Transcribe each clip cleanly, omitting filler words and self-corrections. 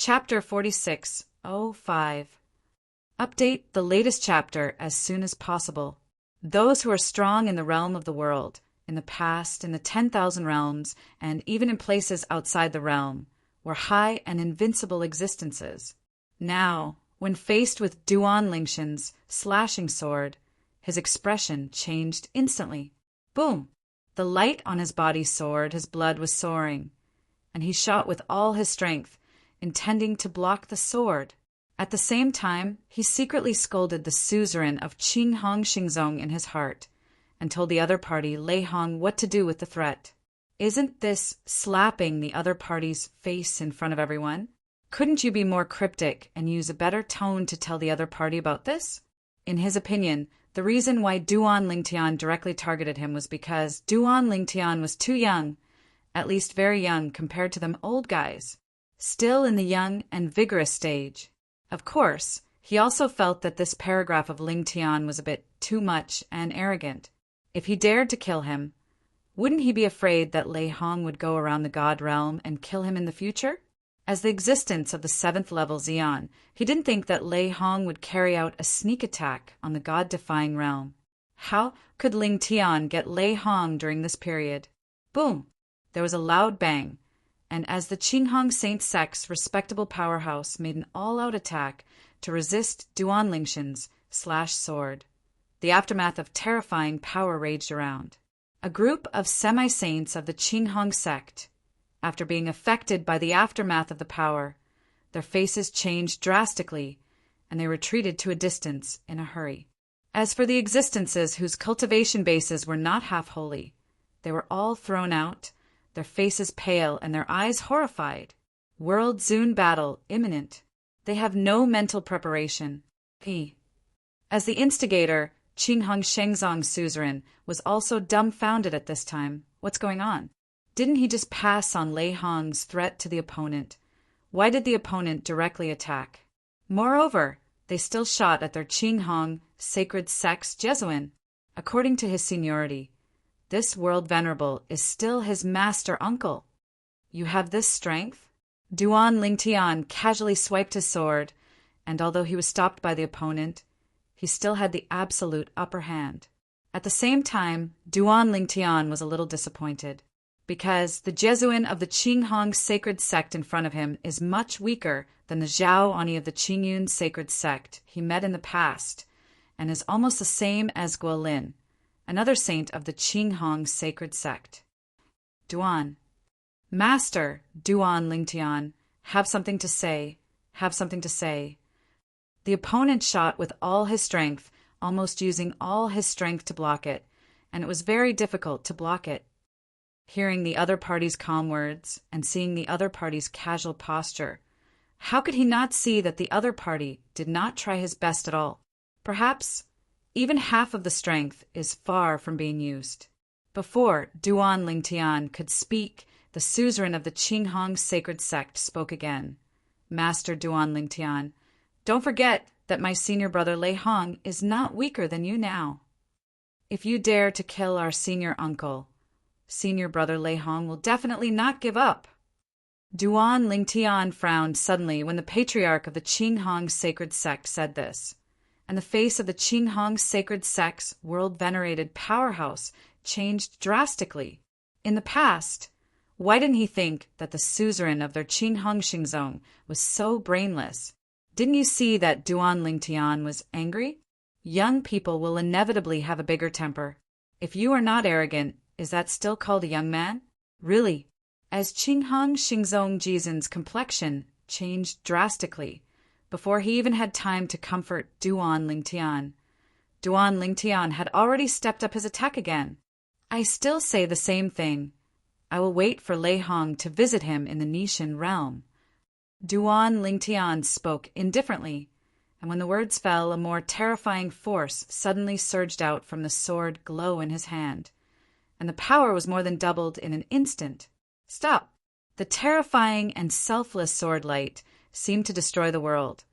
Chapter 46:05. Update the latest chapter as soon as possible. Those who are strong in the realm of the world, in the past, in the 10,000 realms, and even in places outside the realm, were high and invincible existences. Now, when faced with Duan Lingshan's slashing sword, his expression changed instantly. Boom! The light on his body soared, his blood was soaring, and he shot with all his strength, intending to block the sword. At the same time, he secretly scolded the suzerain of Qinghong Xingzong in his heart, and told the other party, Lei Hong, what to do with the threat. Isn't this slapping the other party's face in front of everyone? Couldn't you be more cryptic and use a better tone to tell the other party about this? In his opinion, the reason why Duan Lingtian directly targeted him was because Duan Lingtian was too young, at least very young compared to them old guys, still in the young and vigorous stage. Of course, he also felt that this paragraph of Ling Tian was a bit too much and arrogant. If he dared to kill him, wouldn't he be afraid that Lei Hong would go around the God realm and kill him in the future? As the existence of the 7th level Xian, he didn't think that Lei Hong would carry out a sneak attack on the God-defying realm. How could Ling Tian get Lei Hong during this period? Boom! There was a loud bang, and as the Qinghong Saint Sect's respectable powerhouse made an all-out attack to resist Duan Lingshan's sword, the aftermath of terrifying power raged around. A group of semi-saints of the Qinghong sect, after being affected by the aftermath of the power, their faces changed drastically, and they retreated to a distance in a hurry. As for the existences whose cultivation bases were not half holy, they were all thrown out, their faces pale and their eyes horrified. World Zun battle imminent. They have no mental preparation. As the instigator, Qinghong Shengzong suzerain was also dumbfounded at this time. What's going on? Didn't he just pass on Lei Hong's threat to the opponent? Why did the opponent directly attack? Moreover, they still shot at their Qinghong sacred sect's Jesuin. According to his seniority, this world venerable is still his master uncle. You have this strength? Duan Lingtian casually swiped his sword, and although he was stopped by the opponent, he still had the absolute upper hand. At the same time, Duan Lingtian was a little disappointed, because the Jesuin of the Qinghong sacred sect in front of him is much weaker than the Zhao Ani of the Qingyun sacred sect he met in the past, and is almost the same as Guolin, another saint of the Qinghong sacred sect. Duan. Master, Duan Lingtian, have something to say, have something to say. The opponent shot with all his strength, almost using all his strength to block it, and it was very difficult to block it. Hearing the other party's calm words and seeing the other party's casual posture, how could he not see that the other party did not try his best at all? Perhaps even half of the strength is far from being used. Before Duan Lingtian could speak, the suzerain of the Qinghong sacred sect spoke again. Master Duan Lingtian, don't forget that my senior brother Lei Hong is not weaker than you now. If you dare to kill our senior uncle, senior brother Lei Hong will definitely not give up. Duan Lingtian frowned suddenly when the patriarch of the Qinghong sacred sect said this, and the face of the Qinghong sacred sect's world-venerated powerhouse changed drastically. In the past, why didn't he think that the suzerain of their Qinghong Xingzong was so brainless? Didn't you see that Duan Lingtian was angry? Young people will inevitably have a bigger temper. If you are not arrogant, is that still called a young man? Really? As Qinghong Xingzong Jizin's complexion changed drastically, before he even had time to comfort Duan Lingtian, Duan Lingtian had already stepped up his attack again. I still say the same thing. I will wait for Lei Hong to visit him in the Nishan realm. Duan Lingtian spoke indifferently, and when the words fell, a more terrifying force suddenly surged out from the sword glow in his hand, and the power was more than doubled in an instant. Stop! The terrifying and selfless sword light seemed to destroy the world,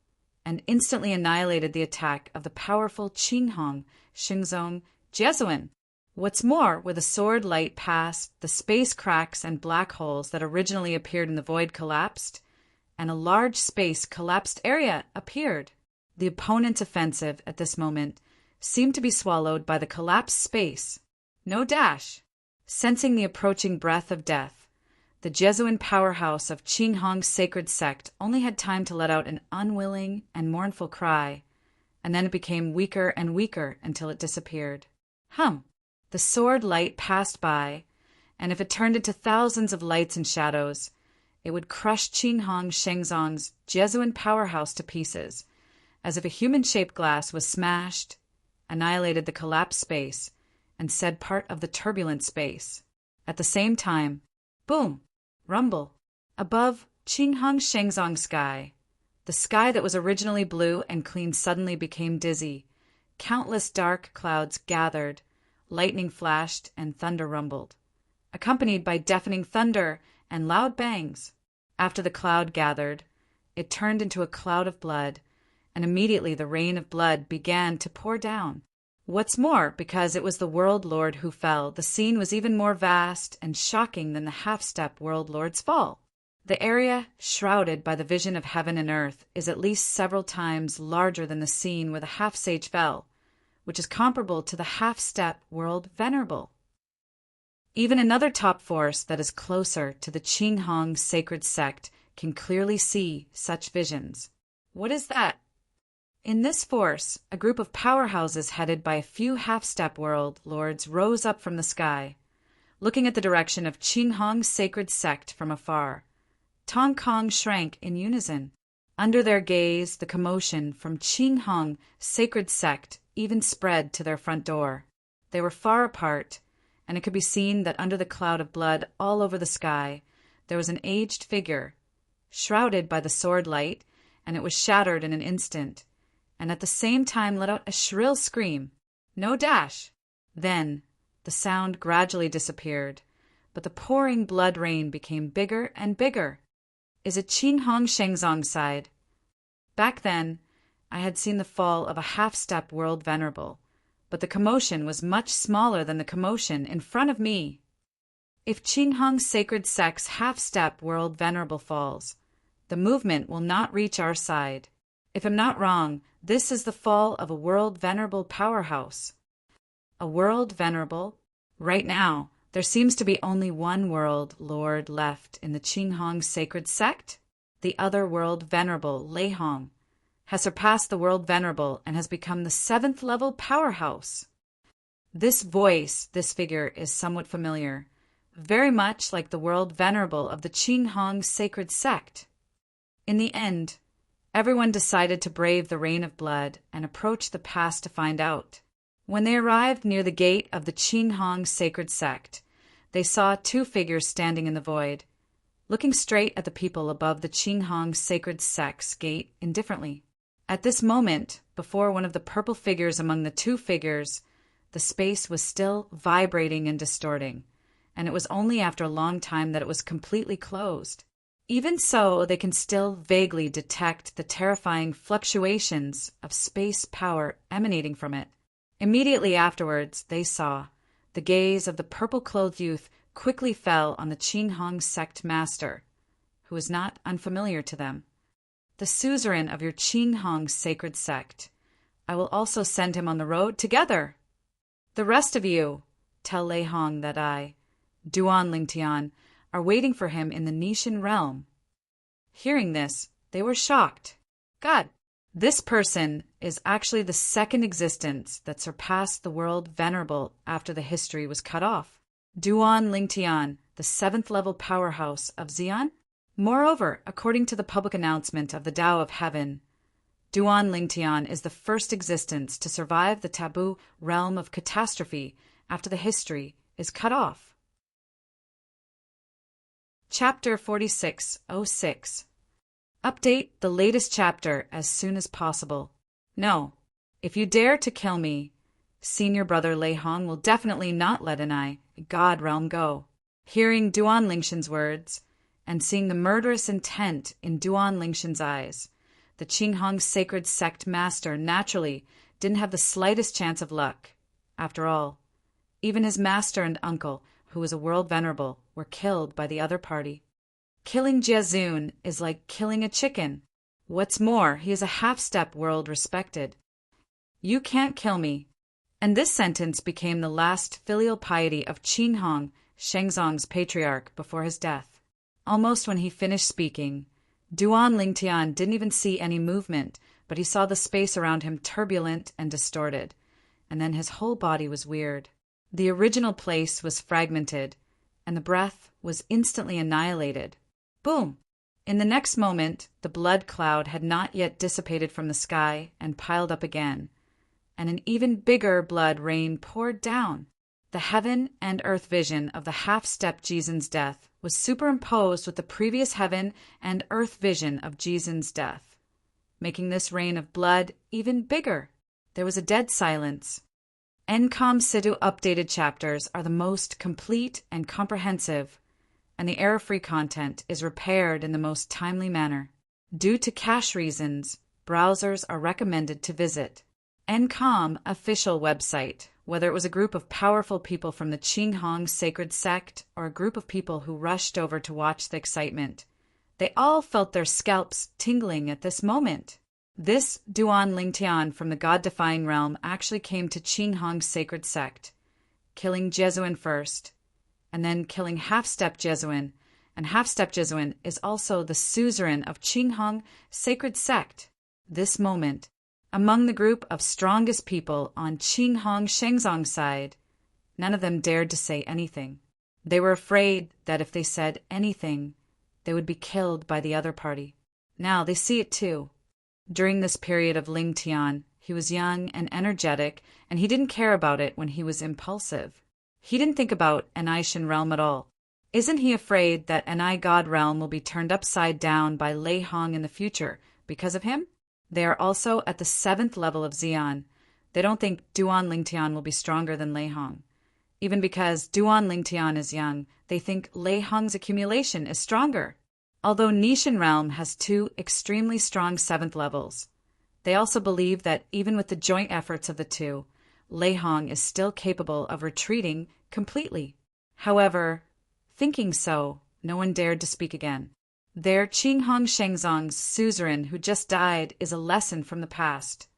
and instantly annihilated the attack of the powerful Qinghong Xingzong Jesuin. What's more, where the sword light passed, the space cracks and black holes that originally appeared in the void collapsed, and a large space collapsed area appeared. The opponent's offensive at this moment seemed to be swallowed by the collapsed space. No dash. Sensing the approaching breath of death, the Jesuit powerhouse of Qinghong's sacred sect only had time to let out an unwilling and mournful cry, and then it became weaker and weaker until it disappeared. The sword light passed by, and if it turned into thousands of lights and shadows, it would crush Qinghong Shenzong's Jesuit powerhouse to pieces, as if a human-shaped glass was smashed, annihilated the collapsed space, and said part of the turbulent space. At the same time, boom, rumble, above Qinghong Shenzong sky. The sky that was originally blue and clean suddenly became dizzy. Countless dark clouds gathered, lightning flashed, and thunder rumbled, accompanied by deafening thunder and loud bangs. After the cloud gathered, it turned into a cloud of blood, and immediately the rain of blood began to pour down. What's more, because it was the World Lord who fell, the scene was even more vast and shocking than the half-step World Lord's fall. The area shrouded by the vision of heaven and earth is at least several times larger than the scene where the half-sage fell, which is comparable to the half-step World Venerable. Even another top force that is closer to the Qinghong sacred sect can clearly see such visions. What is that? In this force, a group of powerhouses headed by a few half-step world lords rose up from the sky, looking at the direction of Qinghong's sacred sect from afar. Tong Kong shrank in unison. Under their gaze, the commotion from Qinghong sacred sect even spread to their front door. They were far apart, and it could be seen that under the cloud of blood all over the sky, there was an aged figure, shrouded by the sword light, and it was shattered in an instant, and at the same time let out a shrill scream. No dash. Then the sound gradually disappeared, but the pouring blood rain became bigger and bigger. Is it Qinghong Shenzong's side? Back then, I had seen the fall of a half-step World Venerable, but the commotion was much smaller than the commotion in front of me. If Qinghong's sacred sect's half-step World Venerable falls, the movement will not reach our side. If I'm not wrong, this is the fall of a World Venerable powerhouse. A World Venerable? Right now, there seems to be only one World Lord left in the Qinghong sacred sect. The other World Venerable, Lei Hong, has surpassed the World Venerable and has become the 7th level powerhouse. This voice, this figure, is somewhat familiar, very much like the World Venerable of the Qinghong sacred sect. In the end, everyone decided to brave the rain of blood and approach the pass to find out. When they arrived near the gate of the Qinghong sacred sect, they saw 2 figures standing in the void, looking straight at the people above the Qinghong sacred sect's gate indifferently. At this moment, before one of the purple figures among the 2 figures, the space was still vibrating and distorting, and it was only after a long time that it was completely closed. Even so, they can still vaguely detect the terrifying fluctuations of space power emanating from it. Immediately afterwards, they saw the gaze of the purple-clothed youth quickly fell on the Qinghong sect master, who was not unfamiliar to them. The suzerain of your Qinghong sacred sect. I will also send him on the road together. The rest of you, tell Lei Hong that I, Duan Lingtian, are waiting for him in the Nishan realm. Hearing this, they were shocked. God, this person is actually the second existence that surpassed the World Venerable after the history was cut off. Duan Lingtian, the 7th level powerhouse of Xi'an? Moreover, according to the public announcement of the Tao of Heaven, Duan Lingtian is the first existence to survive the taboo realm of catastrophe after the history is cut off. Chapter 4606. Update the latest chapter as soon as possible. No, if you dare to kill me, Senior Brother Lei Hong will definitely not let an God realm go. Hearing Duan Lingshan's words, and seeing the murderous intent in Duan Lingshan's eyes, the Qinghong sacred sect master naturally didn't have the slightest chance of luck. After all, even his master and uncle, who was a World Venerable, were killed by the other party. Killing Jiazun is like killing a chicken. What's more, he is a half-step world respected. You can't kill me. And this sentence became the last filial piety of Qinghong, Shenzong's patriarch, before his death. Almost when he finished speaking, Duan Lingtian didn't even see any movement, but he saw the space around him turbulent and distorted, and then his whole body was weird. The original place was fragmented, and the breath was instantly annihilated. Boom! In the next moment, the blood cloud had not yet dissipated from the sky and piled up again, and an even bigger blood rain poured down. The heaven and earth vision of the half-step Jizun's death was superimposed with the previous heaven and earth vision of Jizun's death, making this rain of blood even bigger. There was a dead silence. NCOM Sidhu updated chapters are the most complete and comprehensive, and the error-free content is repaired in the most timely manner. Due to cache reasons, browsers are recommended to visit NCOM official website, whether it was a group of powerful people from the Qinghong sacred sect or a group of people who rushed over to watch the excitement. They all felt their scalps tingling at this moment. This Duan Lingtian from the god-defying realm actually came to Qinghong's sacred sect, killing Jesuin first, and then killing half-step Jesuin, and half-step Jesuin is also the suzerain of Qinghong sacred sect. This moment, among the group of strongest people on Qinghong Shenzong's side, none of them dared to say anything. They were afraid that if they said anything, they would be killed by the other party. Now they see it too. During this period of Ling Tian, he was young and energetic, and he didn't care about it when he was impulsive. He didn't think about Anishan realm at all. Isn't he afraid that Anai God realm will be turned upside down by Lei Hong in the future because of him? They are also at the 7th level of Xian. They don't think Duan Lingtian will be stronger than Lei Hong. Even because Duan Lingtian is young, they think Lei Hong's accumulation is stronger. Although Nishan realm has 2 extremely strong 7th levels, they also believe that even with the joint efforts of the 2, Lei Hong is still capable of retreating completely. However, thinking so, no one dared to speak again. Their Qinghong Shenzong's suzerain who just died is a lesson from the past.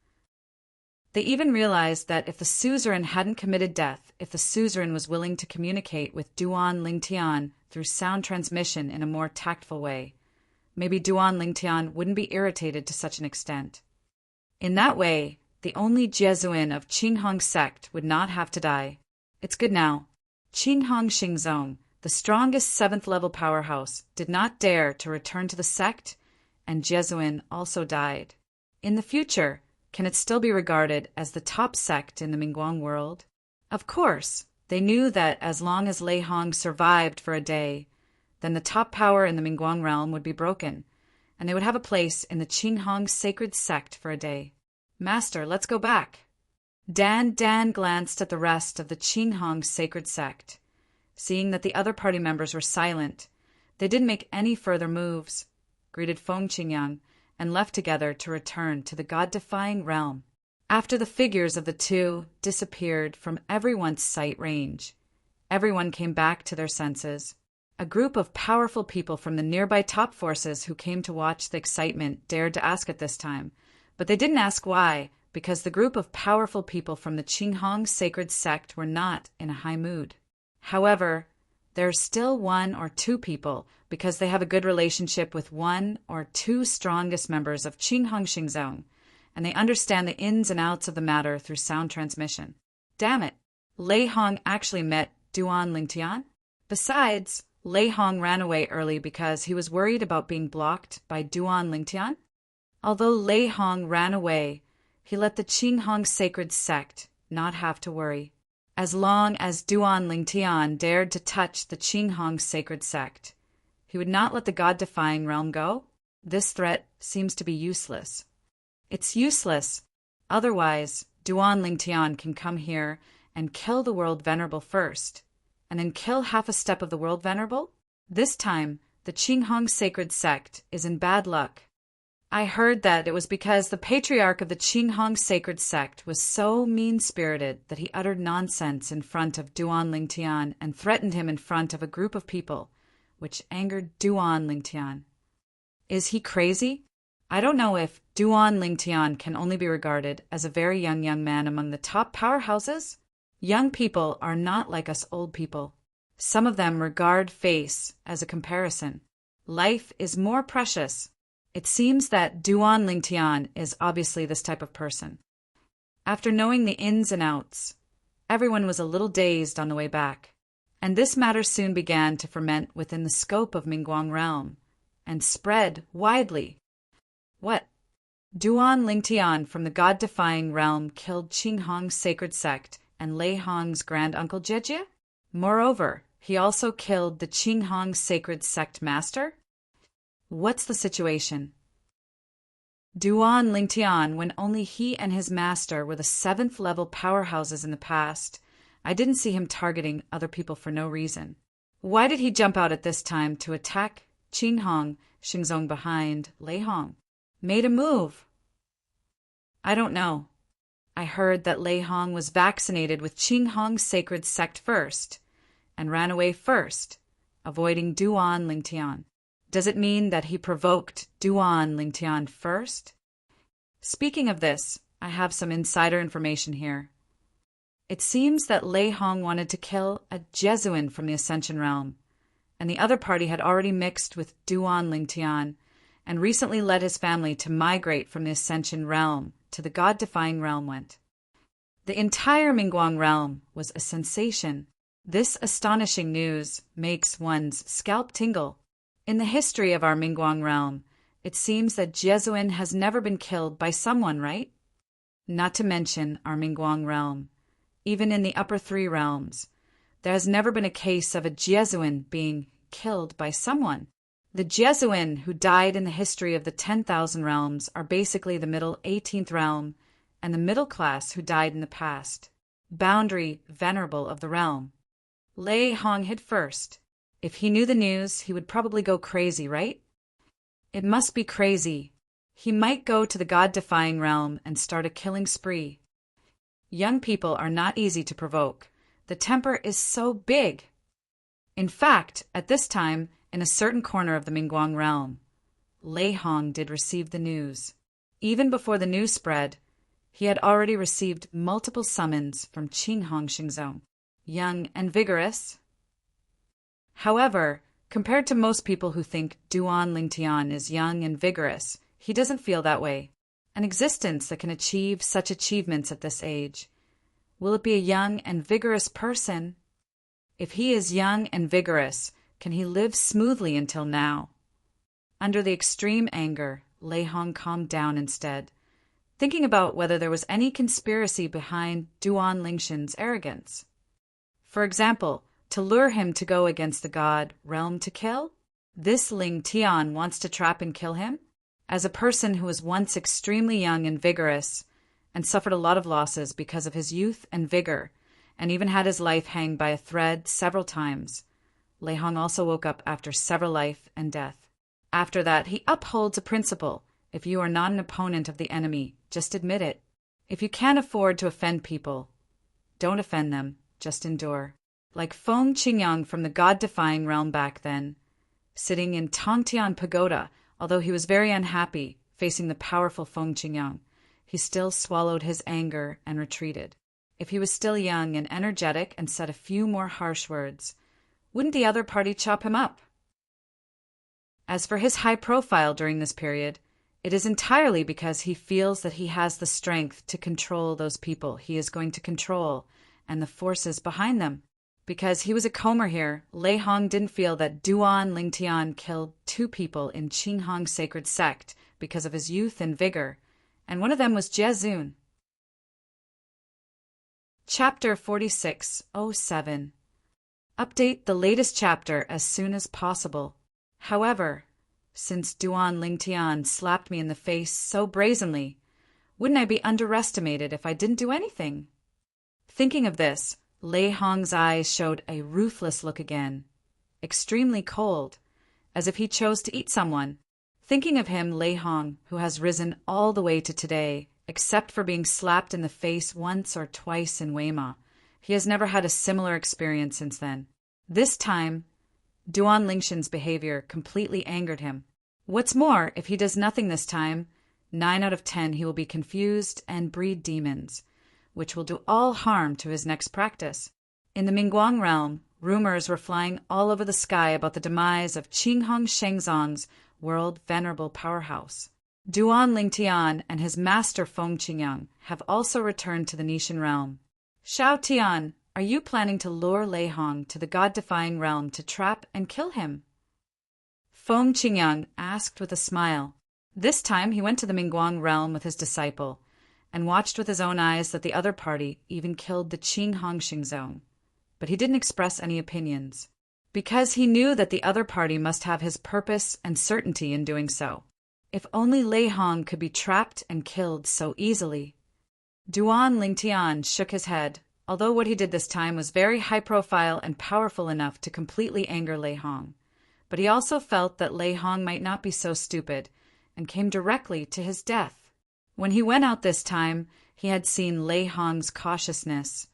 They even realized that if the suzerain hadn't committed death, if the suzerain was willing to communicate with Duan Lingtian through sound transmission in a more tactful way, maybe Duan Lingtian wouldn't be irritated to such an extent. In that way, the only Jesuin of Qinghong sect would not have to die. It's good now. Qinghong Shenzong, the strongest 7th level powerhouse, did not dare to return to the sect, and Jesuin also died. In the future, can it still be regarded as the top sect in the Mingguang world? Of course, they knew that as long as Lei Hong survived for a day, then the top power in the Mingguang realm would be broken, and they would have a place in the Qinghong sacred sect for a day. Master, let's go back. Dan glanced at the rest of the Qinghong sacred sect. Seeing that the other party members were silent, they didn't make any further moves, greeted Feng Qingyang, and left together to return to the god-defying realm. After the figures of the 2 disappeared from everyone's sight range, everyone came back to their senses. A group of powerful people from the nearby top forces who came to watch the excitement dared to ask at this time, but they didn't ask why, because the group of powerful people from the Qinghong sacred sect were not in a high mood. However, there are still 1 or 2 people, because they have a good relationship with 1 or 2 strongest members of Qinghong Shenzong, and they understand the ins and outs of the matter through sound transmission. Damn it, Lei Hong actually met Duan Lingtian? Besides, Lei Hong ran away early because he was worried about being blocked by Duan Lingtian. Although Lei Hong ran away, he let the Qinghong sacred sect not have to worry. As long as Duan Lingtian dared to touch the Qinghong sacred sect, he would not let the god-defying realm go. This threat seems to be useless. It's useless. Otherwise, Duan Lingtian can come here and kill the world venerable first, and then kill half a step of the world venerable. This time, the Qinghong sacred sect is in bad luck. I heard that it was because the patriarch of the Qinghong sacred sect was so mean-spirited that he uttered nonsense in front of Duan Lingtian and threatened him in front of a group of people, which angered Duan Lingtian. Is he crazy? I don't know if Duan Lingtian can only be regarded as a very young man among the top powerhouses. Young people are not like us old people. Some of them regard face as a comparison. Life is more precious. It seems that Duan Lingtian is obviously this type of person. After knowing the ins and outs, everyone was a little dazed on the way back, and this matter soon began to ferment within the scope of Mingguang realm, and spread widely. What? Duan Lingtian from the god-defying realm killed Qinghong's sacred sect and Lei Hong's grand-uncle Jie? Moreover, he also killed the Qinghong sacred sect master? What's the situation? Duan Lingtian, when only he and his master were the 7th-level powerhouses in the past, I didn't see him targeting other people for no reason. Why did he jump out at this time to attack Qinghong, Xingzong behind Lei Hong? Made a move. I don't know. I heard that Lei Hong was vaccinated with Qinghong's sacred sect first, and ran away first, avoiding Duan Lingtian. Does it mean that he provoked Duan Lingtian first? Speaking of this, I have some insider information here. It seems that Lei Hong wanted to kill a Jesuin from the Ascension realm, and the other party had already mixed with Duan Lingtian and recently led his family to migrate from the Ascension realm to the god-defying realm went. The entire Mingguang realm was a sensation. This astonishing news makes one's scalp tingle. In the history of our Mingguang realm, it seems that Jesuin has never been killed by someone, right? Not to mention our Mingguang realm. Even in the upper 3 realms, there has never been a case of a Jesuin being killed by someone. The Jesuin who died in the history of the 10,000 realms are basically the middle 18th realm and the middle class who died in the past. Boundary venerable of the realm. Lei Hong hid first. If he knew the news, he would probably go crazy, right? It must be crazy. He might go to the god-defying realm and start a killing spree. Young people are not easy to provoke. The temper is so big. In fact, at this time, in a certain corner of the Mingguang realm, Lei Hong did receive the news. Even before the news spread, he had already received multiple summons from Qinghong Xingzong, young and vigorous. However, compared to most people who think Duan Lingtian is young and vigorous, he doesn't feel that way. An existence that can achieve such achievements at this age. Will it be a young and vigorous person? If he is young and vigorous, can he live smoothly until now? Under the extreme anger, Lei Hong calmed down instead, thinking about whether there was any conspiracy behind Duan Lingtian's arrogance. For example, to lure him to go against the god realm to kill? This Ling Tian wants to trap and kill him? As a person who was once extremely young and vigorous and suffered a lot of losses because of his youth and vigor, and even had his life hang by a thread several times, Lei Hong also woke up after several life and death. After that, he upholds a principle. If you are not an opponent of the enemy, just admit it. If you can't afford to offend people, don't offend them, just endure. Like Feng Qingyang from the god-defying realm back then, sitting in Tongtian Pagoda, although he was very unhappy facing the powerful Feng Qingyang, he still swallowed his anger and retreated. If he was still young and energetic and said a few more harsh words, wouldn't the other party chop him up? As for his high profile during this period, it is entirely because he feels that he has the strength to control those people he is going to control and the forces behind them. Because he was a comer here, Lei Hong didn't feel that Duan Lingtian killed 2 people in Qinghong's sacred sect because of his youth and vigor, and one of them was Jezun. Chapter 46:07. Update the latest chapter as soon as possible. However, since Duan Lingtian slapped me in the face so brazenly, wouldn't I be underestimated if I didn't do anything? Thinking of this, Lei Hong's eyes showed a ruthless look again, extremely cold, as if he chose to eat someone. Thinking of him, Lei Hong, who has risen all the way to today, except for being slapped in the face once or twice in Weimar, he has never had a similar experience since then. This time, Duan Lingshan's behavior completely angered him. What's more, if he does nothing this time, 9 out of 10 he will be confused and breed demons, which will do all harm to his next practice. In the Mingguang realm, rumors were flying all over the sky about the demise of Qinghong Shengzong's world venerable powerhouse. Duan Lingtian and his master Feng Qingyang have also returned to the Nishan realm. Shao Tian, are you planning to lure Lei Hong to the god-defying realm to trap and kill him? Feng Qingyang asked with a smile. This time he went to the Mingguang realm with his disciple, and watched with his own eyes that the other party even killed the Qinghong Shengzong. But he didn't express any opinions, because he knew that the other party must have his purpose and certainty in doing so. If only Lei Hong could be trapped and killed so easily. Duan Lingtian shook his head, although what he did this time was very high-profile and powerful enough to completely anger Lei Hong. But he also felt that Lei Hong might not be so stupid, and came directly to his death. When he went out this time, he had seen Lei Hong's cautiousness,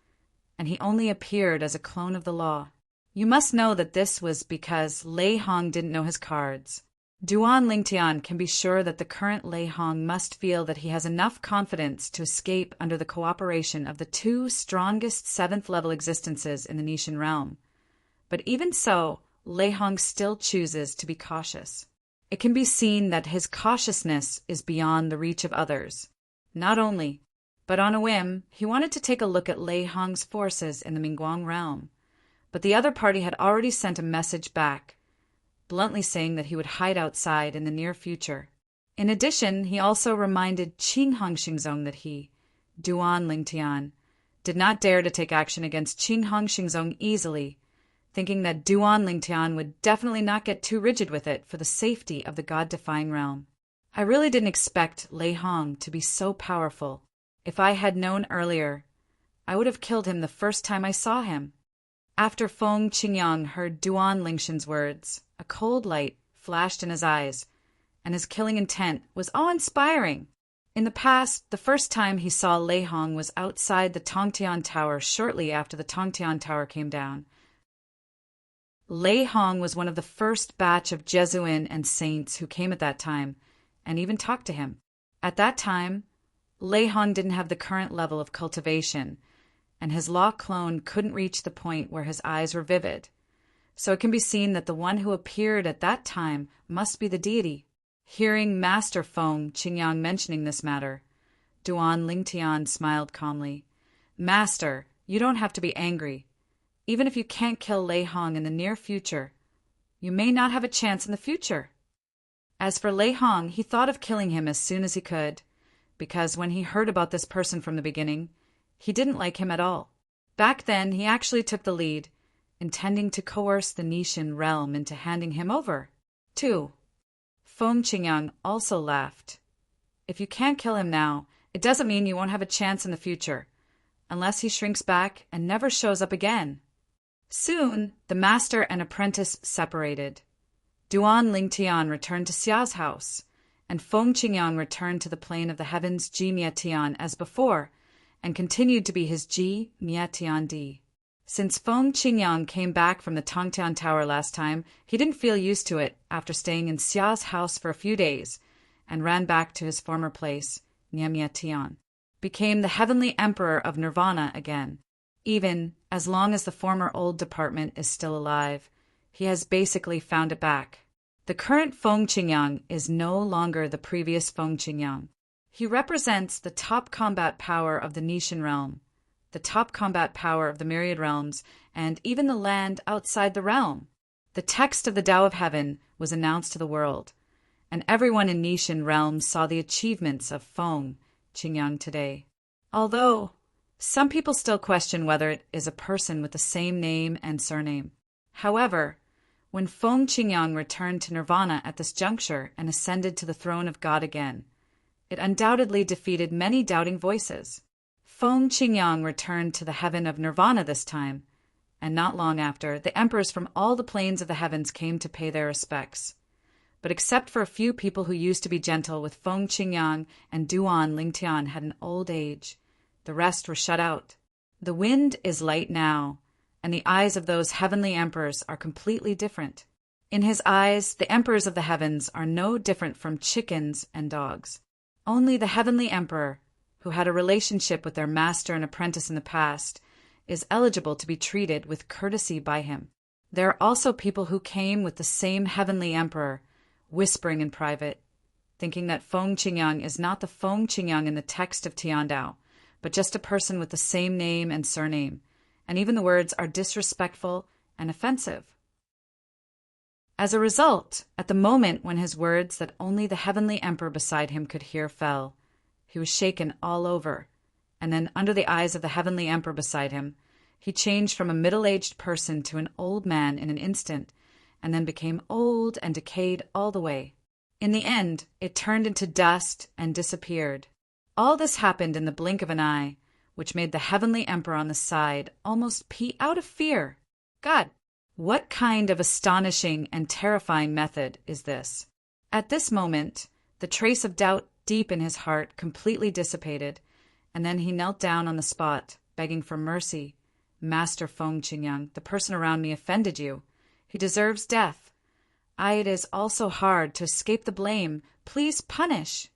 and he only appeared as a clone of the law. You must know that this was because Lei Hong didn't know his cards. Duan Lingtian can be sure that the current Lei Hong must feel that he has enough confidence to escape under the cooperation of the 2 strongest 7th-level existences in the Nishan realm. But even so, Lei Hong still chooses to be cautious. It can be seen that his cautiousness is beyond the reach of others. Not only, but on a whim, he wanted to take a look at Lei Hong's forces in the Mingguang realm. But the other party had already sent a message back, bluntly saying that he would hide outside in the near future. In addition, he also reminded Qinghong Shengzong that he, Duan Lingtian, did not dare to take action against Qinghong Shengzong easily, thinking that Duan Lingtian would definitely not get too rigid with it for the safety of the god-defying realm. I really didn't expect Lei Hong to be so powerful. If I had known earlier, I would have killed him the first time I saw him. After Feng Qingyang heard Duan Lingshan's words, a cold light flashed in his eyes, and his killing intent was awe-inspiring. In the past, the first time he saw Lei Hong was outside the Tongtian Tower shortly after the Tongtian Tower came down. Lei Hong was one of the first batch of Jesuin and saints who came at that time, and even talked to him. At that time, Lei Hong didn't have the current level of cultivation, and his law clone couldn't reach the point where his eyes were vivid. So it can be seen that the one who appeared at that time must be the deity. Hearing Master Feng Qingyang mentioning this matter, Duan Lingtian smiled calmly. Master, you don't have to be angry. Even if you can't kill Lei Hong in the near future, you may not have a chance in the future. As for Lei Hong, he thought of killing him as soon as he could, because when he heard about this person from the beginning, he didn't like him at all. Back then, he actually took the lead, intending to coerce the Nishan realm into handing him over. 2. Feng Qingyang also laughed. If you can't kill him now, it doesn't mean you won't have a chance in the future, unless he shrinks back and never shows up again. Soon, the master and apprentice separated. Duan Lingtian returned to Xia's house, and Feng Qingyang returned to the plane of the heavens Ji Mietian as before, and continued to be his Ji Mietian Di. Since Feng Qingyang came back from the Tongtian Tower last time, he didn't feel used to it after staying in Xia's house for a few days, and ran back to his former place, Mietian. Became the heavenly emperor of Nirvana again. Even as long as the former old department is still alive, he has basically found it back. The current Feng Qingyang is no longer the previous Feng Qingyang. He represents the top combat power of the Nishan realm, the top combat power of the myriad realms, and even the land outside the realm. The text of the Tao of Heaven was announced to the world, and everyone in Nishan realm saw the achievements of Feng Qingyang today. Although some people still question whether it is a person with the same name and surname. However, when Feng Qingyang returned to Nirvana at this juncture and ascended to the throne of God again, it undoubtedly defeated many doubting voices. Feng Qingyang returned to the heaven of Nirvana this time, and not long after, the emperors from all the planes of the heavens came to pay their respects. But except for a few people who used to be gentle with Feng Qingyang and Duan Lingtian had an old age, the rest were shut out. The wind is light now, and the eyes of those heavenly emperors are completely different. In his eyes, the emperors of the heavens are no different from chickens and dogs. Only the heavenly emperor, who had a relationship with their master and apprentice in the past, is eligible to be treated with courtesy by him. There are also people who came with the same heavenly emperor, whispering in private, thinking that Feng Qingyang is not the Feng Qingyang in the text of Tiandao, but just a person with the same name and surname, and even the words are disrespectful and offensive. As a result, at the moment when his words that only the heavenly emperor beside him could hear fell, he was shaken all over, and then under the eyes of the heavenly emperor beside him, he changed from a middle-aged person to an old man in an instant, and then became old and decayed all the way. In the end, it turned into dust and disappeared. All this happened in the blink of an eye, which made the heavenly emperor on the side almost pee out of fear. God, what kind of astonishing and terrifying method is this? At this moment, the trace of doubt deep in his heart completely dissipated, and then he knelt down on the spot, begging for mercy. Master Feng Qingyang, the person around me offended you. He deserves death. It is also hard to escape the blame. Please punish.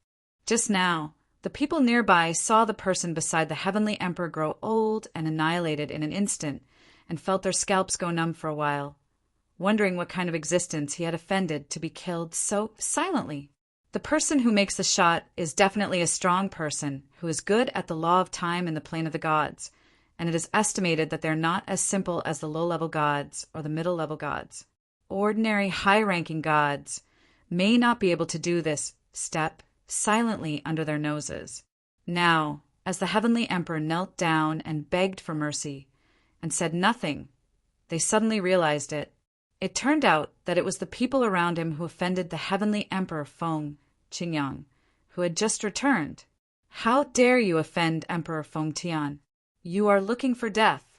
Just now, the people nearby saw the person beside the heavenly emperor grow old and annihilated in an instant, and felt their scalps go numb for a while, wondering what kind of existence he had offended to be killed so silently. The person who makes the shot is definitely a strong person who is good at the law of time in the plane of the gods, and it is estimated that they're not as simple as the low-level gods or the middle-level gods. Ordinary high-ranking gods may not be able to do this step silently under their noses. Now, as the heavenly emperor knelt down and begged for mercy, and said nothing, they suddenly realized it. It turned out that it was the people around him who offended the heavenly emperor Feng Qingyang, who had just returned. How dare you offend Emperor Feng Tian? You are looking for death.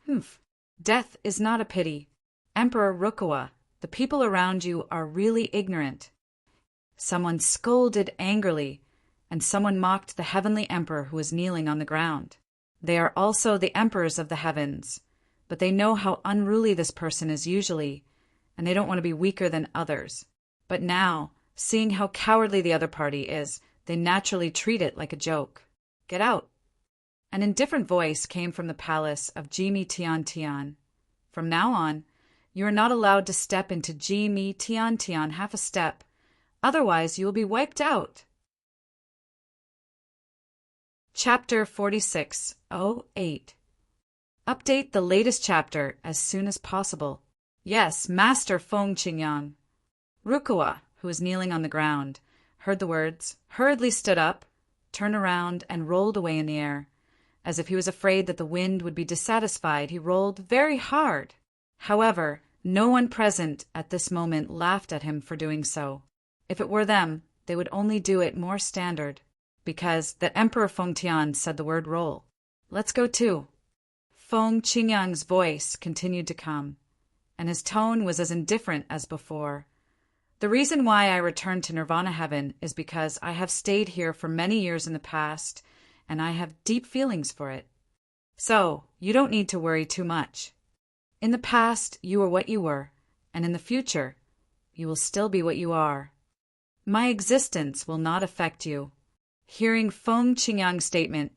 Humph. Death is not a pity. Emperor Rukawa, the people around you are really ignorant. Someone scolded angrily, and someone mocked the heavenly emperor who was kneeling on the ground. They are also the emperors of the heavens, but they know how unruly this person is usually, and they don't want to be weaker than others. But now, seeing how cowardly the other party is, they naturally treat it like a joke. Get out. An indifferent voice came from the palace of Jimi Tian Tian. From now on, you are not allowed to step into Jimi Tian Tian half a step, otherwise you will be wiped out. Chapter 46:08. Update the latest chapter as soon as possible. Yes, Master Feng Qingyang. Rukawa, who was kneeling on the ground, heard the words, hurriedly stood up, turned around, and rolled away in the air. As if he was afraid that the wind would be dissatisfied, he rolled very hard. However, no one present at this moment laughed at him for doing so. If it were them, they would only do it more standard, because that Emperor Feng Tian said the word roll. Let's go too. Feng Qingyang's voice continued to come, and his tone was as indifferent as before. The reason why I returned to Nirvana Heaven is because I have stayed here for many years in the past, and I have deep feelings for it. So, you don't need to worry too much. In the past, you were what you were, and in the future, you will still be what you are. My existence will not affect you. Hearing Feng Qingyang's statement,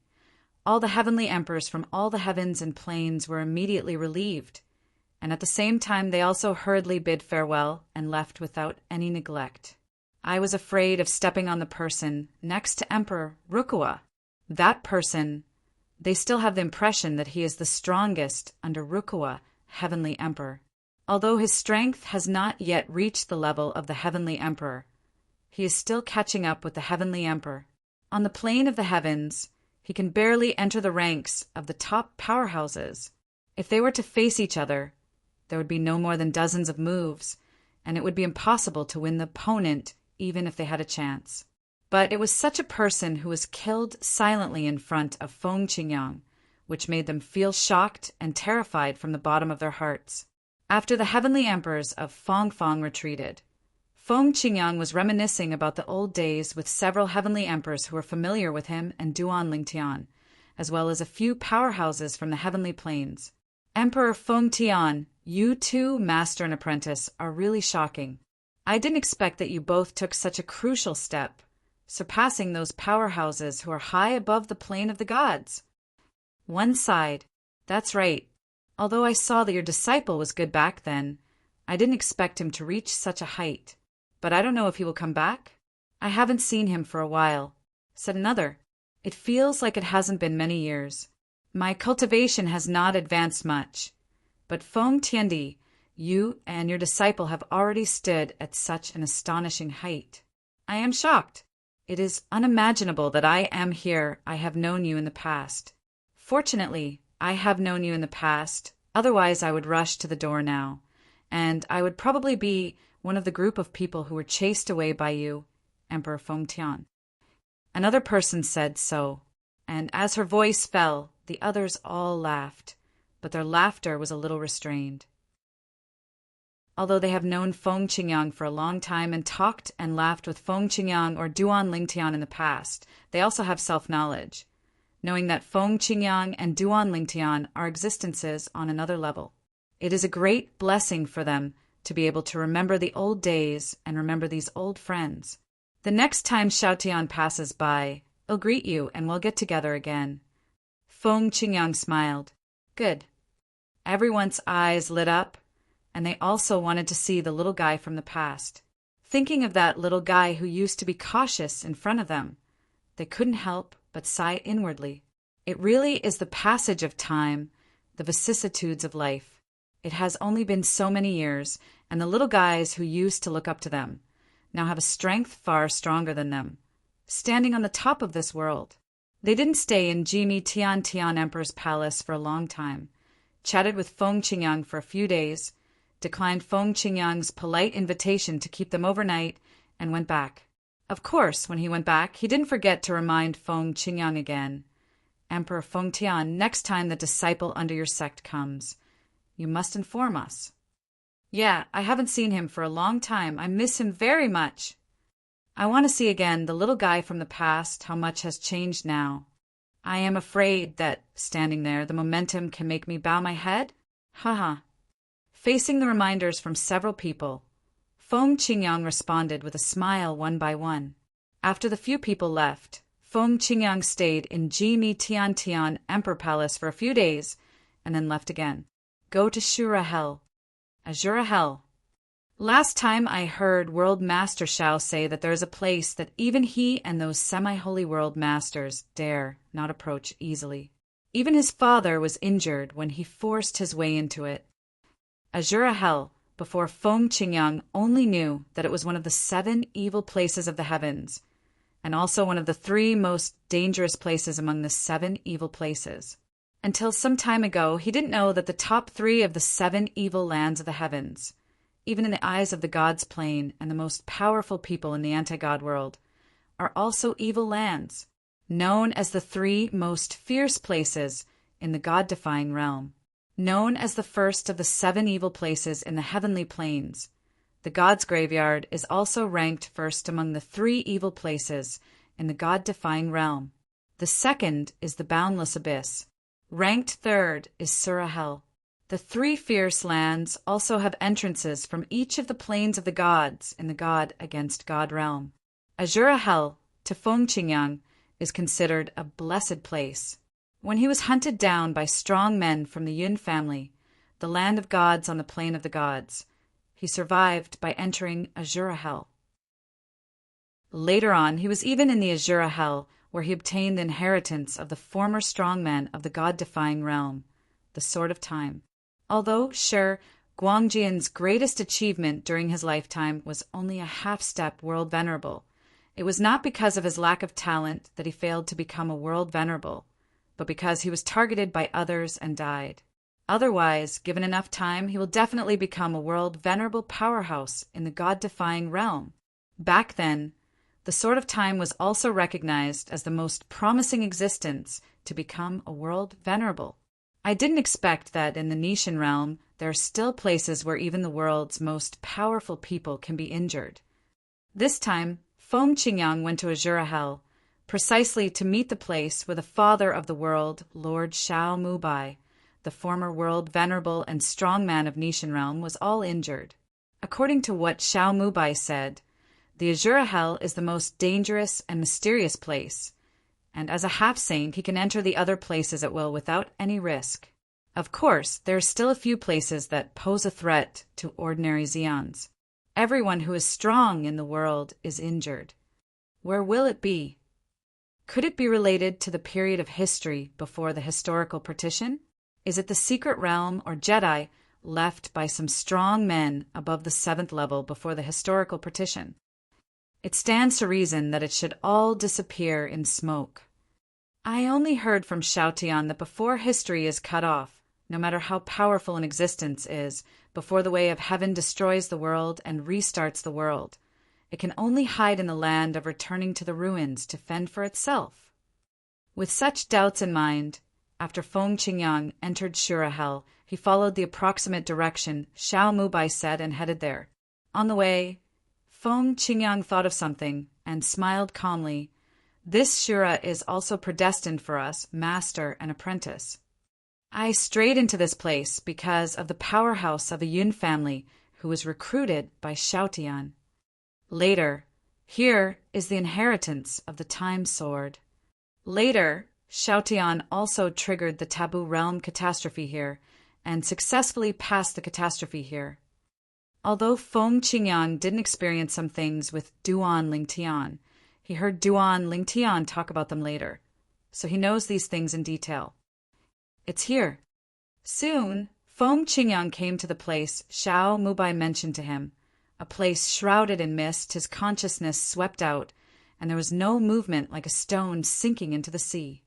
all the heavenly emperors from all the heavens and planes were immediately relieved, and at the same time they also hurriedly bid farewell and left without any neglect. I was afraid of stepping on the person next to Emperor Rukawa. That person, they still have the impression that he is the strongest under Rukawa, Heavenly Emperor. Although his strength has not yet reached the level of the Heavenly Emperor, he is still catching up with the Heavenly Emperor. On the plane of the heavens, he can barely enter the ranks of the top powerhouses. If they were to face each other, there would be no more than dozens of moves, and it would be impossible to win the opponent even if they had a chance. But it was such a person who was killed silently in front of Feng Qingyang, which made them feel shocked and terrified from the bottom of their hearts. After the heavenly emperors of Fangfang retreated, Feng Qingyang was reminiscing about the old days with several heavenly emperors who were familiar with him and Duan Lingtian, as well as a few powerhouses from the heavenly plains. Emperor Feng Tian, you two, master and apprentice, are really shocking. I didn't expect that you both took such a crucial step, surpassing those powerhouses who are high above the plane of the gods. One sighed. That's right. Although I saw that your disciple was good back then, I didn't expect him to reach such a height. But I don't know if he will come back. I haven't seen him for a while, said another. It feels like it hasn't been many years. My cultivation has not advanced much. But Feng Tiandi, you and your disciple have already stood at such an astonishing height. I am shocked. It is unimaginable that I am here. I have known you in the past. Fortunately, I have known you in the past, otherwise I would rush to the door now, and I would probably be one of the group of people who were chased away by you, Emperor Feng Tian. Another person said so, and as her voice fell, the others all laughed, but their laughter was a little restrained. Although they have known Feng Qingyang for a long time and talked and laughed with Feng Qingyang or Duan Lingtian in the past, they also have self-knowledge, knowing that Feng Qingyang and Duan Lingtian are existences on another level. It is a great blessing for them to be able to remember the old days and remember these old friends. The next time Xiaotian passes by, I'll greet you and we'll get together again. Feng Qingyang smiled. Good. Everyone's eyes lit up, and they also wanted to see the little guy from the past. Thinking of that little guy who used to be cautious in front of them, they couldn't help but sigh inwardly. It really is the passage of time, the vicissitudes of life. It has only been so many years, and the little guys who used to look up to them now have a strength far stronger than them, standing on the top of this world. They didn't stay in Jimi Tian Emperor's palace for a long time, chatted with Feng Qingyang for a few days, declined Feng Qingyang's polite invitation to keep them overnight, and went back. Of course, when he went back, he didn't forget to remind Feng Qingyang again. Emperor Feng Tian, next time the disciple under your sect comes, you must inform us. Yeah, I haven't seen him for a long time. I miss him very much. I want to see again the little guy from the past, how much has changed now. I am afraid that, standing there, the momentum can make me bow my head? Haha. Facing the reminders from several people, Feng Qingyang responded with a smile one by one. After the few people left, Feng Qingyang stayed in Jimi Tian Emperor Palace for a few days, and then left again. Go to Shura Hell. Azura Hell. Last time I heard World Master Shao say that there is a place that even he and those semi-holy world masters dare not approach easily. Even his father was injured when he forced his way into it. Azura Hell, before Feng Qingyang, only knew that it was one of the 7 evil places of the heavens, and also one of the 3 most dangerous places among the 7 evil places. Until some time ago, he didn't know that the top 3 of the 7 evil lands of the heavens, even in the eyes of the gods' plane and the most powerful people in the anti-god world, are also evil lands, known as the 3 most fierce places in the god-defying realm. Known as the first of the 7 evil places in the heavenly planes, the god's graveyard is also ranked first among the 3 evil places in the god-defying realm. The second is the boundless abyss. Ranked third is Sura Hell. The 3 fierce lands also have entrances from each of the planes of the gods in the God against God realm. Azura Hell, to Feng Qingyang, is considered a blessed place. When he was hunted down by strong men from the Yun family, the land of gods on the plane of the gods, he survived by entering Azura Hell. Later on, he was even in the Azura Hell, where he obtained the inheritance of the former strongmen of the god-defying realm, the Sword of Time. Although, sure, Guangjian's greatest achievement during his lifetime was only a half-step world venerable, it was not because of his lack of talent that he failed to become a world venerable, but because he was targeted by others and died. Otherwise, given enough time, he will definitely become a world venerable powerhouse in the god-defying realm. Back then, the Sword of Time was also recognized as the most promising existence to become a world venerable. I didn't expect that in the Nishan realm there are still places where even the world's most powerful people can be injured. This time, Feng Qingyang went to Azura Hell, precisely to meet the place where the father of the world, Lord Shao Mubai, the former world venerable and strong man of Nishan realm, was all injured. According to what Xiao Mubai said, the Azura Hell is the most dangerous and mysterious place, and as a half-saint he can enter the other places at will without any risk. Of course, there are still a few places that pose a threat to ordinary Zeons. Everyone who is strong in the world is injured. Where will it be? Could it be related to the period of history before the historical partition? Is it the secret realm or Jedi left by some strong men above the 7th level before the historical partition? It stands to reason that it should all disappear in smoke. I only heard from Xiaotian that before history is cut off, no matter how powerful an existence is, before the way of heaven destroys the world and restarts the world, it can only hide in the land of returning to the ruins to fend for itself. With such doubts in mind, after Feng Qingyang entered Shura Hell, he followed the approximate direction Xiao Mubai said and headed there. On the way, Feng Qingyang thought of something and smiled calmly. This Shura is also predestined for us, master and apprentice. I strayed into this place because of the powerhouse of a Yun family who was recruited by Xiaotian. Later, here is the inheritance of the Time Sword. Later, Xiaotian also triggered the Taboo Realm catastrophe here and successfully passed the catastrophe here. Although Feng Qingyang didn't experience some things with Duan Lingtian, he heard Duan Lingtian talk about them later, so he knows these things in detail. It's here. Soon, Feng Qingyang came to the place Xiao Mubai mentioned to him, a place shrouded in mist, his consciousness swept out, and there was no movement like a stone sinking into the sea.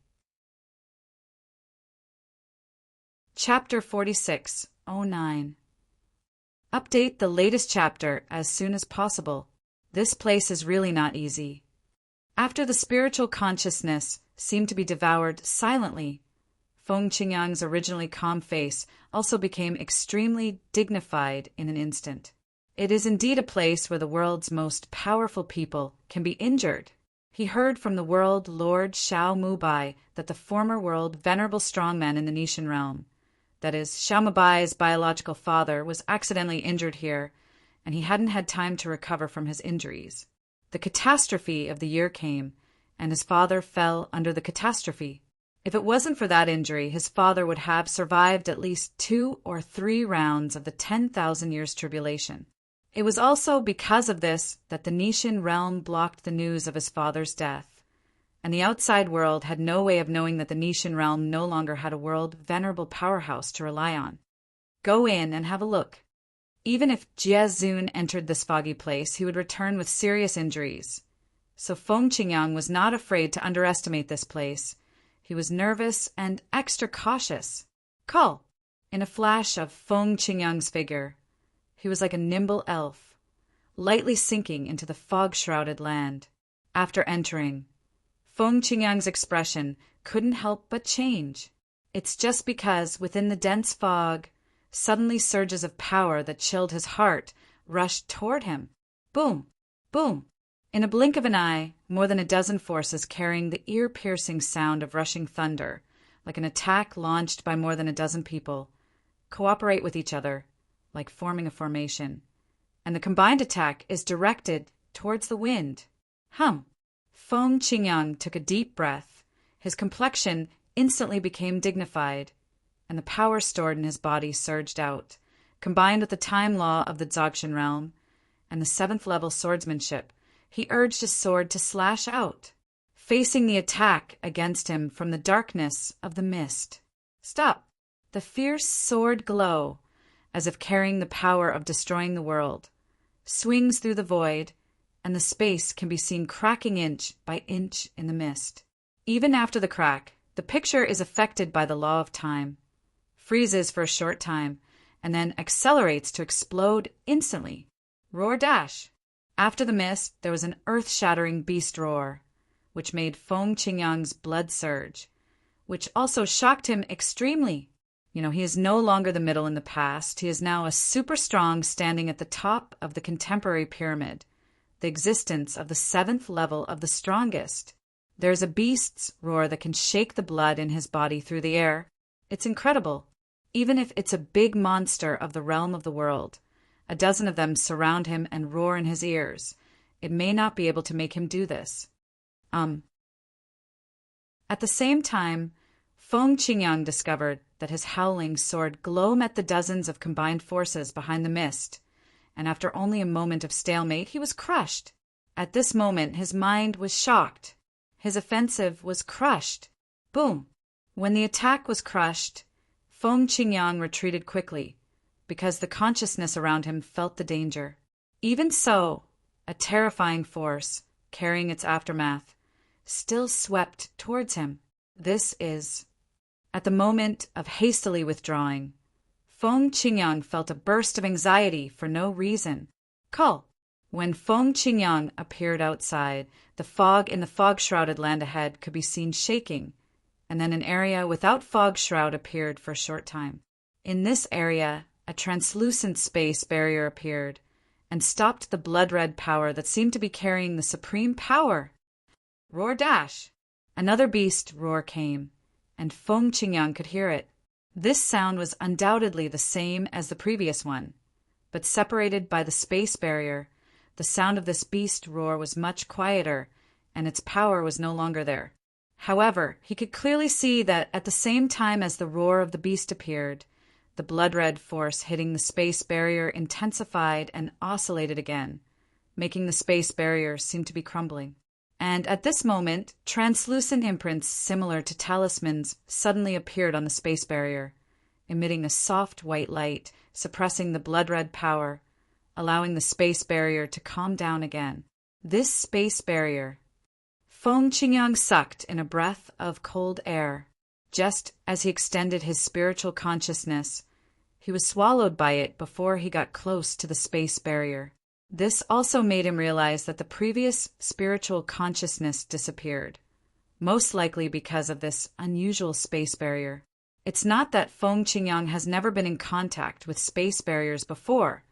Chapter 46:09. Update the latest chapter as soon as possible. This place is really not easy. After the spiritual consciousness seemed to be devoured silently, Feng Qingyang's originally calm face also became extremely dignified in an instant. It is indeed a place where the world's most powerful people can be injured. He heard from the world Lord Xiao Mubai that the former world venerable strongman in the Nishan realm, that is, Xiao Mubai's biological father, was accidentally injured here, and he hadn't had time to recover from his injuries. The catastrophe of the year came, and his father fell under the catastrophe. If it wasn't for that injury, his father would have survived at least 2 or 3 rounds of the 10,000 years tribulation. It was also because of this that the Nishan realm blocked the news of his father's death, and the outside world had no way of knowing that the Nishan realm no longer had a world venerable powerhouse to rely on. Go in and have a look. Even if Jie Zun entered this foggy place, he would return with serious injuries. So Feng Qingyang was not afraid to underestimate this place. He was nervous and extra cautious. Call! In a flash of Feng Qingyang's figure, he was like a nimble elf, lightly sinking into the fog-shrouded land. After entering, Feng Qingyang's expression couldn't help but change. It's just because within the dense fog, suddenly surges of power that chilled his heart rushed toward him. Boom! Boom! In a blink of an eye, more than a dozen forces carrying the ear-piercing sound of rushing thunder, like an attack launched by more than a dozen people, cooperate with each other, like forming a formation. And the combined attack is directed towards the wind. Feng Qingyang took a deep breath. His complexion instantly became dignified, and the power stored in his body surged out, combined with the time law of the Dzogchen realm and the 7th level swordsmanship. He urged his sword to slash out, facing the attack against him from the darkness of the mist. Stop! The fierce sword glow, as if carrying the power of destroying the world, swings through the void, and the space can be seen cracking inch by inch in the mist. Even after the crack, the picture is affected by the law of time, freezes for a short time, and then accelerates to explode instantly. Roar dash! After the mist, there was an earth-shattering beast roar, which made Feng Qingyang's blood surge, which also shocked him extremely. He is no longer the middle in the past. He is now a super strong standing at the top of the contemporary pyramid, the existence of the 7th level of the strongest. There is a beast's roar that can shake the blood in his body through the air. It's incredible. Even if it's a big monster of the realm of the world, a dozen of them surround him and roar in his ears, it may not be able to make him do this. At the same time, Feng Qingyang discovered that his howling sword glow met the dozens of combined forces behind the mist, and after only a moment of stalemate, he was crushed. At this moment, his mind was shocked. His offensive was crushed. Boom! When the attack was crushed, Feng Qingyang retreated quickly, because the consciousness around him felt the danger. Even so, a terrifying force, carrying its aftermath, still swept towards him. At the moment of hastily withdrawing, Feng Qingyang felt a burst of anxiety for no reason. Call! When Feng Qingyang appeared outside, the fog in the fog-shrouded land ahead could be seen shaking, and then an area without fog shroud appeared for a short time. In this area, a translucent space barrier appeared and stopped the blood-red power that seemed to be carrying the supreme power. Roar dash! Another beast roar came, and Feng Qingyang could hear it. This sound was undoubtedly the same as the previous one, but separated by the space barrier, the sound of this beast roar was much quieter, and its power was no longer there. However, he could clearly see that at the same time as the roar of the beast appeared, the blood-red force hitting the space barrier intensified and oscillated again, making the space barrier seem to be crumbling. And at this moment, translucent imprints similar to talismans suddenly appeared on the space barrier, emitting a soft white light, suppressing the blood-red power, allowing the space barrier to calm down again. This space barrier, Feng Qingyang sucked in a breath of cold air. Just as he extended his spiritual consciousness, he was swallowed by it before he got close to the space barrier. This also made him realize that the previous spiritual consciousness disappeared, most likely because of this unusual space barrier. It's not that Feng Qingyang has never been in contact with space barriers before,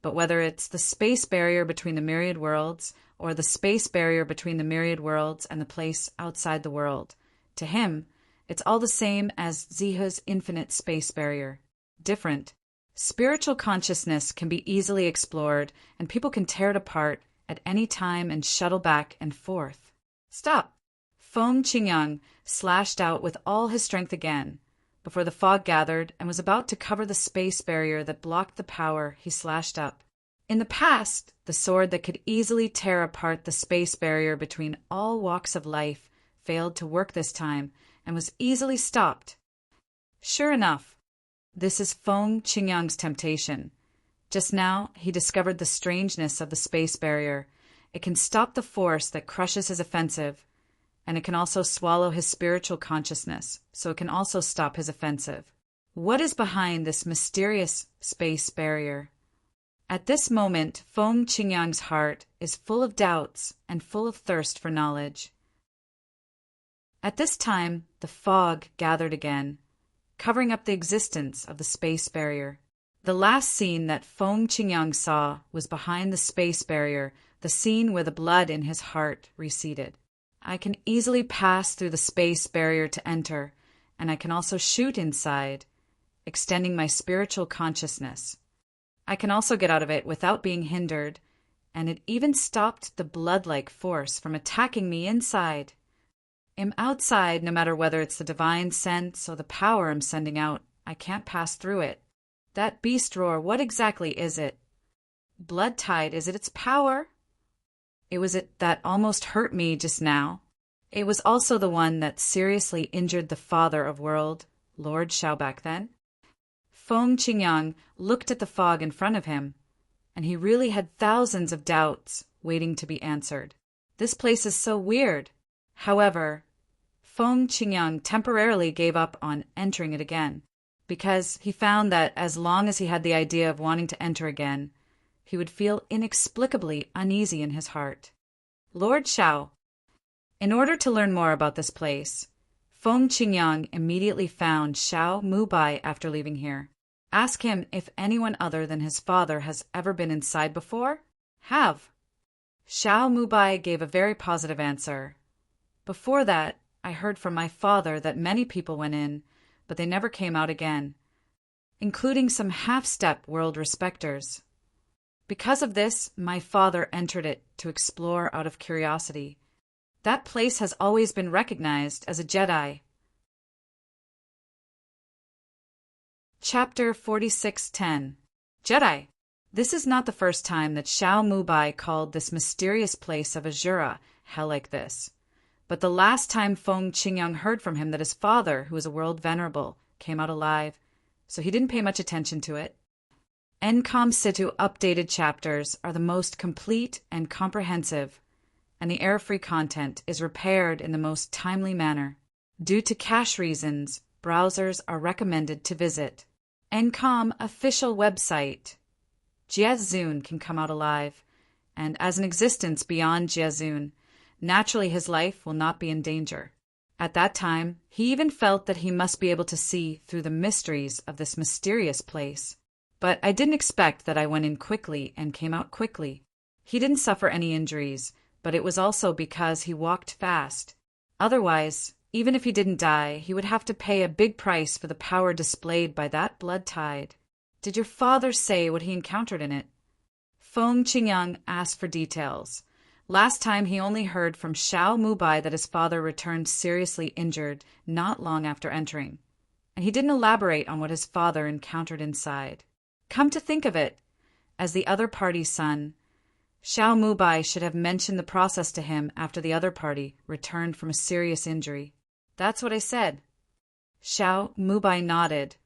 but whether it's the space barrier between the myriad worlds or the space barrier between the myriad worlds and the place outside the world, to him, it's all the same as Ziha's infinite space barrier. Different. Spiritual consciousness can be easily explored, and people can tear it apart at any time and shuttle back and forth. Stop! Feng Qingyang slashed out with all his strength again. Before the fog gathered and was about to cover the space barrier that blocked the power, he slashed up. In the past, the sword that could easily tear apart the space barrier between all walks of life failed to work this time and was easily stopped. Sure enough, this is Feng Qingyang's temptation. Just now, he discovered the strangeness of the space barrier. It can stop the force that crushes his offensive, and it can also swallow his spiritual consciousness, so it can also stop his offensive. What is behind this mysterious space barrier? At this moment, Feng Qingyang's heart is full of doubts and full of thirst for knowledge. At this time, the fog gathered again, covering up the existence of the space barrier. The last scene that Feng Qingyang saw was behind the space barrier, the scene where the blood in his heart receded. I can easily pass through the space barrier to enter, and I can also shoot inside, extending my spiritual consciousness. I can also get out of it without being hindered, and it even stopped the blood-like force from attacking me inside. I'm outside no matter whether it's the divine sense or the power I'm sending out. I can't pass through it. That beast roar, what exactly is it? Blood tide, is it its power? It was it that almost hurt me just now. It was also the one that seriously injured the father of world, Lord Shao back then. Feng Qingyang looked at the fog in front of him, and he really had thousands of doubts waiting to be answered. This place is so weird. However, Feng Qingyang temporarily gave up on entering it again, because he found that as long as he had the idea of wanting to enter again, he would feel inexplicably uneasy in his heart. Lord Shao. In order to learn more about this place, Feng Qingyang immediately found Xiao Mubai after leaving here. Ask him if anyone other than his father has ever been inside before? Have. Xiao Mubai gave a very positive answer. Before that, I heard from my father that many people went in, but they never came out again. including some half-step world respecters. Because of this, my father entered it to explore out of curiosity. That place has always been recognized as a Jedi. Chapter 4610. Jedi. This is not the first time that Xiao Mubai called this mysterious place of Azura hell like this. But the last time Feng Qingyang heard from him that his father, who was a world venerable, came out alive, so he didn't pay much attention to it. NCOM Situ updated chapters are the most complete and comprehensive, and the error-free content is repaired in the most timely manner. Due to cache reasons, browsers are recommended to visit NCOM official website. Jiazun can come out alive, and as an existence beyond Jiazun, naturally his life will not be in danger. At that time, he even felt that he must be able to see through the mysteries of this mysterious place. But I didn't expect that I went in quickly and came out quickly. He didn't suffer any injuries, but it was also because he walked fast. Otherwise, even if he didn't die, he would have to pay a big price for the power displayed by that blood tide. Did your father say what he encountered in it? Feng Qingyang asked for details. Last time he only heard from Xiao Mubai that his father returned seriously injured not long after entering, and he didn't elaborate on what his father encountered inside. Come to think of it, as the other party's son, Xiao Mubai should have mentioned the process to him after the other party returned from a serious injury. That's what I said. Xiao Mubai nodded.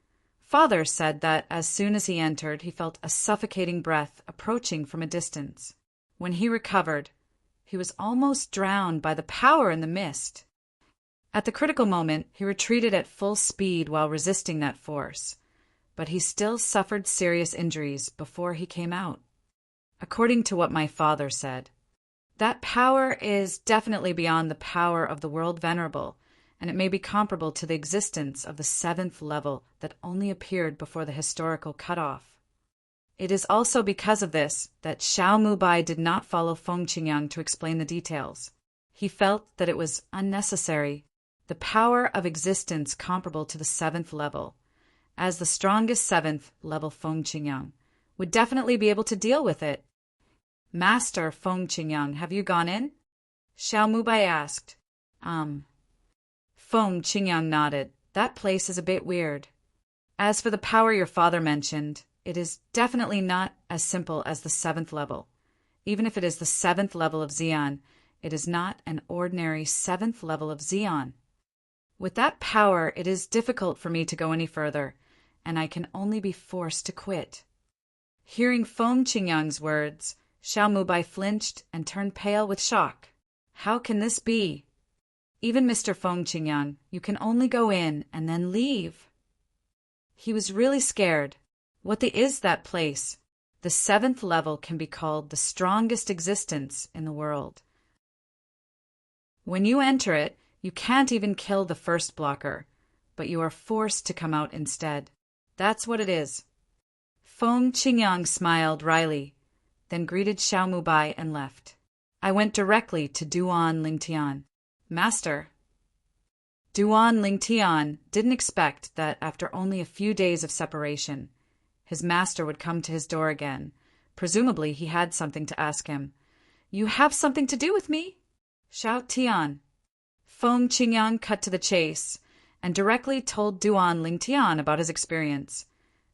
Father said that as soon as he entered, he felt a suffocating breath approaching from a distance. When he recovered, he was almost drowned by the power in the mist. At the critical moment, he retreated at full speed while resisting that force, but he still suffered serious injuries before he came out. According to what my father said, that power is definitely beyond the power of the world venerable, and it may be comparable to the existence of the 7th level that only appeared before the historical cutoff. It is also because of this that Xiao Mubai did not follow Feng Qingyang to explain the details. He felt that it was unnecessary. The power of existence comparable to the 7th level, as the strongest 7th level Feng Qingyang, would definitely be able to deal with it. Master Feng Qingyang, have you gone in? Xiao Mubai asked. Feng Qingyang nodded. That place is a bit weird. As for the power your father mentioned, it is definitely not as simple as the 7th level. Even if it is the 7th level of Xian, it is not an ordinary 7th level of Xian. With that power, it is difficult for me to go any further, and I can only be forced to quit. Hearing Feng Qingyang's words, Xiao Mubai flinched and turned pale with shock. How can this be? Even Mr. Feng Qingyang, you can only go in and then leave. He was really scared. What is that place? The 7th level can be called the strongest existence in the world. When you enter it, you can't even kill the first blocker, but you are forced to come out instead. That's what it is. Feng Qingyang smiled wryly, then greeted Xiao Mubai and left. I went directly to Duan Lingtian. Master. Duan Lingtian didn't expect that after only a few days of separation, his master would come to his door again. Presumably he had something to ask him. You have something to do with me? Xiao Tian. Feng Qingyang cut to the chase and directly told Duan Lingtian about his experience,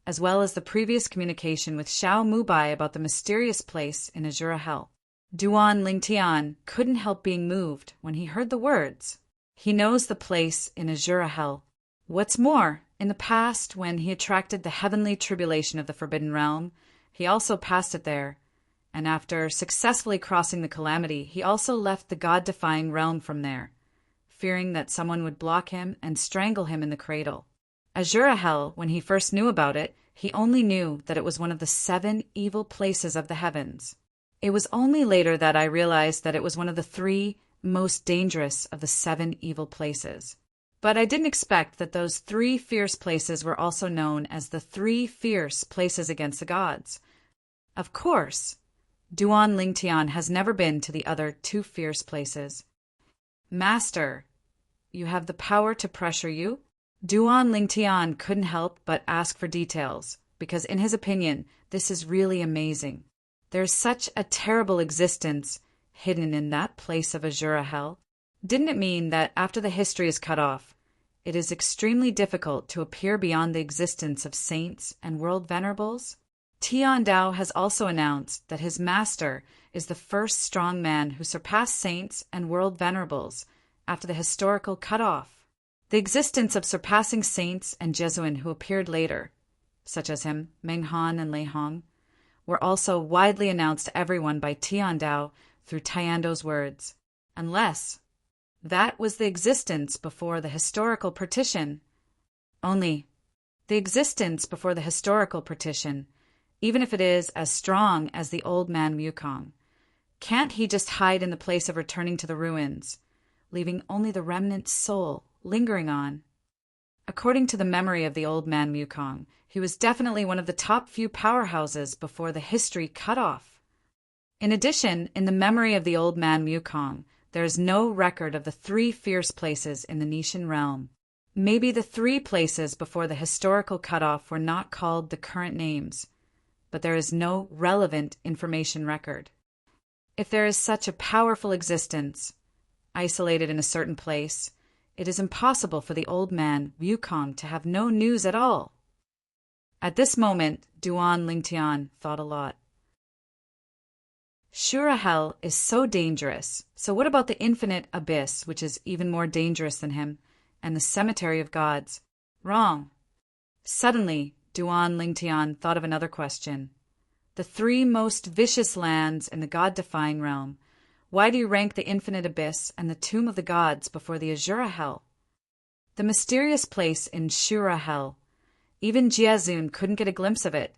as well as the previous communication with Xiao Mubai about the mysterious place in Azura Hell. Duan Lingtian couldn't help being moved when he heard the words. He knows the place in Azura Hell. What's more, in the past, when he attracted the heavenly tribulation of the Forbidden Realm, he also passed it there, and after successfully crossing the calamity, he also left the God-defying realm from there, fearing that someone would block him and strangle him in the cradle. Azura Hell, when he first knew about it, he only knew that it was one of the 7 evil places of the heavens. It was only later that I realized that it was one of the 3 most dangerous of the 7 evil places. But I didn't expect that those 3 fierce places were also known as the 3 fierce places against the gods. Of course, Duan Lingtian has never been to the other 2 fierce places. Master, you have the power to pressure you? Duan Lingtian couldn't help but ask for details, because in his opinion, this is really amazing. There's such a terrible existence hidden in that place of Azura hell. Didn't it mean that after the history is cut off, it is extremely difficult to appear beyond the existence of saints and world venerables? Tian Dao has also announced that his master is the first strong man who surpassed saints and world venerables after the historical cut-off. The existence of surpassing saints and Jesuin who appeared later, such as him, Meng Han and Lei Hong, were also widely announced to everyone by Tian Dao through Tiando's words, unless that was the existence before the historical partition. Only the existence before the historical partition, even if it is as strong as the old man Wukong, can't he just hide in the place of returning to the ruins, leaving only the remnant soul lingering on? According to the memory of the old man Wukong, he was definitely one of the top few powerhouses before the history cut off. In addition, in the memory of the old man Wukong, there is no record of the 3 fierce places in the Nishan realm. Maybe the 3 places before the historical cutoff were not called the current names, but there is no relevant information record. If there is such a powerful existence, isolated in a certain place, it is impossible for the old man Wukong to have no news at all. At this moment, Duan Lingtian thought a lot. Shura Hell is so dangerous, so what about the infinite abyss, which is even more dangerous than him, and the cemetery of gods? Wrong. Suddenly, Duan Lingtian thought of another question. The 3 most vicious lands in the god-defying realm, why do you rank the infinite abyss and the tomb of the gods before the Azura Hell? The mysterious place in Shura Hell, even Jiazun couldn't get a glimpse of it,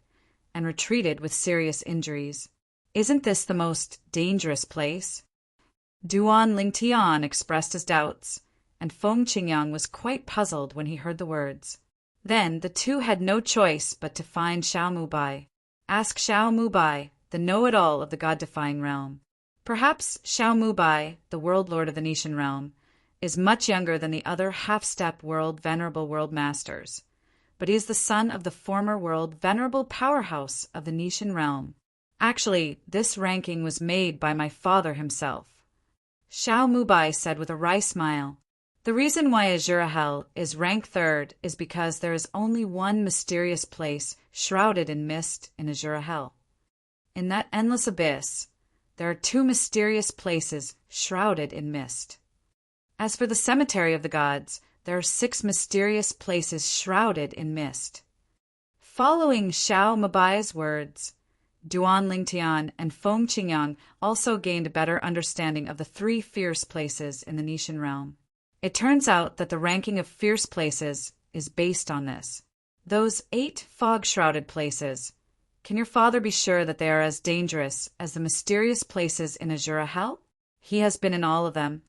and retreated with serious injuries. Isn't this the most dangerous place? Duan Lingtian expressed his doubts, and Feng Qingyang was quite puzzled when he heard the words. Then the two had no choice but to find Xiao Mubai. Ask Xiao Mubai, the know-it-all of the god-defying realm. Perhaps Xiao Mubai, the world lord of the Nishan realm, is much younger than the other half-step world venerable world masters, but he is the son of the former world venerable powerhouse of the Nishan realm. Actually, this ranking was made by my father himself. Xiao Mubai said with a wry smile, the reason why Azura Hell is ranked 3rd is because there is only one mysterious place shrouded in mist in Azura Hell. In that endless abyss, there are 2 mysterious places shrouded in mist. As for the cemetery of the gods, there are 6 mysterious places shrouded in mist. Following Xiao Mubai's words, Duan Lingtian and Feng Qingyang also gained a better understanding of the 3 fierce places in the Nishan realm. It turns out that the ranking of fierce places is based on this. Those 8 fog-shrouded places, can your father be sure that they are as dangerous as the mysterious places in Azura Hell? He has been in all of them.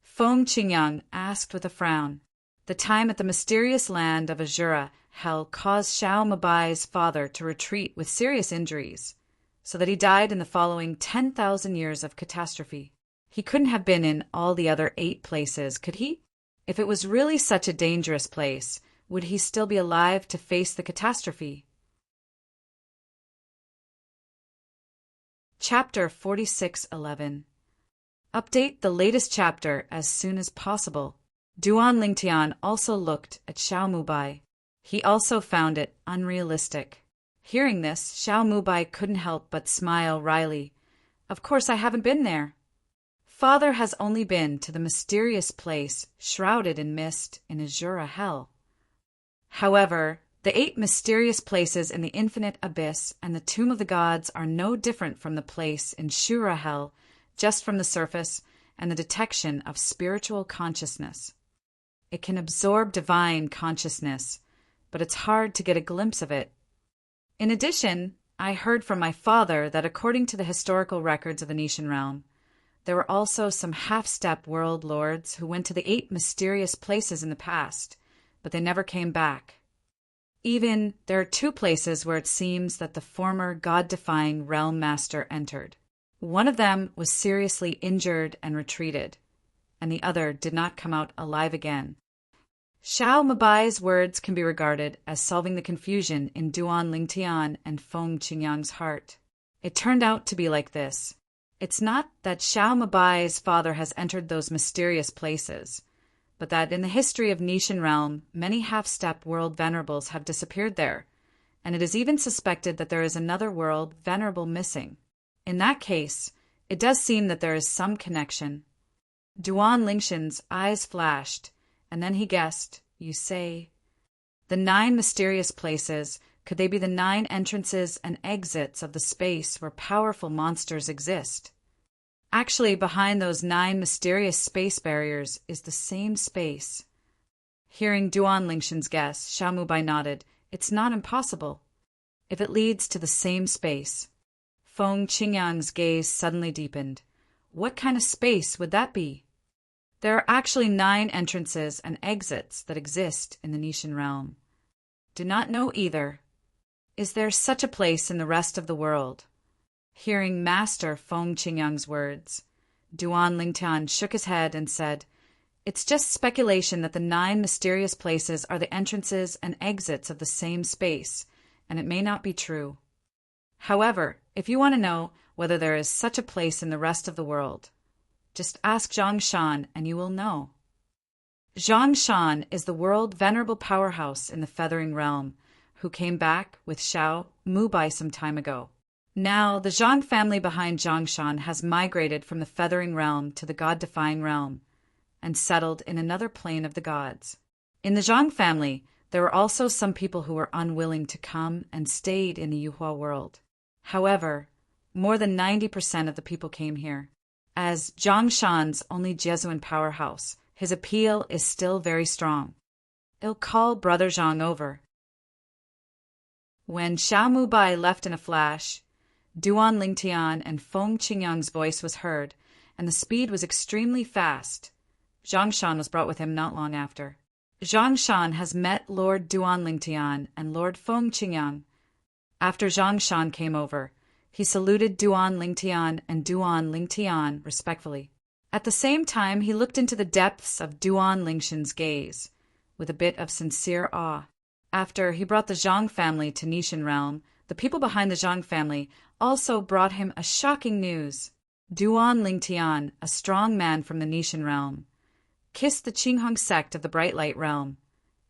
Feng Qingyang asked with a frown. The time at the mysterious land of Azura Hell caused Xiao Mubai's father to retreat with serious injuries, so that he died in the following 10,000 years of catastrophe. He couldn't have been in all the other 8 places, could he? If it was really such a dangerous place, would he still be alive to face the catastrophe? Chapter 46:11. Update the latest chapter as soon as possible. Duan Lingtian also looked at Xiao Mubai. He also found it unrealistic. Hearing this, Xiao Mubai couldn't help but smile wryly. Of course I haven't been there. Father has only been to the mysterious place shrouded in mist in Azura Hell. However, the 8 mysterious places in the infinite abyss and the tomb of the gods are no different from the place in Shura Hell, just from the surface and the detection of spiritual consciousness. It can absorb divine consciousness, but it's hard to get a glimpse of it. In addition, I heard from my father that according to the historical records of the Nishan realm, there were also some half-step world lords who went to the 8 mysterious places in the past, but they never came back. Even there are 2 places where it seems that the former god-defying realm master entered. One of them was seriously injured and retreated, and the other did not come out alive again. Xiao Mabai's words can be regarded as solving the confusion in Duan Lingtian and Feng Qingyang's heart. It turned out to be like this. It's not that Xiao Mabai's father has entered those mysterious places, but that in the history of Nishan Realm, many half-step world venerables have disappeared there, and it is even suspected that there is another world venerable missing. In that case, it does seem that there is some connection. Duan Lingshan's eyes flashed, and then he guessed, you say, the 9 mysterious places, could they be the 9 entrances and exits of the space where powerful monsters exist? Actually, behind those 9 mysterious space barriers is the same space. Hearing Duan Lingshan's guess, Xiao Mubai nodded. It's not impossible. If it leads to the same space. Feng Qingyang's gaze suddenly deepened. What kind of space would that be? There are actually 9 entrances and exits that exist in the Nishan realm. Do not know either. Is there such a place in the rest of the world? Hearing Master Feng Qingyang's words, Duan Lingtian shook his head and said, it's just speculation that the 9 mysterious places are the entrances and exits of the same space, and it may not be true. However, if you want to know whether there is such a place in the rest of the world, just ask Zhang Shan and you will know. Zhang Shan is the world venerable powerhouse in the Feathering Realm, who came back with Xiao Mubai some time ago. Now, the Zhang family behind Zhang Shan has migrated from the Feathering Realm to the God-defying realm, and settled in another plane of the gods. In the Zhang family, there were also some people who were unwilling to come and stayed in the Yuhua world. However, more than 90% of the people came here. As Zhang Shan's only Jesuan powerhouse, his appeal is still very strong. I'll call Brother Zhang over. When Xiao Mubai left in a flash, Duan Lingtian and Feng Qingyang's voice was heard, and the speed was extremely fast. Zhang Shan was brought with him not long after. Zhang Shan has met Lord Duan Lingtian and Lord Feng Qingyang. After Zhang Shan came over, he saluted Duan Lingtian and Duan Lingtian respectfully. At the same time, he looked into the depths of Duan Lingshan's gaze, with a bit of sincere awe. After he brought the Zhang family to Nishan Realm, the people behind the Zhang family also brought him a shocking news. Duan Lingtian, a strong man from the Nishan Realm, kissed the Qinghong sect of the Bright Light Realm,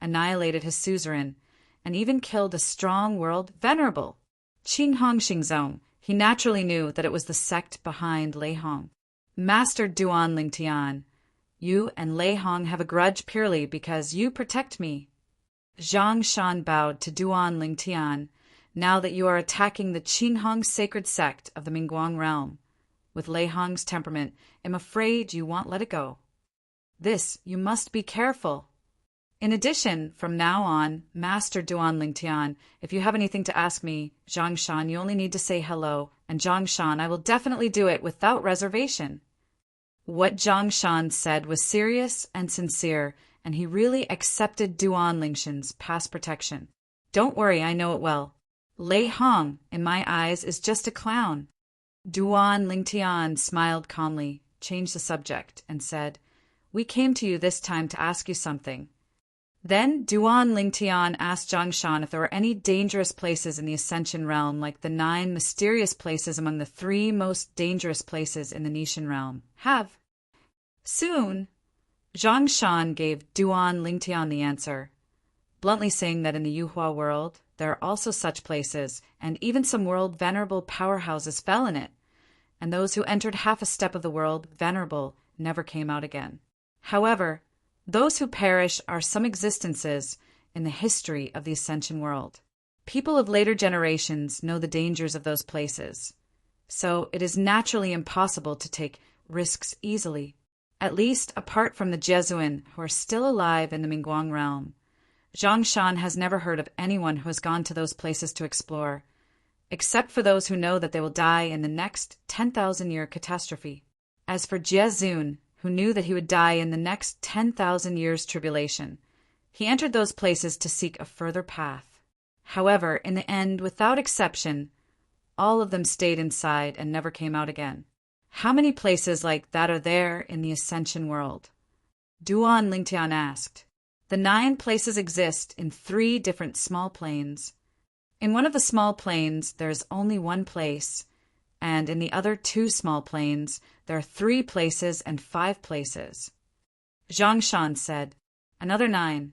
annihilated his suzerain, and even killed a strong world venerable. Qinghong Xingzong, he naturally knew that it was the sect behind Lei Hong. Master Duan Lingtian, you and Lei Hong have a grudge purely because you protect me. Zhang Shan bowed to Duan Lingtian. Now that you are attacking the Qinghong sacred sect of the Mingguang realm, with Lei Hong's temperament, I'm afraid you won't let it go. This, you must be careful. In addition, from now on, Master Duan Lingtian, if you have anything to ask me, Zhang Shan, you only need to say hello, and Zhang Shan, I will definitely do it without reservation. What Zhang Shan said was serious and sincere, and he really accepted Duan Lingshan's past protection. Don't worry, I know it well. Lei Hong, in my eyes, is just a clown. Duan Lingtian smiled calmly, changed the subject, and said, we came to you this time to ask you something. Then Duan Lingtian asked Zhang Shan if there were any dangerous places in the Ascension realm, like the 9 mysterious places among the 3 most dangerous places in the Nishan realm. Have. Soon, Zhang Shan gave Duan Lingtian the answer, bluntly saying that in the Yuhua world, there are also such places, and even some world venerable powerhouses fell in it, and those who entered half a step of the world venerable never came out again. However, those who perish are some existences in the history of the Ascension world. People of later generations know the dangers of those places, so it is naturally impossible to take risks easily, at least apart from the Jesuan who are still alive in the Mingguang realm. Zhang Shan has never heard of anyone who has gone to those places to explore, except for those who know that they will die in the next 10,000-year catastrophe. As for Jezun, who knew that he would die in the next 10,000 years' tribulation, he entered those places to seek a further path. However, in the end, without exception, all of them stayed inside and never came out again. How many places like that are there in the Ascension world? Duan Lingtian asked. The 9 places exist in 3 different small planes. In one of the small planes, there is only 1 place, and in the other 2 small planes, there are 3 places and 5 places. Zhang Shan said, "Another 9.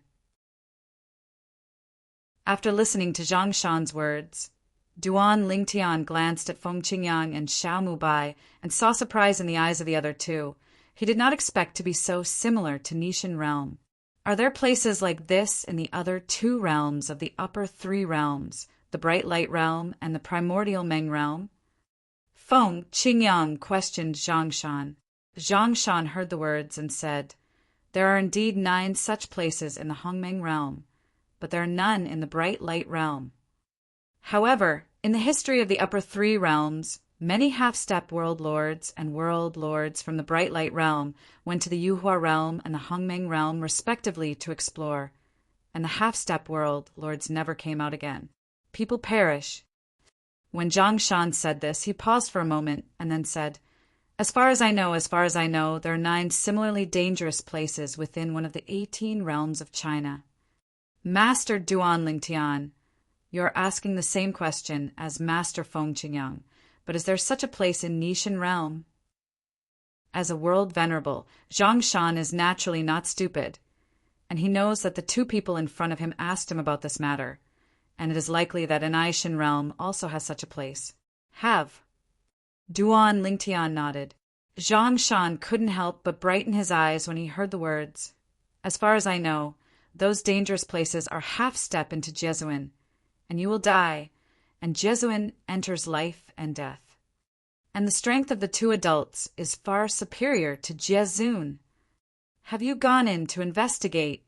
After listening to Zhang Shan's words, Duan Lingtian glanced at Feng Qingyang and Xiao Mubai and saw surprise in the eyes of the other 2. He did not expect to be so similar to Nishan realm. Are there places like this in the other 2 realms of the upper 3 realms, the Bright Light realm and the Primordial Meng realm? Feng Qingyang questioned Zhang Shan. Zhang Shan heard the words and said, "There are indeed 9 such places in the Hongmeng realm, but there are none in the Bright Light realm. However, in the history of the upper 3 realms, many half-step world lords and world lords from the Bright Light realm went to the Yuhua realm and the Hongmeng realm respectively to explore, and the half-step world lords never came out again. People perish." When Zhang Shan said this, he paused for a moment and then said, as far as I know, there are 9 similarly dangerous places within one of the 18 realms of China. Master Duan Lingtian, you are asking the same question as Master Feng Qingyang, but is there such a place in Nishan realm? As a world venerable, Zhang Shan is naturally not stupid, and he knows that the 2 people in front of him asked him about this matter, and it is likely that an Aishan realm also has such a place. Have. Duan Lingtian nodded. Zhang Shan couldn't help but brighten his eyes when he heard the words. As far as I know, those dangerous places are half-step into Jesuin, and you will die, and Jesuin enters life and death. And the strength of the 2 adults is far superior to Jezun. Have you gone in to investigate?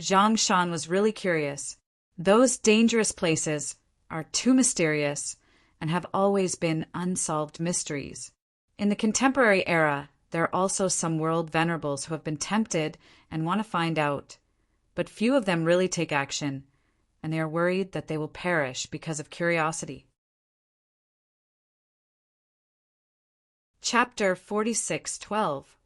Zhang Shan was really curious. Those dangerous places are too mysterious and have always been unsolved mysteries. In the contemporary era, there are also some world venerables who have been tempted and want to find out, but few of them really take action, and they are worried that they will perish because of curiosity. Chapter 46:12.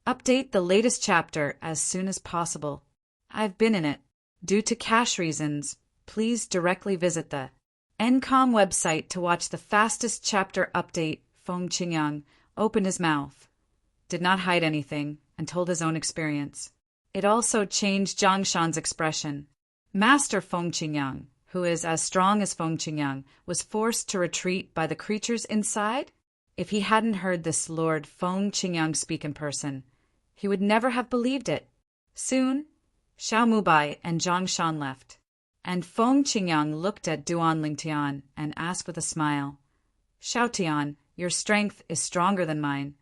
Update the latest chapter as soon as possible. I've been in it. Due to cache reasons, please directly visit the NCOM website to watch the fastest chapter update. Feng Qingyang opened his mouth, did not hide anything, and told his own experience. It also changed Zhang Shan's expression. Master Feng Qingyang, who is as strong as Feng Qingyang, was forced to retreat by the creatures inside? If he hadn't heard this Lord Feng Qingyang speak in person, he would never have believed it. Soon, Xiao Mubai and Zhang Shan left, and Feng Qingyang looked at Duan Lingtian and asked with a smile, "Xiao Tian, your strength is stronger than mine.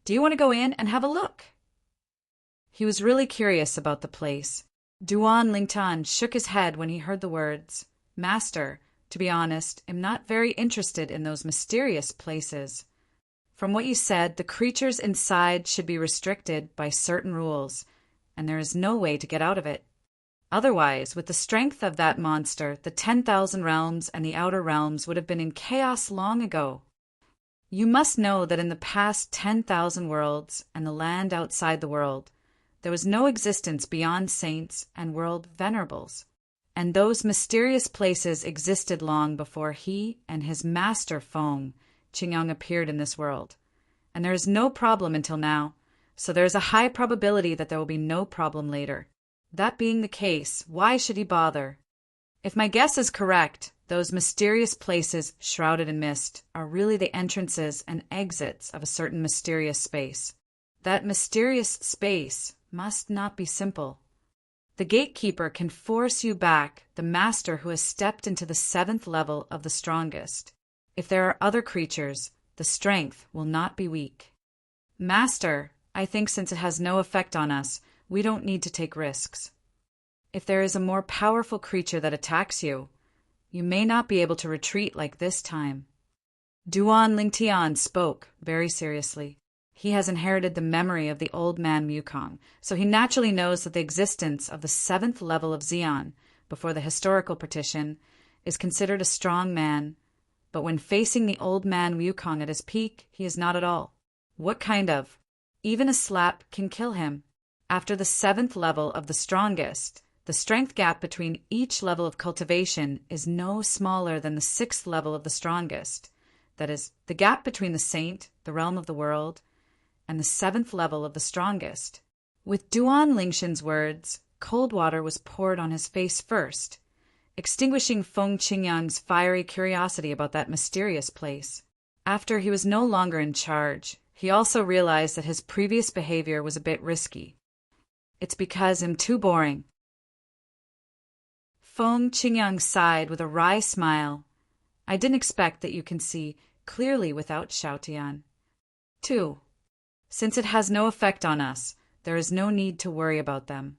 Do you want to go in and have a look?" He was really curious about the place. Duan Lingtian shook his head when he heard the words, "Master, to be honest, am not very interested in those mysterious places. From what you said, the creatures inside should be restricted by certain rules, and there is no way to get out of it. Otherwise, with the strength of that monster, the 10,000 realms and the outer realms would have been in chaos long ago. You must know that in the past 10,000 worlds and the land outside the world, there was no existence beyond saints and world venerables, and those mysterious places existed long before he and his master Feng Qingyang appeared in this world, and there is no problem until now, so there is a high probability that there will be no problem later. That being the case, why should he bother? If my guess is correct, those mysterious places shrouded in mist are really the entrances and exits of a certain mysterious space. That mysterious space must not be simple. The gatekeeper can force you back, the master who has stepped into the 7th level of the strongest. If there are other creatures, the strength will not be weak. Master, I think since it has no effect on us, we don't need to take risks. If there is a more powerful creature that attacks you, you may not be able to retreat like this time." Duan Lingtian spoke very seriously. He has inherited the memory of the old man Mukong, so he naturally knows that the existence of the 7th level of Xian, before the historical partition, is considered a strong man, but when facing the old man Wukong at his peak, he is not at all. What kind of? Even a slap can kill him. After the 7th level of the strongest, the strength gap between each level of cultivation is no smaller than the 6th level of the strongest. That is, the gap between the saint, the realm of the world, and the 7th level of the strongest. With Duan Lingshan's words, cold water was poured on his face first, extinguishing Feng Qingyang's fiery curiosity about that mysterious place. After he was no longer in charge, he also realized that his previous behavior was a bit risky. It's because I'm too boring. Feng Qingyang sighed with a wry smile. I didn't expect that you can see clearly without Xiaotian. 2. Since it has no effect on us, there is no need to worry about them.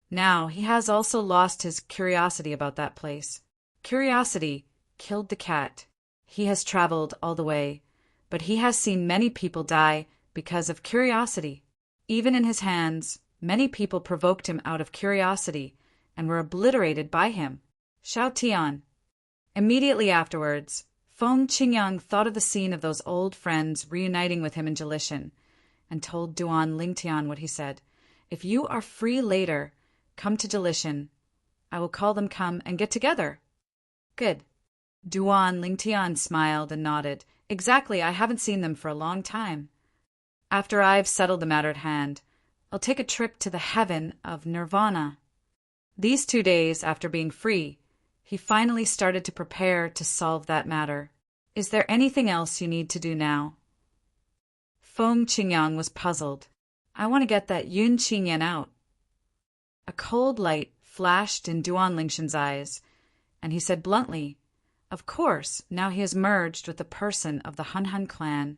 Now, he has also lost his curiosity about that place. Curiosity killed the cat. He has traveled all the way, but he has seen many people die because of curiosity. Even in his hands, many people provoked him out of curiosity and were obliterated by him. Xiaotian. Immediately afterwards, Feng Qingyang thought of the scene of those old friends reuniting with him in Jalishan, and told Duan Lingtian what he said. If you are free later, come to Jalishan. I will call them come and get together. Good. Duan Lingtian smiled and nodded. Exactly, I haven't seen them for a long time. After I've settled the matter at hand, I'll take a trip to the heaven of Nirvana. These 2 days after being free, he finally started to prepare to solve that matter. Is there anything else you need to do now? Feng Qingyang was puzzled. I want to get that Yun Qinyan out. A cold light flashed in Duan Lingshan's eyes, and he said bluntly, of course, now he has merged with the person of the Hunhun clan.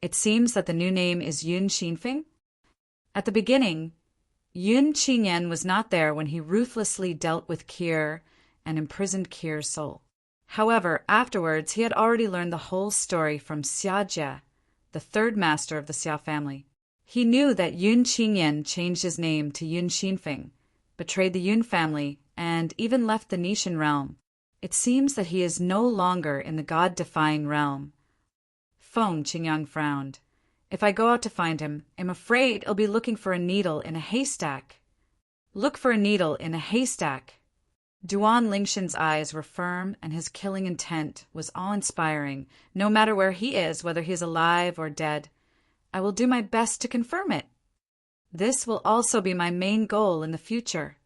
It seems that the new name is Yun Xinfeng? At the beginning, Yun Qinyan was not there when he ruthlessly dealt with Kier and imprisoned Kier's soul. However, afterwards he had already learned the whole story from Xia Jie, the 3rd master of the Xia family. He knew that Yun Qinyan changed his name to Yun Xinfeng, betrayed the Yun family, and even left the Nishan realm. It seems that he is no longer in the God-defying realm. Feng Qingyang frowned. If I go out to find him, I'm afraid I'll be looking for a needle in a haystack. Look for a needle in a haystack. Duan Lingshan's eyes were firm, and his killing intent was awe-inspiring, no matter where he is, whether he is alive or dead. I will do my best to confirm it. This will also be my main goal in the future.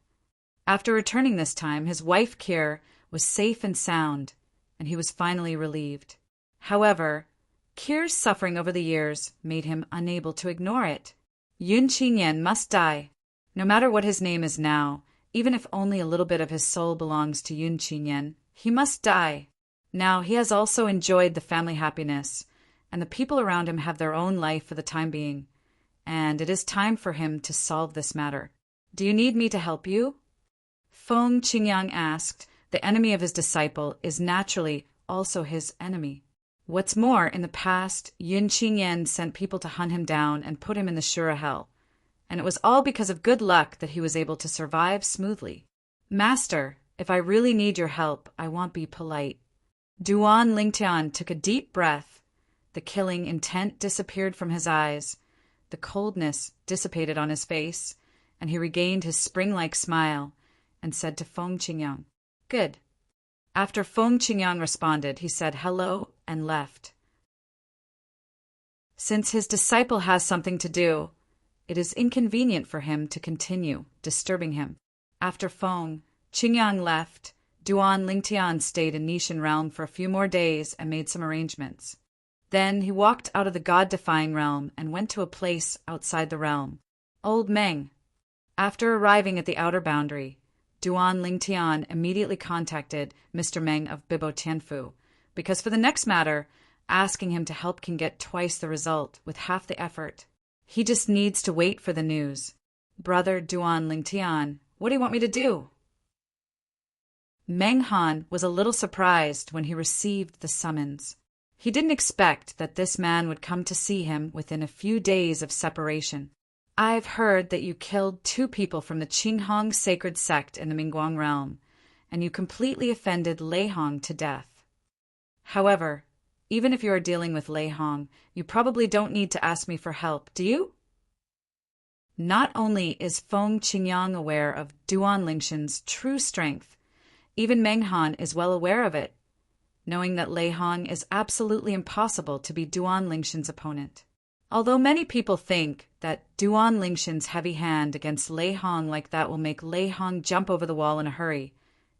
After returning this time, his wife Kier was safe and sound, and he was finally relieved. However, Kier's suffering over the years made him unable to ignore it. Yun Qinyan must die. No matter what his name is now, even if only a little bit of his soul belongs to Yun Qinyan, he must die. Now he has also enjoyed the family happiness, and the people around him have their own life for the time being, and it is time for him to solve this matter. Do you need me to help you? Feng Qingyang asked. The enemy of his disciple is naturally also his enemy. What's more, in the past, Yun Qinyan sent people to hunt him down and put him in the Shura hell, and it was all because of good luck that he was able to survive smoothly. Master, if I really need your help, I won't be polite. Duan Lingtian took a deep breath. The killing intent disappeared from his eyes. The coldness dissipated on his face, and he regained his spring-like smile and said to Feng Qingyang, Good. After Feng Qingyang responded, he said hello and left. Since his disciple has something to do, it is inconvenient for him to continue disturbing him. After Feng Qingyang left, Duan Lingtian stayed in Nishan realm for a few more days and made some arrangements. Then he walked out of the God-defying realm and went to a place outside the realm. Old Meng. After arriving at the outer boundary, Duan Lingtian immediately contacted Mr. Meng of Bibo Tianfu, because for the next matter, asking him to help can get twice the result with half the effort. He just needs to wait for the news. Brother Duan Lingtian, what do you want me to do? Meng Han was a little surprised when he received the summons. He didn't expect that this man would come to see him within a few days of separation. I've heard that you killed 2 people from the Qinghong sacred sect in the Mingguang realm, and you completely offended Lei Hong to death. However, even if you are dealing with Lei Hong, you probably don't need to ask me for help, do you? Not only is Feng Qingyang aware of Duan Lingshan's true strength, even Meng Han is well aware of it, knowing that Lei Hong is absolutely impossible to be Duan Lingshan's opponent. Although many people think that Duan Lingshan's heavy hand against Lei Hong like that will make Lei Hong jump over the wall in a hurry,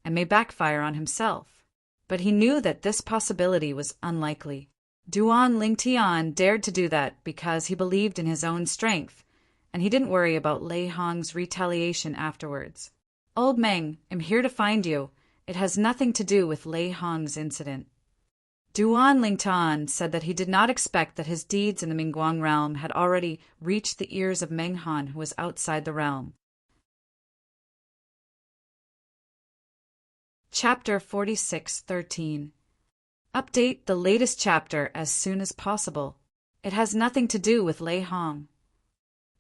and may backfire on himself. But he knew that this possibility was unlikely. Duan Lingtian dared to do that because he believed in his own strength, and he didn't worry about Lei Hong's retaliation afterwards. "Old Meng, I'm here to find you. It has nothing to do with Lei Hong's incident." Duan Lingtan said that he did not expect that his deeds in the Mingguang realm had already reached the ears of Meng Han, who was outside the realm. Chapter 46:13. Update the latest chapter as soon as possible. It has nothing to do with Lei Hong.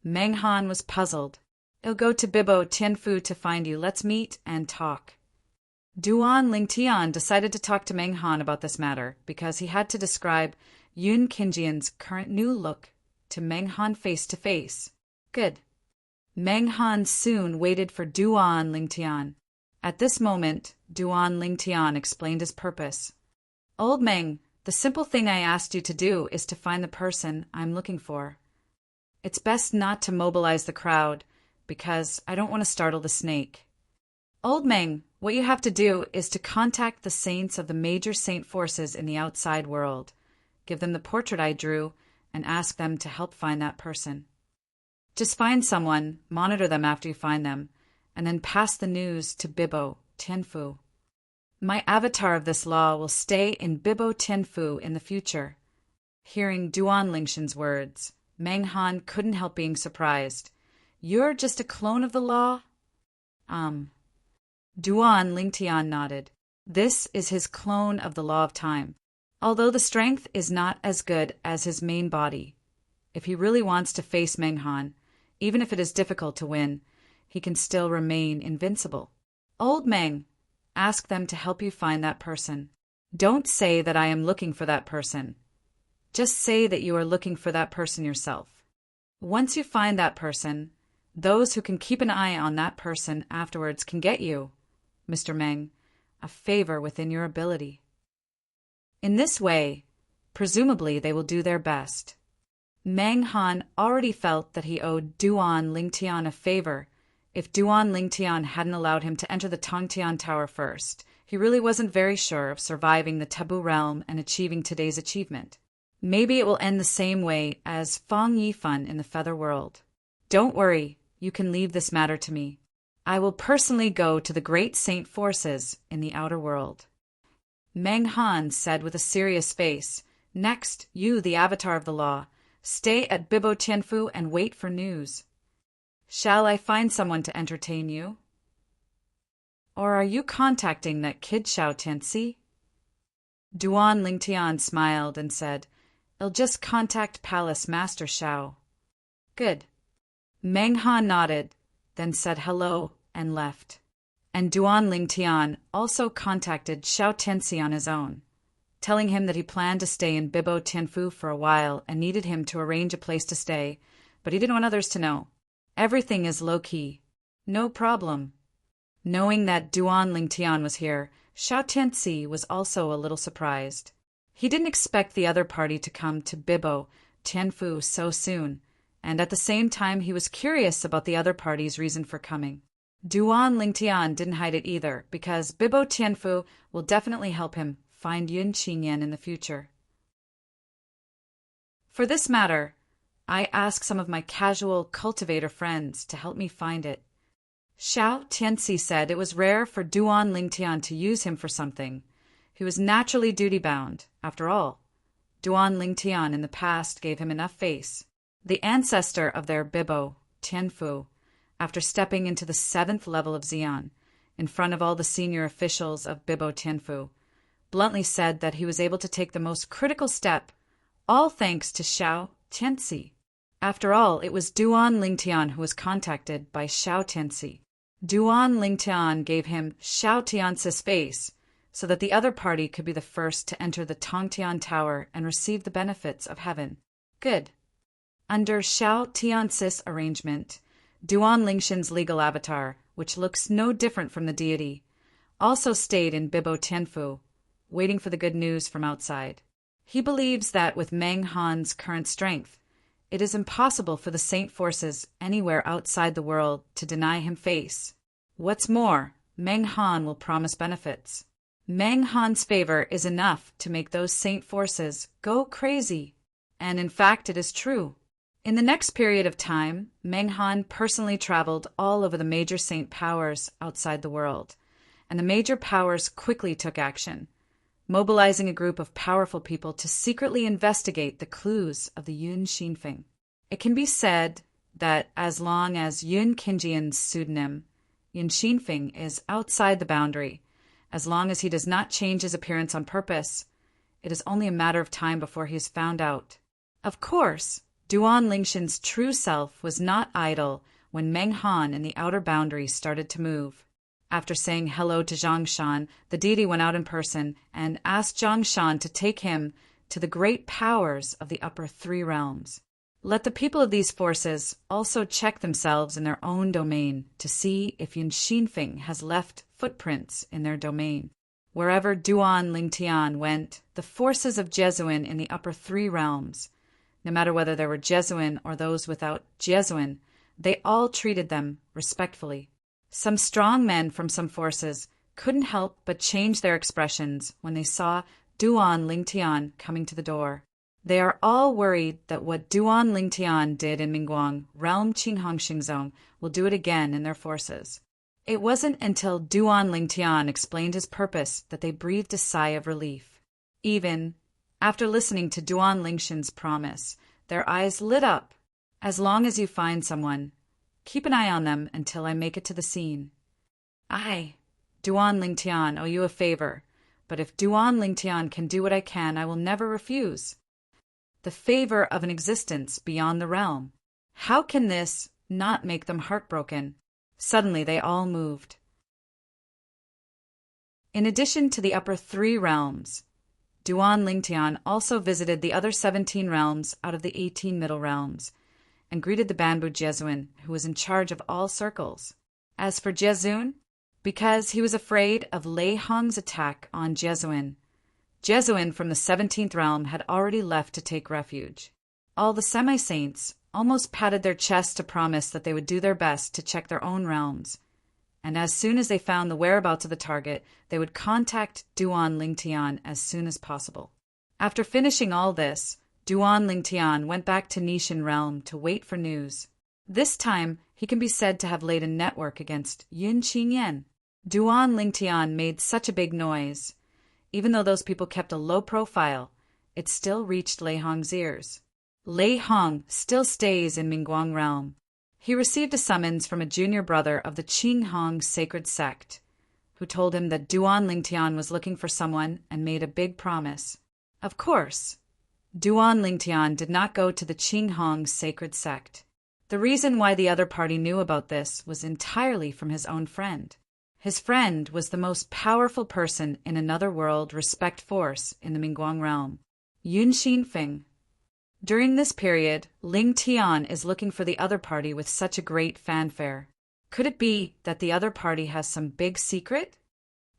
Meng Han was puzzled. "I'll go to Bibo Tianfu to find you. Let's meet and talk." Duan Lingtian decided to talk to Meng Han about this matter because he had to describe Yun Qingjian's current new look to Meng Han face to face. Good. Meng Han soon waited for Duan Lingtian. At this moment, Duan Lingtian explained his purpose. "Old Meng, the simple thing I asked you to do is to find the person I'm looking for. It's best not to mobilize the crowd because I don't want to startle the snake. Old Meng, what you have to do is to contact the saints of the major saint forces in the outside world, give them the portrait I drew, and ask them to help find that person. Just find someone, monitor them after you find them, and then pass the news to Bibo Tianfu. My avatar of this law will stay in Bibo Tianfu in the future." Hearing Duan Lingshan's words, Meng Han couldn't help being surprised. "You're just a clone of the law?" Duan Lingtian nodded. This is his clone of the law of time, although the strength is not as good as his main body. If he really wants to face Meng Han, even if it is difficult to win, he can still remain invincible. "Old Meng, ask them to help you find that person. Don't say that I am looking for that person. Just say that you are looking for that person yourself. Once you find that person, those who can keep an eye on that person afterwards can get you, Mr. Meng, a favor within your ability." In this way, presumably they will do their best. Meng Han already felt that he owed Duan Lingtian a favor. If Duan Lingtian hadn't allowed him to enter the Tongtian Tower first, he really wasn't very sure of surviving the taboo realm and achieving today's achievement. Maybe it will end the same way as Fang Yifan in the Feather World. "Don't worry, you can leave this matter to me. I will personally go to the great saint forces in the outer world." Meng Han said with a serious face, "Next, you, the avatar of the law, stay at Bibo Tianfu and wait for news. Shall I find someone to entertain you? Or are you contacting that kid Xiao Tianxi?" Duan Lingtian smiled and said, "I'll just contact Palace Master Xiao." "Good." Meng Han nodded, then said hello and left. And Duan Lingtian also contacted Xiao Tianxi on his own, telling him that he planned to stay in Bibo Tianfu for a while and needed him to arrange a place to stay, but he didn't want others to know. Everything is low-key. No problem. Knowing that Duan Lingtian was here, Xiao Tianxi was also a little surprised. He didn't expect the other party to come to Bibo Tianfu so soon, and at the same time he was curious about the other party's reason for coming. Duan Lingtian didn't hide it either, because Bibo Tianfu will definitely help him find Yun Qingyan in the future. For this matter, I asked some of my casual cultivator friends to help me find it. Xiao Tianxi said it was rare for Duan Lingtian to use him for something. He was naturally duty-bound. After all, Duan Lingtian in the past gave him enough face. The ancestor of their Bibo, Tianfu, after stepping into the 7th level of Xian, in front of all the senior officials of Bibo Tianfu, bluntly said that he was able to take the most critical step, all thanks to Xiao Tianxi. After all, it was Duan Lingtian who was contacted by Xiao Tianxi. Duan Lingtian gave him Xiao Tianxi's face, so that the other party could be the first to enter the Tongtian Tower and receive the benefits of heaven. Good. Under Xiao Tianxi's arrangement, Duan Lingshin's legal avatar, which looks no different from the deity, also stayed in Bibo Tianfu, waiting for the good news from outside. He believes that with Meng Han's current strength, it is impossible for the saint forces anywhere outside the world to deny him face. What's more, Meng Han will promise benefits. Meng Han's favor is enough to make those saint forces go crazy. And in fact, it is true. In the next period of time, Meng Han personally traveled all over the major saint powers outside the world, and the major powers quickly took action, mobilizing a group of powerful people to secretly investigate the clues of the Yun Xinfeng. It can be said that as long as Yun Qinjian's pseudonym, Yun Xinfeng, is outside the boundary, as long as he does not change his appearance on purpose, it is only a matter of time before he is found out. Of course, Duan Lingshin's true self was not idle when Meng Han in the outer boundary started to move. After saying hello to Zhang Shan, the deity went out in person and asked Zhang Shan to take him to the great powers of the upper three realms. Let the people of these forces also check themselves in their own domain to see if Yun Xinfeng has left footprints in their domain. Wherever Duan Lingtian went, the forces of Jesuin in the upper three realms, no matter whether there were Jesuin or those without Jesuin, they all treated them respectfully. Some strong men from some forces couldn't help but change their expressions when they saw Duan Lingtian coming to the door. They are all worried that what Duan Lingtian did in Mingguang, realm Qinghong Xingzong, will do it again in their forces. It wasn't until Duan Lingtian explained his purpose that they breathed a sigh of relief. Even after listening to Duan Lingshin's promise, their eyes lit up. As long as you find someone, keep an eye on them until I make it to the scene. I, Duan Lingtian, owe you a favor, but if Duan Lingtian can do what I can, I will never refuse. The favor of an existence beyond the realm. How can this not make them heartbroken? Suddenly they all moved. In addition to the upper three realms, Duan Lingtian also visited the other 17 realms out of the 18 middle realms, and greeted the Banbu Jesuin, who was in charge of all circles. As for Jesuin, because he was afraid of Lei Hong's attack on Jesuin, Jesuin from the 17th realm had already left to take refuge. All the semi-saints almost patted their chests to promise that they would do their best to check their own realms, and as soon as they found the whereabouts of the target, they would contact Duan Lingtian as soon as possible. After finishing all this, Duan Lingtian went back to Nishan realm to wait for news. This time, he can be said to have laid a network against Yun Qinyan. Duan Lingtian made such a big noise. Even though those people kept a low profile, it still reached Lei Hong's ears. Lei Hong still stays in Mingguang realm. He received a summons from a junior brother of the Qinghong sacred sect, who told him that Duan Lingtian was looking for someone and made a big promise. Of course, Duan Lingtian did not go to the Qinghong sacred sect. The reason why the other party knew about this was entirely from his own friend. His friend was the most powerful person in another world respect force in the Mingguang realm, Yun Xinfeng. During this period, Ling Tian is looking for the other party with such a great fanfare. Could it be that the other party has some big secret?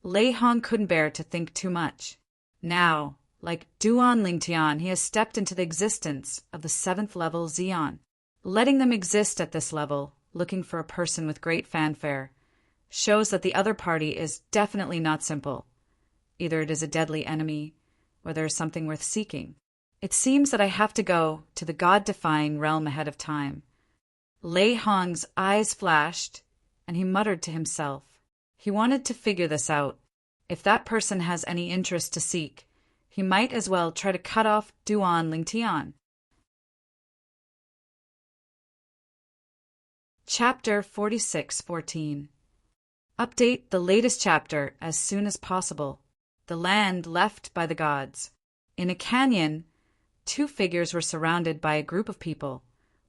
Lei Hong couldn't bear to think too much. Now, like Duan Lingtian, he has stepped into the existence of the 7th level Xian. Letting them exist at this level, looking for a person with great fanfare, shows that the other party is definitely not simple. Either it is a deadly enemy, or there is something worth seeking. It seems that I have to go to the God-defying realm ahead of time. Lei Hong's eyes flashed, and he muttered to himself. He wanted to figure this out. If that person has any interest to seek, he might as well try to cut off Duan Lingtian. Chapter 46:14. Update the latest chapter as soon as possible. The land left by the gods. In a canyon, 2 figures were surrounded by a group of people.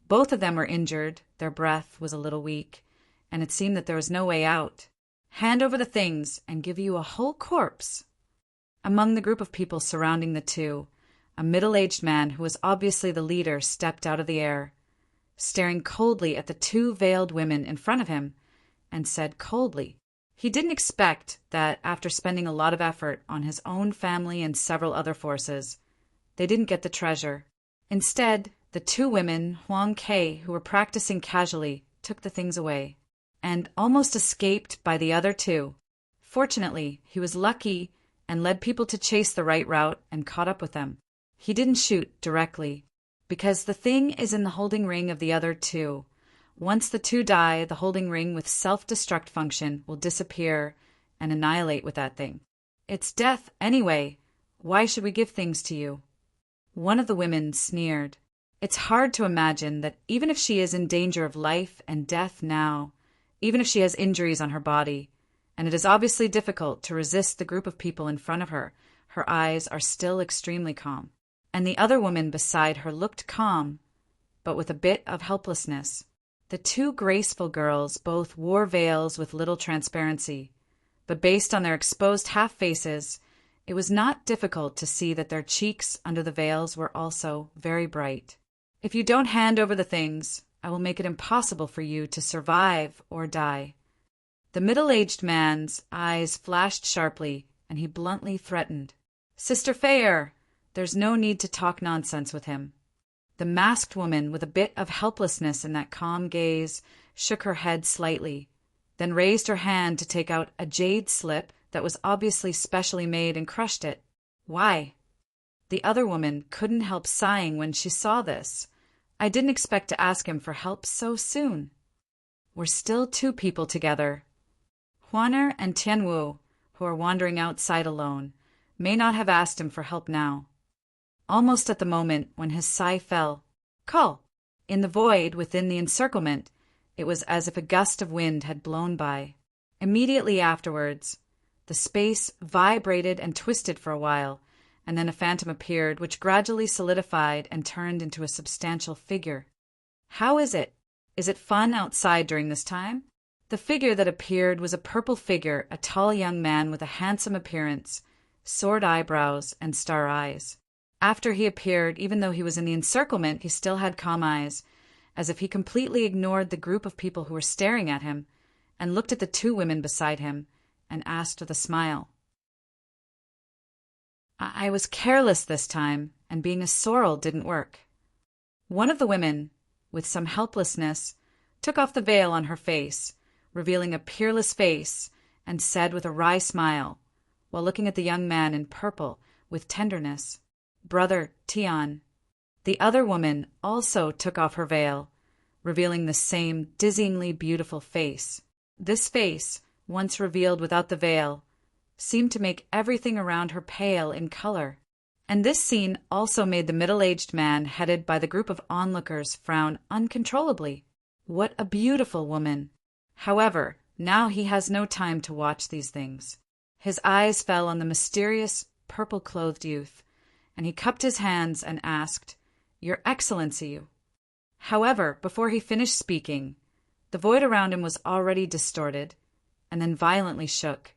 Both of them were injured, their breath was a little weak, and it seemed that there was no way out. Hand over the things and give you a whole corpse. Among the group of people surrounding the two, a middle-aged man who was obviously the leader stepped out of the air. staring coldly at the two veiled women in front of him, and said coldly. He didn't expect that after spending a lot of effort on his own family and several other forces, they didn't get the treasure. Instead, the two women, Huang Ke, who were practicing casually, took the things away, and almost escaped by the other two. Fortunately, he was lucky and led people to chase the right route and caught up with them. He didn't shoot directly, because the thing is in the holding ring of the other two. Once the two die, the holding ring with self-destruct function will disappear and annihilate with that thing. It's death anyway. Why should we give things to you? One of the women sneered. It's hard to imagine that even if she is in danger of life and death now, even if she has injuries on her body, and it is obviously difficult to resist the group of people in front of her, her eyes are still extremely calm. And the other woman beside her looked calm, but with a bit of helplessness. The two graceful girls both wore veils with little transparency, but based on their exposed half-faces, it was not difficult to see that their cheeks under the veils were also very bright. If you don't hand over the things, I will make it impossible for you to survive or die. The middle-aged man's eyes flashed sharply, and he bluntly threatened. Sister Fair, there's no need to talk nonsense with him. The masked woman, with a bit of helplessness in that calm gaze, shook her head slightly, then raised her hand to take out a jade slip that was obviously specially made and crushed it. Why? The other woman couldn't help sighing when she saw this. I didn't expect to ask him for help so soon. We're still two people together. Huaner and Tianwu, who are wandering outside alone, may not have asked him for help now. Almost at the moment when his sigh fell, call! In the void within the encirclement, it was as if a gust of wind had blown by. Immediately afterwards, the space vibrated and twisted for a while, and then a phantom appeared which gradually solidified and turned into a substantial figure. How is it? Is it fun outside during this time? The figure that appeared was a purple figure, a tall young man with a handsome appearance, sword eyebrows, and star eyes. After he appeared, even though he was in the encirclement, he still had calm eyes, as if he completely ignored the group of people who were staring at him, and looked at the two women beside him, and asked with a smile. I was careless this time, and being a sorrel didn't work. One of the women, with some helplessness, took off the veil on her face, revealing a peerless face, and said with a wry smile, while looking at the young man in purple with tenderness, Brother Tian. The other woman also took off her veil, revealing the same dizzyingly beautiful face. This face, once revealed without the veil, seemed to make everything around her pale in color. And this scene also made the middle-aged man headed by the group of onlookers frown uncontrollably. What a beautiful woman! However, now he has no time to watch these things. His eyes fell on the mysterious, purple-clothed youth, and he cupped his hands and asked, Your Excellency. However, before he finished speaking, the void around him was already distorted, and then violently shook,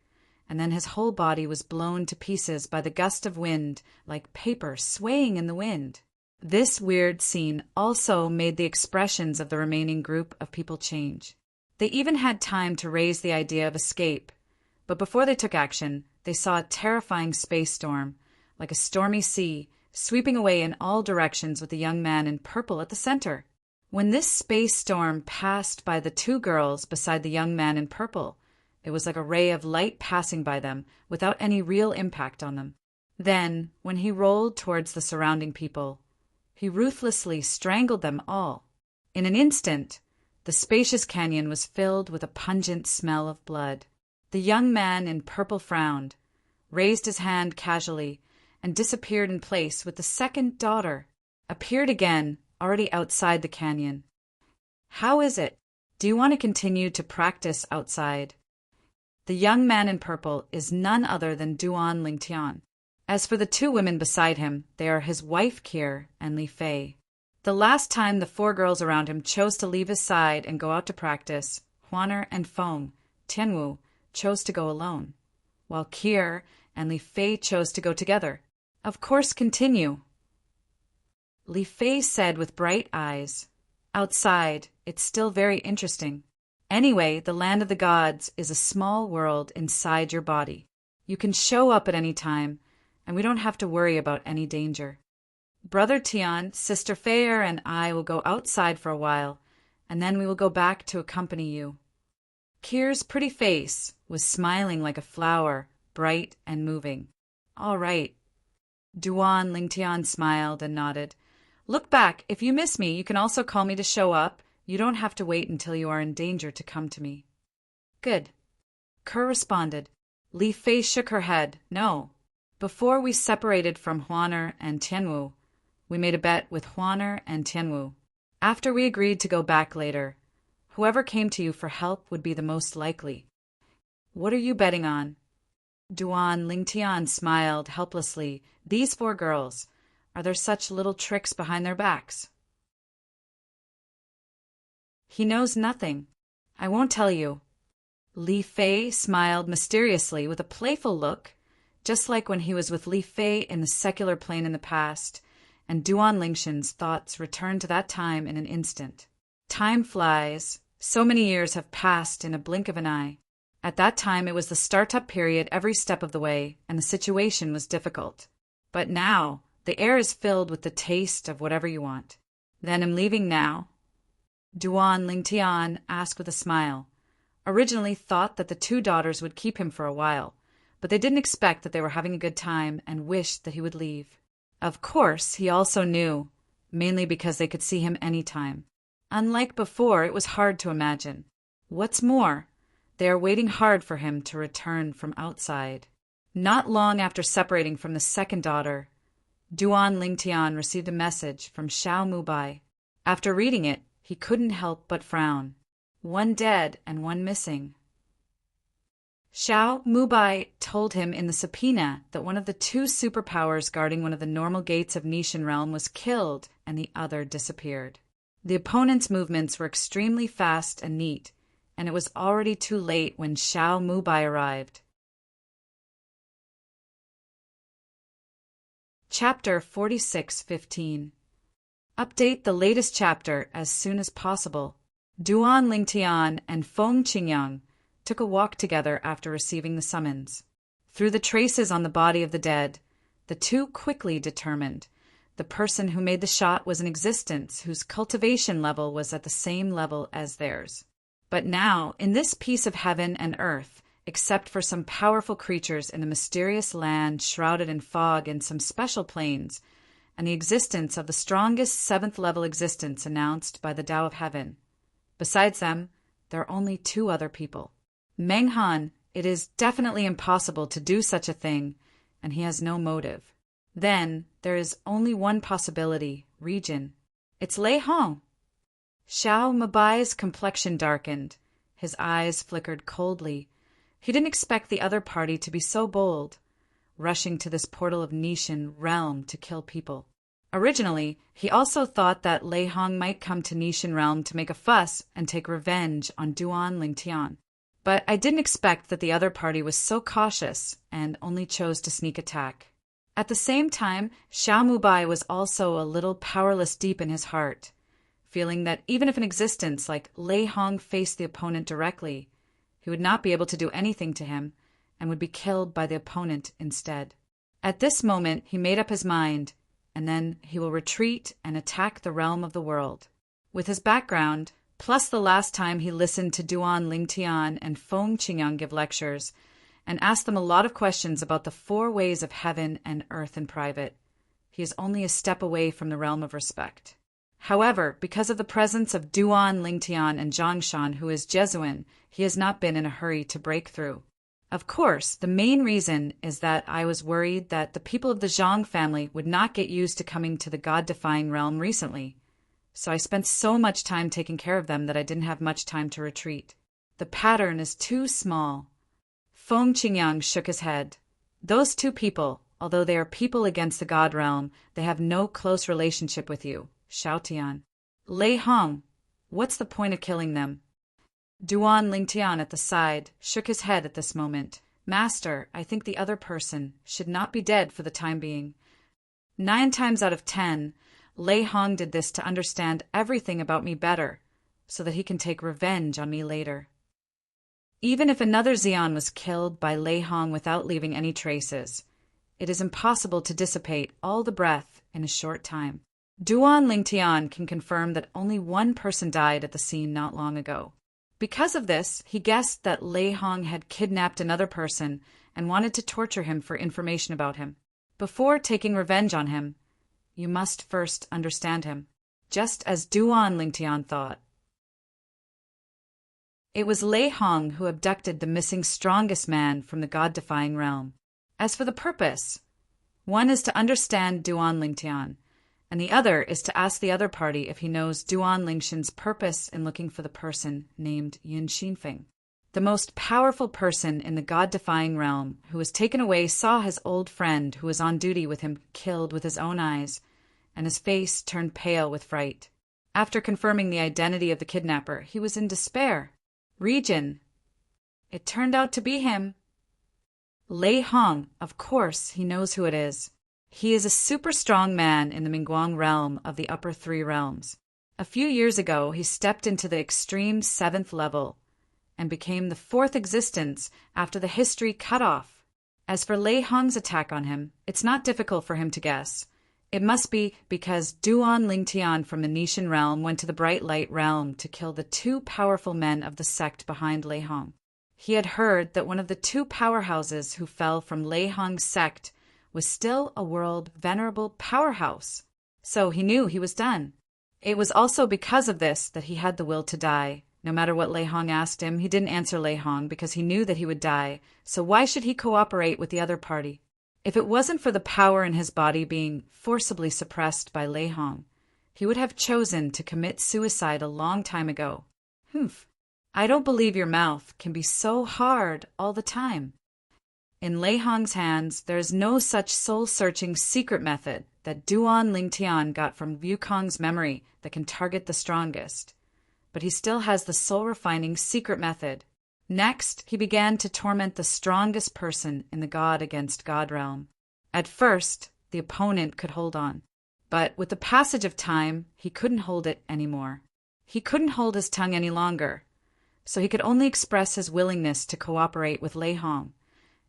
and then his whole body was blown to pieces by the gust of wind, like paper swaying in the wind. This weird scene also made the expressions of the remaining group of people change. They even had time to raise the idea of escape, but before they took action, they saw a terrifying space storm, like a stormy sea, sweeping away in all directions with the young man in purple at the center. When this space storm passed by the two girls beside the young man in purple, it was like a ray of light passing by them without any real impact on them. Then, when he rolled towards the surrounding people, he ruthlessly strangled them all. In an instant, the spacious canyon was filled with a pungent smell of blood. The young man in purple frowned, raised his hand casually, and disappeared in place with the second daughter, appeared again, already outside the canyon. How is it? Do you want to continue to practice outside? The young man in purple is none other than Duan Lingtian. As for the two women beside him, they are his wife Kier and Li Fei. The last time the four girls around him chose to leave his side and go out to practice, Huaner and Feng, Tianwu, chose to go alone, while Kier and Li Fei chose to go together. Of course, continue. Li Fei said with bright eyes, Outside, it's still very interesting. Anyway, the land of the gods is a small world inside your body. You can show up at any time, and we don't have to worry about any danger. Brother Tian, Sister Fair, and I will go outside for a while, and then we will go back to accompany you. Kir's pretty face was smiling like a flower, bright and moving. All right. Duan Lingtian smiled and nodded. Look back. If you miss me, you can also call me to show up. You don't have to wait until you are in danger to come to me. Good. Ker responded. Li Fei shook her head. No. Before we separated from Huaner and Tianwu, we made a bet with Huaner and Tianwu. After we agreed to go back later, whoever came to you for help would be the most likely. What are you betting on? Duan Lingtian smiled helplessly. These 4 girls. Are there such little tricks behind their backs? He knows nothing. I won't tell you. Li Fei smiled mysteriously with a playful look, just like when he was with Li Fei in the secular plane in the past, and Duan Lingshan's thoughts returned to that time in an instant. Time flies. So many years have passed in a blink of an eye. At that time, it was the startup period every step of the way, and the situation was difficult. But now, the air is filled with the taste of whatever you want. Then I'm leaving now. Duan Lingtian asked with a smile. Originally thought that the 2 daughters would keep him for a while, but they didn't expect that they were having a good time and wished that he would leave. Of course, he also knew, mainly because they could see him any time. Unlike before, it was hard to imagine. What's more, they are waiting hard for him to return from outside. Not long after separating from the 2nd daughter, Duan Lingtian received a message from Xiao Mubai. After reading it, he couldn't help but frown. 1 dead and 1 missing. Xiao Mubai told him in the subpoena that one of the 2 superpowers guarding one of the normal gates of Nishan Realm was killed and the other disappeared. The opponent's movements were extremely fast and neat, and it was already too late when Xiao Mubai arrived. Chapter 46:15. Update the latest chapter as soon as possible. Duan Lingtian and Feng Qingyang took a walk together after receiving the summons. Through the traces on the body of the dead, the 2 quickly determined the person who made the shot was an existence whose cultivation level was at the same level as theirs. But now, in this piece of heaven and earth, except for some powerful creatures in the mysterious land shrouded in fog in some special planes, and the existence of the strongest 7th-level existence announced by the Tao of Heaven. Besides them, there are only 2 other people. Meng Han, it is definitely impossible to do such a thing, and he has no motive. Then, there is only one possibility, region. It's Lei Hong. Xiao Mubai's complexion darkened. His eyes flickered coldly. He didn't expect the other party to be so bold, rushing to this portal of Nishan Realm to kill people. Originally, he also thought that Lei Hong might come to Nishan Realm to make a fuss and take revenge on Duan Lingtian. But I didn't expect that the other party was so cautious and only chose to sneak attack. At the same time, Xiao Mubai was also a little powerless deep in his heart, feeling that even if an existence like Lei Hong faced the opponent directly, he would not be able to do anything to him and would be killed by the opponent instead. At this moment, he made up his mind, and then he will retreat and attack the realm of the world. With his background, plus the last time he listened to Duan Lingtian and Feng Qingyang give lectures, and asked them a lot of questions about the 4 ways of heaven and earth in private, he is only a step away from the realm of respect. However, because of the presence of Duan Lingtian and Zhongshan, who is Jesuan, he has not been in a hurry to break through. Of course, the main reason is that I was worried that the people of the Zhang family would not get used to coming to the God-defying realm recently, so I spent so much time taking care of them that I didn't have much time to retreat. The pattern is too small. Feng Qingyang shook his head. Those 2 people, although they are people against the God realm, they have no close relationship with you, Xiao Tian. Lei Hong, what's the point of killing them? Duan Lingtian at the side shook his head at this moment. Master, I think the other person should not be dead for the time being. 9 times out of 10, Lei Hong did this to understand everything about me better, so that he can take revenge on me later. Even if another Xian was killed by Lei Hong without leaving any traces, it is impossible to dissipate all the breath in a short time. Duan Lingtian can confirm that only one person died at the scene not long ago. Because of this, he guessed that Lei Hong had kidnapped another person and wanted to torture him for information about him. Before taking revenge on him, you must first understand him, just as Duan Lingtian thought. It was Lei Hong who abducted the missing strongest man from the god-defying realm. As for the purpose, one is to understand Duan Lingtian, and the other is to ask the other party if he knows Duan Lingshan's purpose in looking for the person named Yun Xinfeng. The most powerful person in the god-defying realm who was taken away saw his old friend who was on duty with him killed with his own eyes, and his face turned pale with fright. After confirming the identity of the kidnapper, he was in despair. Region. It turned out to be him. Lei Hong, of course, he knows who it is. He is a super strong man in the Mingguang realm of the upper three realms. A few years ago, he stepped into the extreme 7th level and became the 4th existence after the history cut off. As for Lei Hong's attack on him, it's not difficult for him to guess. It must be because Duan Lingtian from the Nishan realm went to the Bright Light realm to kill the 2 powerful men of the sect behind Lei Hong. He had heard that one of the 2 powerhouses who fell from Lei Hong's sect was still a world venerable powerhouse, so he knew he was done. It was also because of this that he had the will to die. No matter what Lei Hong asked him, he didn't answer Lei Hong because he knew that he would die, so why should he cooperate with the other party? If it wasn't for the power in his body being forcibly suppressed by Lei Hong, he would have chosen to commit suicide a long time ago. I don't believe your mouth can be so hard all the time. In Lei Hong's hands, there is no such soul-searching secret method that Duan Lingtian got from Wukong's memory that can target the strongest. But he still has the soul-refining secret method. Next, he began to torment the strongest person in the God against God realm. At first, the opponent could hold on, but with the passage of time, he couldn't hold it anymore. He couldn't hold his tongue any longer, so he could only express his willingness to cooperate with Lei Hong,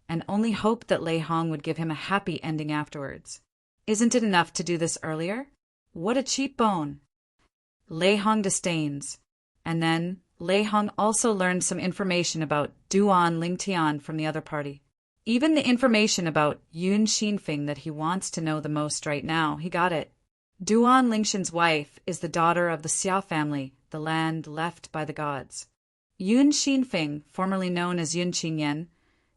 and only hope that Lei Hong would give him a happy ending afterwards. Isn't it enough to do this earlier? What a cheap bone! Lei Hong disdains, and then Lei Hong also learned some information about Duan Lingtian from the other party. Even the information about Yun Xinfeng that he wants to know the most right now, he got it. Duan Lingshan's wife is the daughter of the Xiao family, the land left by the gods. Yun Xinfeng, formerly known as Yun Qinyan,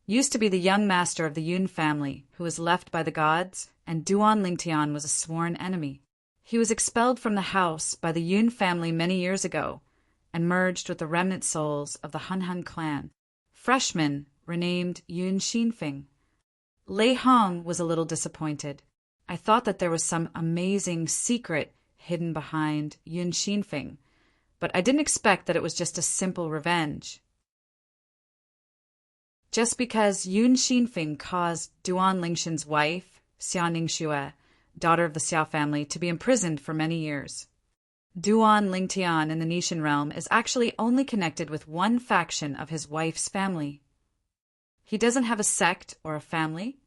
used to be the young master of the Yun family, who was left by the gods, and Duan Lingtian was a sworn enemy. He was expelled from the house by the Yun family many years ago, and merged with the remnant souls of the Hanhan clan. Freshman, renamed Yun Xinfeng. Lei Hong was a little disappointed. I thought that there was some amazing secret hidden behind Yun Xinfeng, but I didn't expect that it was just a simple revenge. Just because Yun Xinfeng caused Duan Lingshan's wife, Xia Ningxue, daughter of the Xiao family, to be imprisoned for many years. Duan Lingtian in the Nishan realm is actually only connected with one faction of his wife's family. He doesn't have a sect or a family.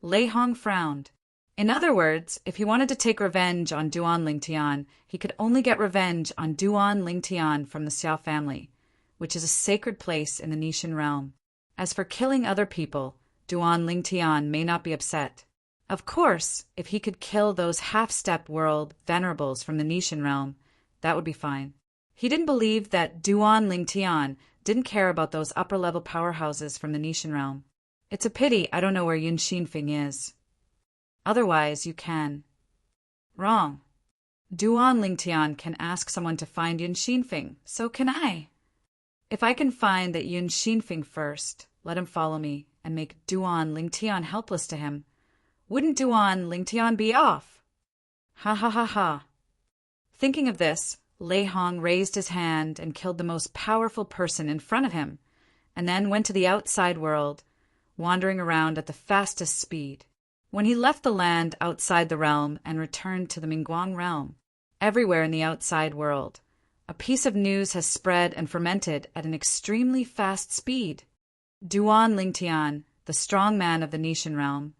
Lei Hong frowned. In other words, if he wanted to take revenge on Duan Lingtian, he could only get revenge on Duan Lingtian from the Xiao family, which is a sacred place in the Nishan realm. As for killing other people, Duan Lingtian may not be upset. Of course, if he could kill those half-step world venerables from the Nishan realm, that would be fine. He didn't believe that Duan Lingtian didn't care about those upper-level powerhouses from the Nishan realm. It's a pity I don't know where Yun Xinfeng is. Otherwise, you can. Wrong. Duan Lingtian can ask someone to find Yun Xinfeng, so can I. If I can find that Yun Xinfeng first, let him follow me, and make Duan Lingtian helpless to him, wouldn't Duan Lingtian be off? Ha ha ha ha. Thinking of this, Lei Hong raised his hand and killed the most powerful person in front of him, and then went to the outside world, wandering around at the fastest speed. When he left the land outside the realm and returned to the Mingguang realm, everywhere in the outside world, a piece of news has spread and fermented at an extremely fast speed. Duan Lingtian, the strong man of the Nishan realm,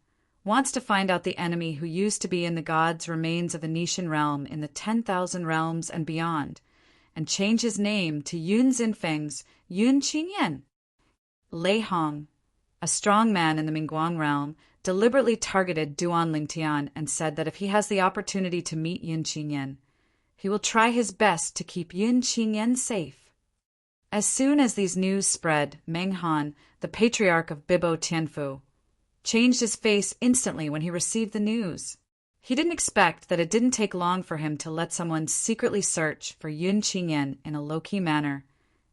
wants to find out the enemy who used to be in the gods' remains of the Nishan realm in the 10,000 realms and beyond, and change his name to Yun Zinfeng's Yun Qingyan. Lei Hong, a strong man in the Mingguang realm, deliberately targeted Duan Lingtian and said that if he has the opportunity to meet Yun Qingyan, he will try his best to keep Yun Qingyan safe. As soon as these news spread, Meng Han, the patriarch of Bibo Tianfu, changed his face instantly when he received the news. He didn't expect that it didn't take long for him to let someone secretly search for Yun Qingyan in a low-key manner,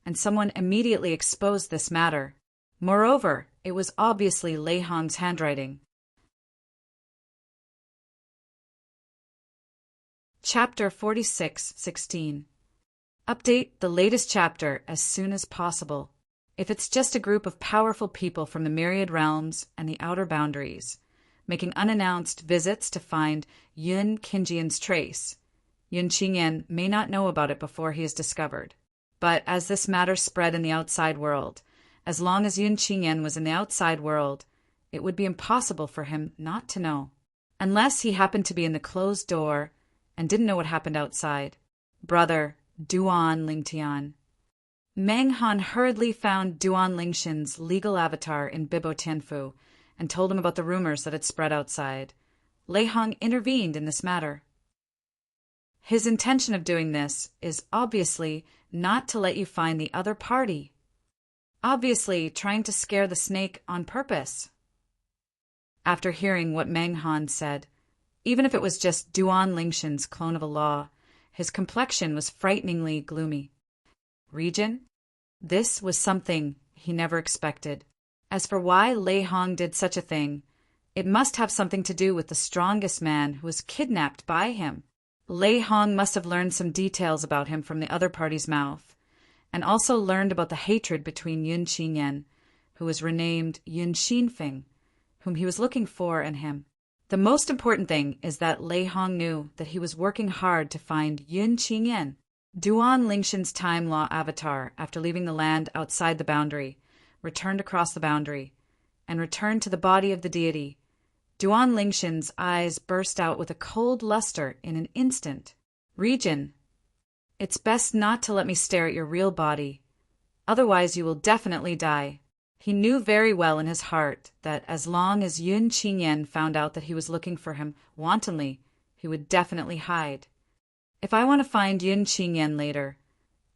and someone immediately exposed this matter. Moreover, it was obviously Lei Hong's handwriting. Chapter 46:16. Update the latest chapter as soon as possible. If it's just a group of powerful people from the myriad realms and the outer boundaries, making unannounced visits to find Yun Qingyan's trace, Yun Qingyan may not know about it before he is discovered. But as this matter spread in the outside world, as long as Yun Qingyan was in the outside world, it would be impossible for him not to know, unless he happened to be in the closed door and didn't know what happened outside. Brother Duan Lingtian. Meng Han hurriedly found Duan Lingshan's legal avatar in Bibo Tianfu and told him about the rumors that had spread outside. Lei Hong intervened in this matter. His intention of doing this is obviously not to let you find the other party. Obviously trying to scare the snake on purpose. After hearing what Meng Han said, even if it was just Duan Lingshan's clone of a law, his complexion was frighteningly gloomy. Region? This was something he never expected. As for why Lei Hong did such a thing, it must have something to do with the strongest man who was kidnapped by him. Lei Hong must have learned some details about him from the other party's mouth, and also learned about the hatred between Yun Qingyan, who was renamed Yun Xinfeng, whom he was looking for, and him. The most important thing is that Lei Hong knew that he was working hard to find Yun Qingyan, Duan Lingshan's time law avatar, after leaving the land outside the boundary, returned across the boundary, and returned to the body of the deity. Duan Lingshan's eyes burst out with a cold luster in an instant. Region, it's best not to let me stare at your real body. Otherwise you will definitely die. He knew very well in his heart that as long as Yun Qingyan found out that he was looking for him wantonly, he would definitely hide. If I want to find Yun Qingyan later,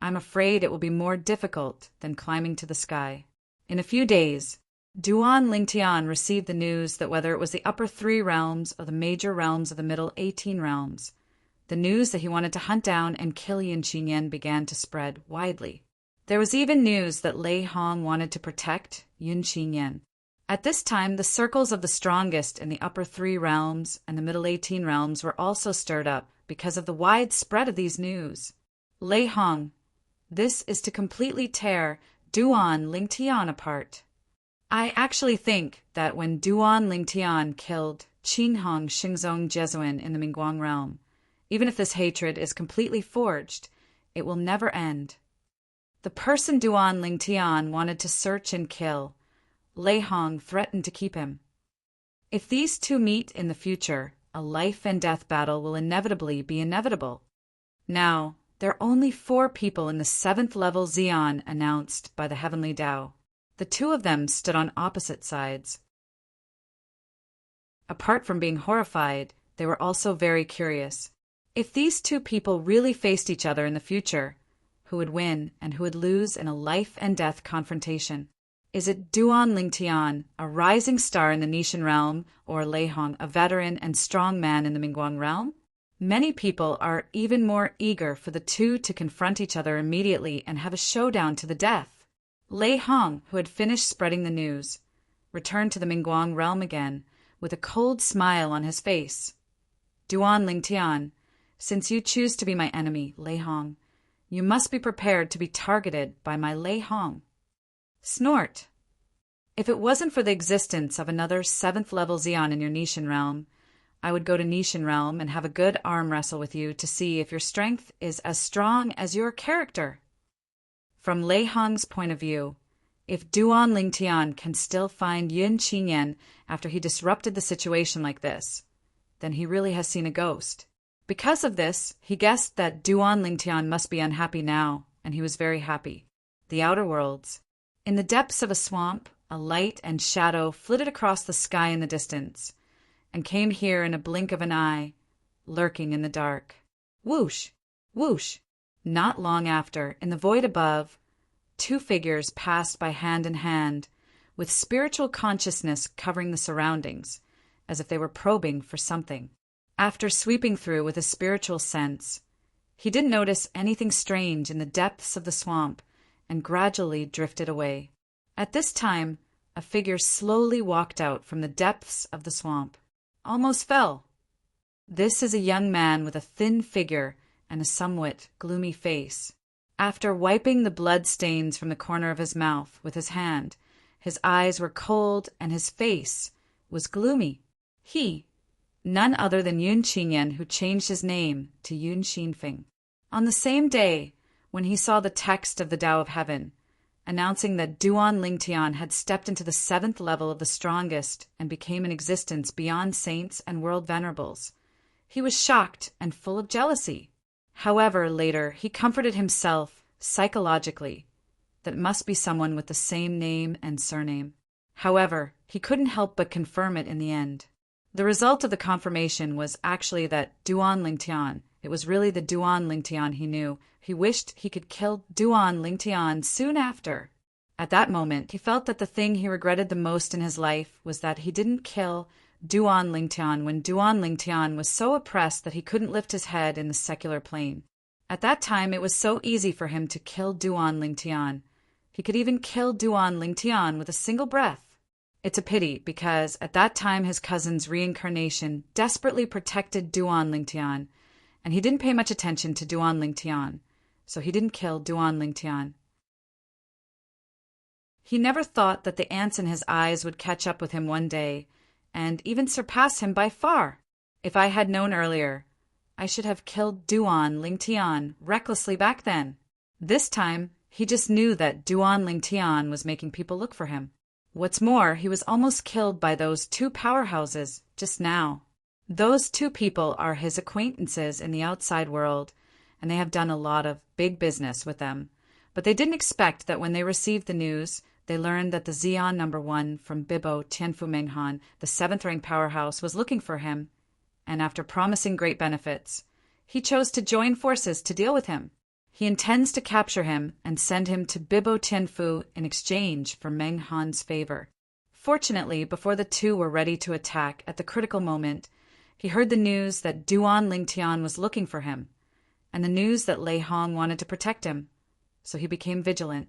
I'm afraid it will be more difficult than climbing to the sky. In a few days, Duan Lingtian received the news that whether it was the upper 3 realms or the major realms of the middle 18 realms, the news that he wanted to hunt down and kill Yun Qingyan began to spread widely. There was even news that Lei Hong wanted to protect Yun Qingyan. At this time, the circles of the strongest in the upper 3 realms and the middle 18 realms were also stirred up because of the wide spread of these news. Lei Hong, this is to completely tear Duan Lingtian apart. I actually think that when Duan Lingtian killed Qinghong Xingzong Jesuan in the Mingguang realm, even if this hatred is completely forged, it will never end. The person Duan Lingtian wanted to search and kill, Lei Hong threatened to keep him. If these two meet in the future, a life and death battle will inevitably be inevitable. Now, there are only 4 people in the 7th level Xian announced by the Heavenly Tao. The 2 of them stood on opposite sides. Apart from being horrified, they were also very curious. If these 2 people really faced each other in the future, who would win and who would lose in a life-and-death confrontation? Is it Duan Lingtian, a rising star in the Nishan realm, or Lei Hong, a veteran and strong man in the Mingguang realm? Many people are even more eager for the 2 to confront each other immediately and have a showdown to the death. Lei Hong, who had finished spreading the news, returned to the Mingguang realm again, with a cold smile on his face. Duan Lingtian, since you choose to be my enemy, Lei Hong, you must be prepared to be targeted by my Lei Hong. Snort. If it wasn't for the existence of another 7th level Xeon in your Nishan realm, I would go to Nishan realm and have a good arm wrestle with you to see if your strength is as strong as your character. From Lei Hong's point of view, if Duan Lingtian can still find Yun Qinyan after he disrupted the situation like this, then he really has seen a ghost. Because of this, he guessed that Duan Lingtian must be unhappy now, and he was very happy. The Outer Worlds. In the depths of a swamp, a light and shadow flitted across the sky in the distance, and came here in a blink of an eye, lurking in the dark. Whoosh! Whoosh! Not long after, in the void above, 2 figures passed by hand in hand, with spiritual consciousness covering the surroundings, as if they were probing for something. After sweeping through with a spiritual sense, he didn't notice anything strange in the depths of the swamp and gradually drifted away. At this time, a figure slowly walked out from the depths of the swamp. Almost fell. This is a young man with a thin figure and a somewhat gloomy face. After wiping the blood stains from the corner of his mouth with his hand, his eyes were cold and his face was gloomy. He, none other than Yun Qinyan, who changed his name to Yun Xinfeng. On the same day, when he saw the text of the Tao of Heaven, announcing that Duan Lingtian had stepped into the 7th level of the strongest and became an existence beyond saints and world venerables, he was shocked and full of jealousy. However, later, he comforted himself psychologically that it must be someone with the same name and surname. However, he couldn't help but confirm it in the end. The result of the confirmation was actually that Duan Lingtian, it was really the Duan Lingtian he knew. He wished he could kill Duan Lingtian soon after. At that moment, he felt that the thing he regretted the most in his life was that he didn't kill Duan Lingtian when Duan Lingtian was so oppressed that he couldn't lift his head in the secular plane. At that time, it was so easy for him to kill Duan Lingtian. He could even kill Duan Lingtian with a single breath. It's a pity, because at that time his cousin's reincarnation desperately protected Duan Lingtian, and he didn't pay much attention to Duan Lingtian, so he didn't kill Duan Lingtian. He never thought that the ants in his eyes would catch up with him one day, and even surpass him by far. If I had known earlier, I should have killed Duan Lingtian recklessly back then. This time, he just knew that Duan Lingtian was making people look for him. What's more, he was almost killed by those 2 powerhouses just now. Those 2 people are his acquaintances in the outside world, and they have done a lot of big business with them. But they didn't expect that when they received the news, they learned that the Xeon number 1 from Bibo Tianfu Menghan, the 7th rank powerhouse, was looking for him, and after promising great benefits, he chose to join forces to deal with him. He intends to capture him and send him to Bibo Tianfu in exchange for Meng Han's favor. Fortunately, before the 2 were ready to attack at the critical moment, he heard the news that Duan Lingtian was looking for him, and the news that Lei Hong wanted to protect him, so he became vigilant.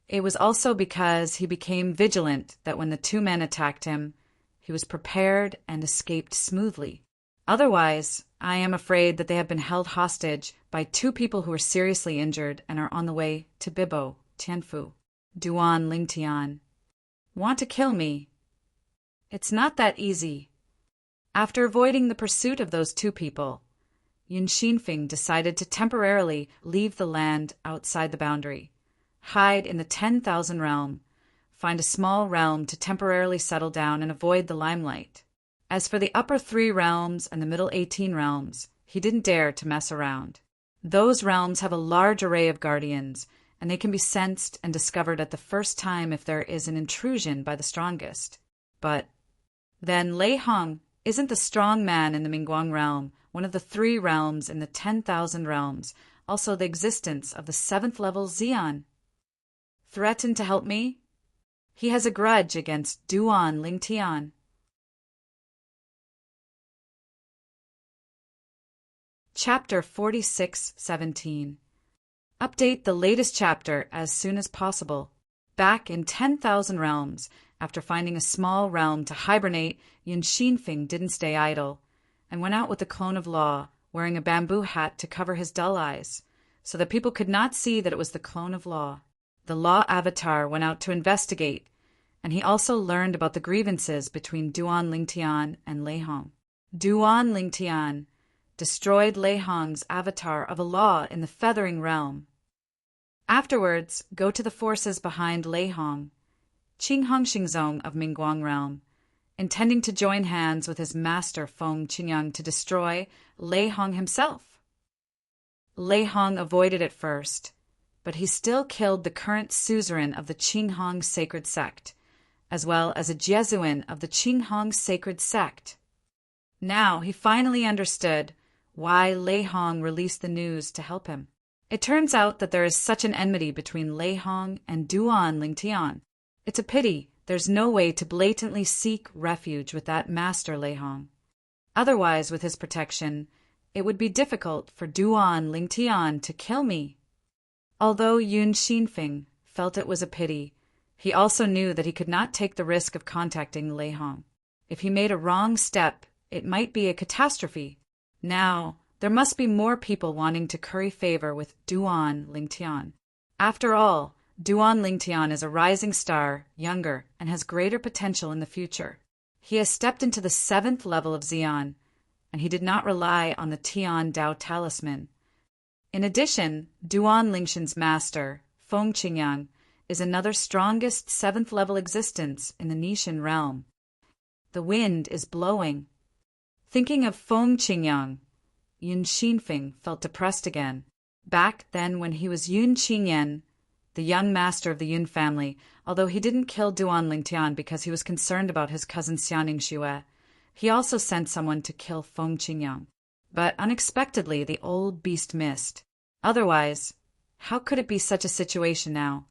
It was also because he became vigilant that when the 2 men attacked him, he was prepared and escaped smoothly. Otherwise, I am afraid that they have been held hostage by 2 people who are seriously injured and are on the way to Bibo Tianfu. Duan Lingtian. Want to kill me? It's not that easy. After avoiding the pursuit of those 2 people, Yun Xinfeng decided to temporarily leave the land outside the boundary, hide in the 10,000 realm, find a small realm to temporarily settle down and avoid the limelight. As for the upper 3 realms and the middle 18 realms, he didn't dare to mess around. Those realms have a large array of guardians, and they can be sensed and discovered at the first time if there is an intrusion by the strongest. But then Lei Hong isn't the strong man in the Mingguang realm, one of the 3 realms in the 10,000 realms, also the existence of the 7th level Xeon. Threaten to help me? He has a grudge against Duan Lingtian. Chapter 46:17. Update the latest chapter as soon as possible. Back in 10,000 realms, after finding a small realm to hibernate, Yun Xinfeng didn't stay idle, and went out with the clone of law, wearing a bamboo hat to cover his dull eyes, so that people could not see that it was the clone of law. The law avatar went out to investigate, and he also learned about the grievances between Duan Lingtian and Lei Hong. Duan Lingtian destroyed Lei Hong's avatar of a law in the Feathering Realm. Afterwards, go to the forces behind Lei Hong, Qing Hong Xingzong of Mingguang Realm, intending to join hands with his master Feng Qingyang to destroy Lei Hong himself. Lei Hong avoided at first, but he still killed the current suzerain of the Qing Hong sacred sect, as well as a Jesuin of the Qing Hong sacred sect. Now he finally understood why Lei Hong released the news to help him. It turns out that there is such an enmity between Lei Hong and Duan Lingtian. It's a pity there's no way to blatantly seek refuge with that master Lei Hong. Otherwise, with his protection, it would be difficult for Duan Lingtian to kill me. Although Yun Xinfeng felt it was a pity, he also knew that he could not take the risk of contacting Lei Hong. If he made a wrong step, it might be a catastrophe. Now, there must be more people wanting to curry favor with Duan Lingtian. After all, Duan Lingtian is a rising star, younger, and has greater potential in the future. He has stepped into the 7th level of Xian, and he did not rely on the Tian Dao talisman. In addition, Duan Lingshan's master, Feng Qingyang, is another strongest 7th level existence in the Nishan realm. The wind is blowing. Thinking of Feng Qingyang, Yun Xinfeng felt depressed again. Back then when he was Yun Qingyan, the young master of the Yun family, although he didn't kill Duan Lingtian because he was concerned about his cousin Xianing Xue, he also sent someone to kill Feng Qingyang. But unexpectedly, the old beast missed. Otherwise, how could it be such a situation now?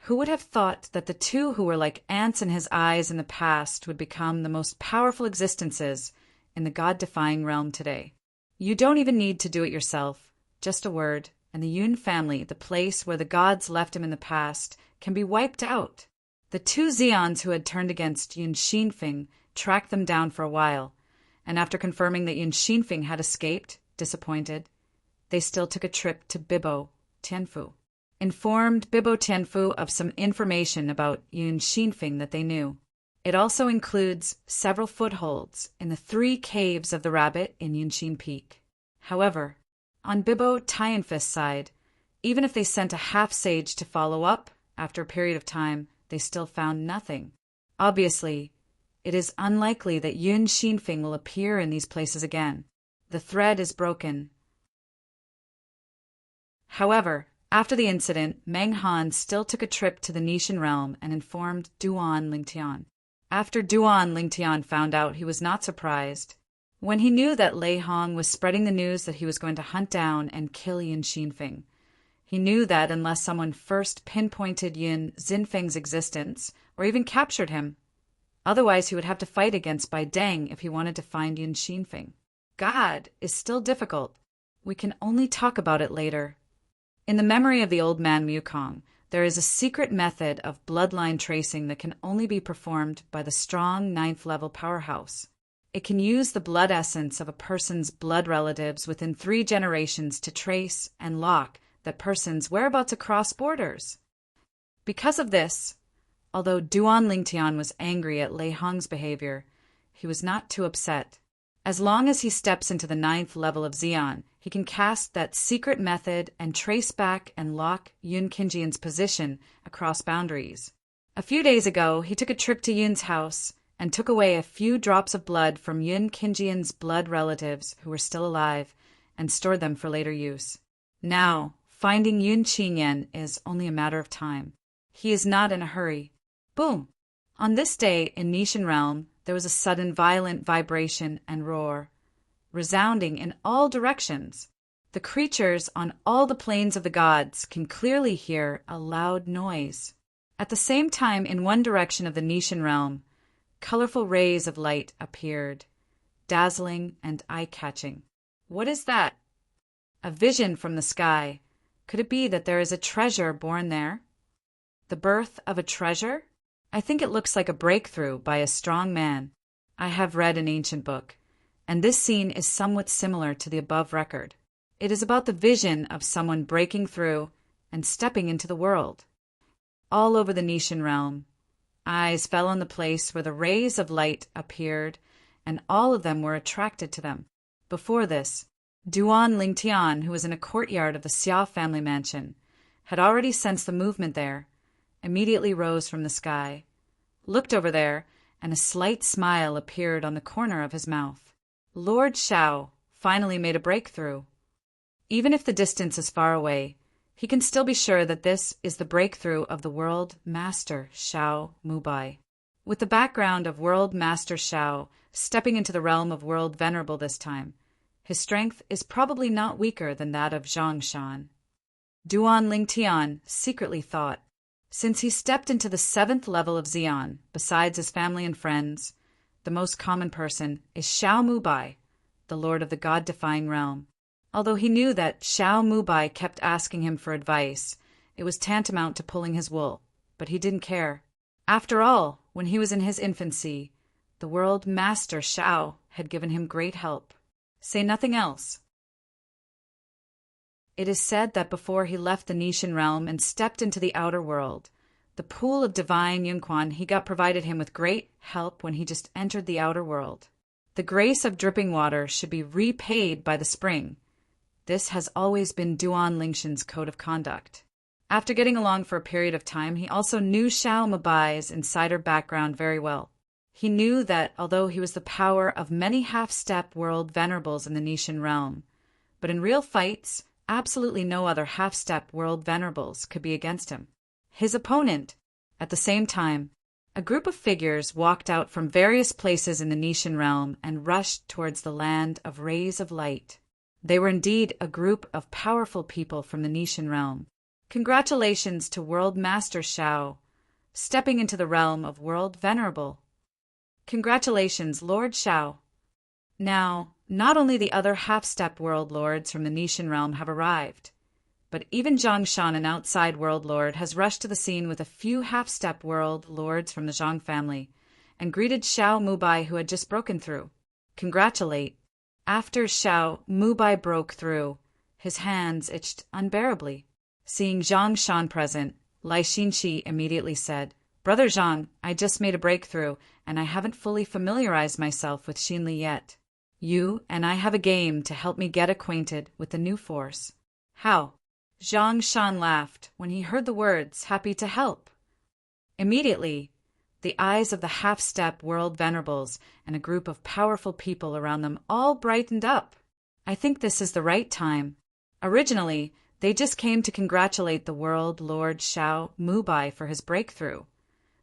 Who would have thought that the two who were like ants in his eyes in the past would become the most powerful existences in the God-defying realm today? You don't even need to do it yourself. Just a word, and the Yun family, the place where the gods left him in the past, can be wiped out. The two Xians who had turned against Yun Xinfeng tracked them down for a while, and after confirming that Yun Xinfeng had escaped, disappointed, they still took a trip to Bibo Tianfu, informed Bibo Tianfu of some information about Yun Xinfeng that they knew. It also includes several footholds in the 3 caves of the rabbit in Yunxin Peak. However, on Bibo Tianfu's side, even if they sent a half-sage to follow up, after a period of time, they still found nothing. Obviously, it is unlikely that Yun Xinfeng will appear in these places again. The thread is broken. However, after the incident, Meng Han still took a trip to the Nishan realm and informed Duan Lingtian. After Duan Lingtian found out, he was not surprised. When he knew that Lei Hong was spreading the news that he was going to hunt down and kill Yun Xinfeng, he knew that unless someone first pinpointed Yun Xinfeng's existence, or even captured him, otherwise he would have to fight against Bai Deng if he wanted to find Yun Xinfeng. God is still difficult. We can only talk about it later. In the memory of the old man Mukong, there is a secret method of bloodline tracing that can only be performed by the strong 9th level powerhouse. It can use the blood essence of a person's blood relatives within 3 generations to trace and lock that person's whereabouts across borders. Because of this, although Duan Lingtian was angry at Lei Hong's behavior, he was not too upset. As long as he steps into the 9th level of Xian, he can cast that secret method and trace back and lock Yun Qingyan's position across boundaries. A few days ago, he took a trip to Yun's house and took away a few drops of blood from Yun Qingyan's blood relatives who were still alive and stored them for later use. Now, finding Yun Qingyan is only a matter of time. He is not in a hurry. Boom! On this day in Nishan Realm, there was a sudden violent vibration and roar, resounding in all directions. The creatures on all the planes of the gods can clearly hear a loud noise. At the same time, in one direction of the Nishan Realm, colorful rays of light appeared, dazzling and eye-catching. What is that? A vision from the sky. Could it be that there is a treasure born there? The birth of a treasure? I think it looks like a breakthrough by a strong man. I have read an ancient book, and this scene is somewhat similar to the above record. It is about the vision of someone breaking through and stepping into the world. All over the Nishan realm, Eyes fell on the place where the rays of light appeared, and all of them were attracted to them. Before this, Duan Lingtian, who was in a courtyard of the Xia family mansion, had already sensed the movement there, immediately rose from the sky, looked over there, and a slight smile appeared on the corner of his mouth. Lord Xiao finally made a breakthrough. Even if the distance is far away, he can still be sure that this is the breakthrough of the World Master Xiao Mubai. With the background of World Master Xiao stepping into the realm of World Venerable this time, his strength is probably not weaker than that of Zhang Shan. Duan Lingtian secretly thought, since he stepped into the 7th level of Xian, besides his family and friends, the most common person is Xiao Mubai, the lord of the god-defying realm. Although he knew that Xiao Mubai kept asking him for advice, it was tantamount to pulling his wool, but he didn't care. After all, when he was in his infancy, the world master Xiao had given him great help. Say nothing else. It is said that before he left the Nishan realm and stepped into the outer world, the pool of divine Yunquan he got provided him with great help when he just entered the outer world. The grace of dripping water should be repaid by the spring. This has always been Duan Lingshan's code of conduct. After getting along for a period of time, he also knew Xiao Mubai's insider background very well. He knew that although he was the power of many half-step world venerables in the Nishan realm, but in real fights, absolutely no other half-step world venerables could be against him. His opponent, at the same time, a group of figures walked out from various places in the Nishan realm and rushed towards the land of rays of light. They were indeed a group of powerful people from the Nishan realm. Congratulations to World Master Xiao, stepping into the realm of World Venerable. Congratulations, Lord Xiao. Now, not only the other half-step world lords from the Nishan realm have arrived, but even Zhang Shan, an outside world lord, has rushed to the scene with a few half-step world lords from the Zhang family and greeted Xiao Mubai, who had just broken through. Congratulate. After Xiao Mubai broke through, his hands itched unbearably. Seeing Zhang Shan present, Lai Xinxi immediately said, Brother Zhang, I just made a breakthrough, and I haven't fully familiarized myself with Xinli yet. You and I have a game to help me get acquainted with the new force. How? Zhang Shan laughed when he heard the words, happy to help. Immediately, the eyes of the half-step world venerables and a group of powerful people around them all brightened up. I think this is the right time. Originally, they just came to congratulate the world Lord Xiao Mubai for his breakthrough,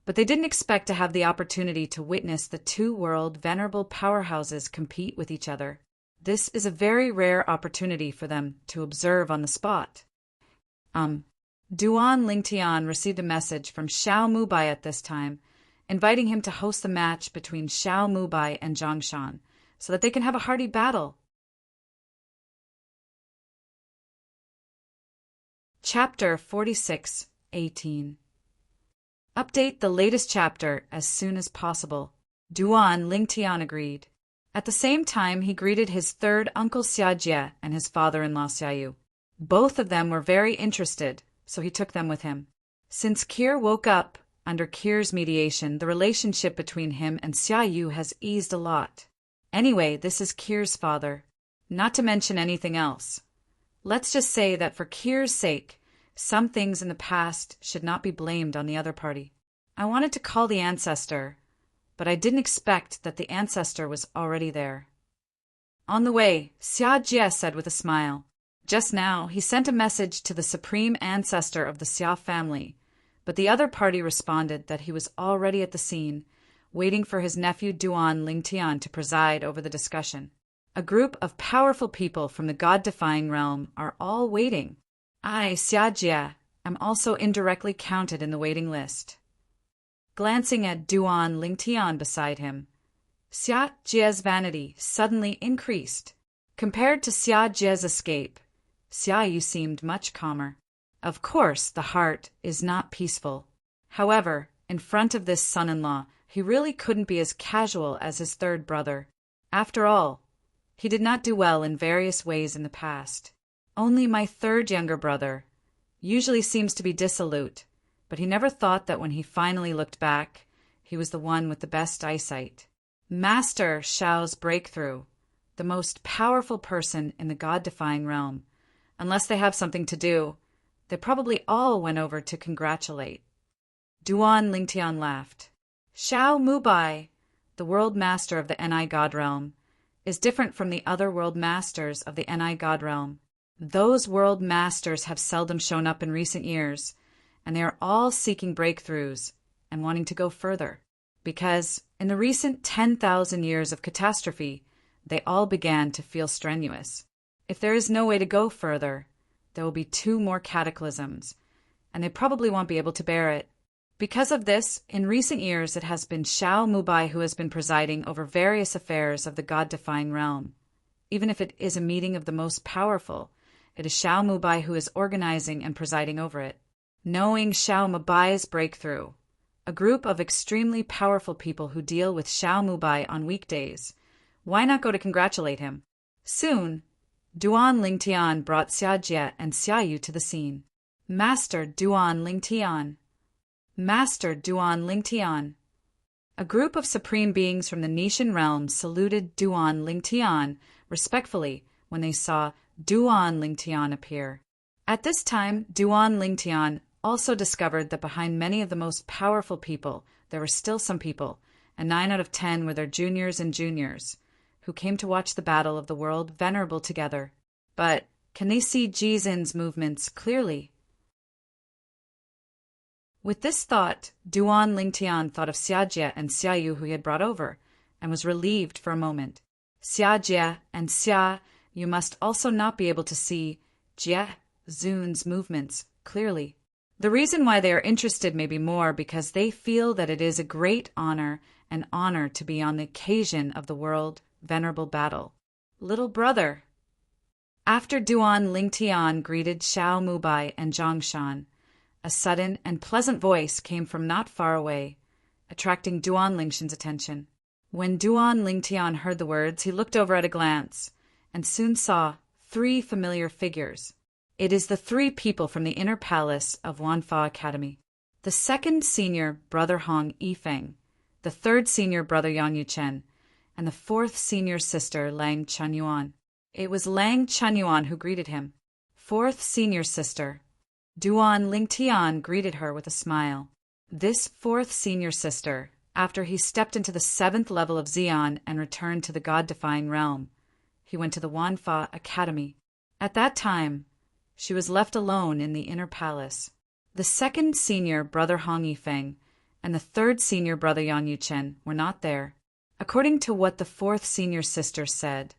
but they didn't expect to have the opportunity to witness the two world venerable powerhouses compete with each other. This is a very rare opportunity for them to observe on the spot. Duan Lingtian received a message from Xiao Mubai at this time, inviting him to host the match between Xiao Mubai and Zhang Shan, so that they can have a hearty battle. Chapter 46:18. Update the latest chapter as soon as possible. Duan Lingtian agreed. At the same time, he greeted his third uncle Xia Jie and his father-in-law Xia Yu. Both of them were very interested, so he took them with him. Since Kir woke up, under Kir's mediation, the relationship between him and Xia Yu has eased a lot. Anyway, this is Kir's father. Not to mention anything else. Let's just say that for Kir's sake, some things in the past should not be blamed on the other party. I wanted to call the ancestor, but I didn't expect that the ancestor was already there. On the way, Xia Jie said with a smile. Just now, he sent a message to the supreme ancestor of the Xia family, but the other party responded that he was already at the scene, waiting for his nephew Duan Lingtian to preside over the discussion. A group of powerful people from the god-defying realm are all waiting. I, Xia Jie, am also indirectly counted in the waiting list. Glancing at Duan Lingtian beside him, Xia Jie's vanity suddenly increased. Compared to Xia Jie's escape, Xia Yu seemed much calmer. Of course, the heart is not peaceful. However, in front of this son-in-law, he really couldn't be as casual as his third brother. After all, he did not do well in various ways in the past. Only my third younger brother usually seems to be dissolute, but he never thought that when he finally looked back, He was the one with the best eyesight. Master Shao's breakthrough, the most powerful person in the God-defying realm. Unless they have something to do, they probably all went over to congratulate. Duan Lingtian laughed. Xiao Mubai, the world master of the Ni God realm, is different from the other world masters of the Ni God realm. Those world masters have seldom shown up in recent years, and they are all seeking breakthroughs and wanting to go further. Because in the recent 10,000 years of catastrophe, they all began to feel strenuous. If there is no way to go further, there will be 2 more cataclysms, and they probably won't be able to bear it. Because of this, in recent years it has been Xiao Mubai who has been presiding over various affairs of the God-defying realm. Even if it is a meeting of the most powerful, it is Xiao Mubai who is organizing and presiding over it. Knowing Xiao Mubai's breakthrough, a group of extremely powerful people who deal with Xiao Mubai on weekdays, why not go to congratulate him? Soon, Duan Lingtian brought Xia Jie and Xia Yu to the scene. Master Duan Lingtian. Master Duan Lingtian. A group of supreme beings from the Nishan realm saluted Duan Lingtian respectfully when they saw Duan Lingtian appear. At this time, Duan Lingtian also discovered that behind many of the most powerful people, there were still some people, and 9 out of 10 were their juniors and juniors, who came to watch the battle of the world venerable together. But can they see Jizin's movements clearly? With this thought, Duan Lingtian thought of Xia Jie and Xia Yu who he had brought over, and was relieved for a moment. Xia Jie and Xia Yu must also not be able to see Jie Zun's movements clearly. The reason why they are interested may be more because they feel that it is a great honor to be on the occasion of the world venerable battle. Little brother. After Duan Lingtian greeted Xiao Mubai and Zhongshan, a sudden and pleasant voice came from not far away, attracting Duan Lingshan's attention. When Duan Lingtian heard the words, he looked over at a glance, and soon saw 3 familiar figures. It is the 3 people from the inner palace of Wanfa Academy. The 2nd senior brother Hong Yifeng, the 3rd senior brother Yang Yuchen, and the 4th senior sister Lang Chunyuan. It was Lang Chunyuan who greeted him. 4th senior sister. Duan Lingtian greeted her with a smile. This 4th senior sister, after he stepped into the 7th level of Xian and returned to the God-defying realm, he went to the Wanfa Academy. At that time, she was left alone in the inner palace. The 2nd senior brother Hong Yifeng and the 3rd senior brother Yang Yuchen were not there. According to what the 4th senior sister said,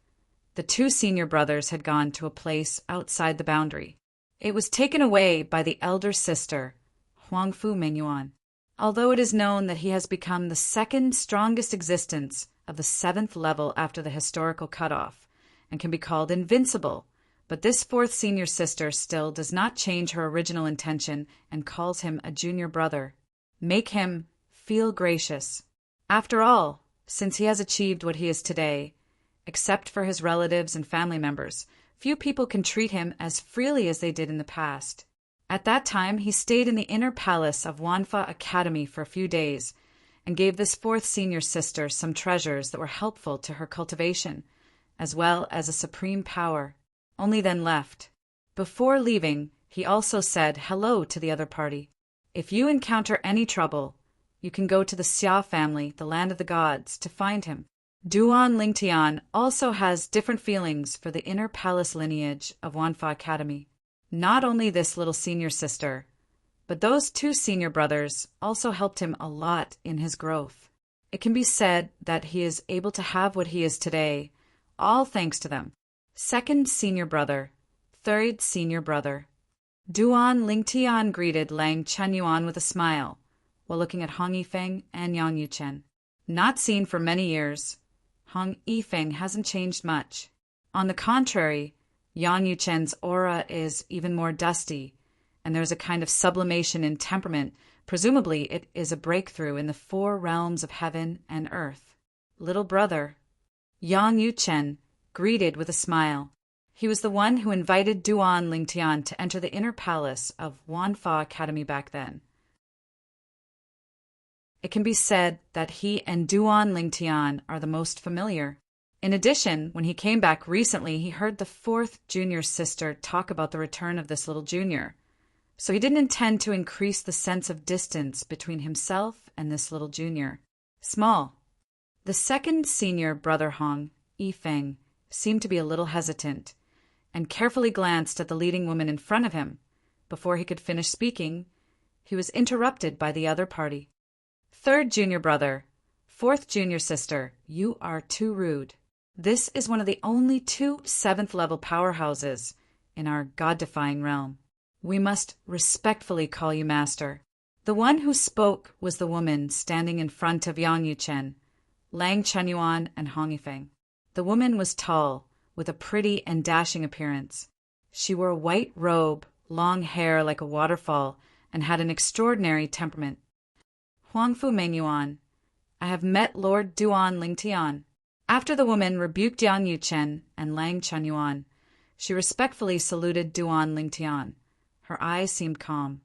the 2 senior brothers had gone to a place outside the boundary. It was taken away by the elder sister, Huangfu Mengyuan. Although it is known that he has become the 2nd strongest existence of the 7th level after the historical cutoff, and can be called invincible, but this 4th senior sister still does not change her original intention and calls him a junior brother. Make him feel gracious. After all, since he has achieved what he is today, except for his relatives and family members, few people can treat him as freely as they did in the past. At that time, he stayed in the inner palace of Wanfa Academy for a few days and gave this 4th senior sister some treasures that were helpful to her cultivation, as well as a supreme power. Only then left. Before leaving, he also said hello to the other party. If you encounter any trouble, you can go to the Xia family, the land of the gods, to find him. Duan Lingtian also has different feelings for the inner palace lineage of Wanfa Academy. Not only this little senior sister, but those 2 senior brothers also helped him a lot in his growth. It can be said that he is able to have what he is today, all thanks to them. 2nd senior brother, 3rd senior brother. Duan Lingtian greeted Lang Chunyuan with a smile, while looking at Hong Yifeng and Yang Yuchen. Not seen for many years, Hong Yifeng hasn't changed much. On the contrary, Yang Yuchen's aura is even more dusty, and there's a kind of sublimation in temperament. Presumably, it is a breakthrough in the 4 realms of heaven and earth. Little brother. Yang Yuchen greeted with a smile. He was the one who invited Duan Lingtian to enter the inner palace of Wanfa Academy back then. It can be said that he and Duan Lingtian are the most familiar. In addition, when he came back recently, he heard the fourth junior sister talk about the return of this little junior. So he didn't intend to increase the sense of distance between himself and this little junior. Small. The second senior brother Hong, Yifeng, seemed to be a little hesitant, and carefully glanced at the leading woman in front of him. Before he could finish speaking, he was interrupted by the other party. Third junior brother, fourth junior sister, you are too rude. This is one of the only 2 7th-level powerhouses in our God-defying realm. We must respectfully call you master. The one who spoke was the woman standing in front of Yang Yuchen, Lang Chenyuan, and Hong Yifeng. The woman was tall, with a pretty and dashing appearance. She wore a white robe, long hair like a waterfall, and had an extraordinary temperament. Huangfu Mengyuan, I have met Lord Duan Lingtian. After the woman rebuked Yang Yuchen and Lang Chenyuan, she respectfully saluted Duan Lingtian. Her eyes seemed calm,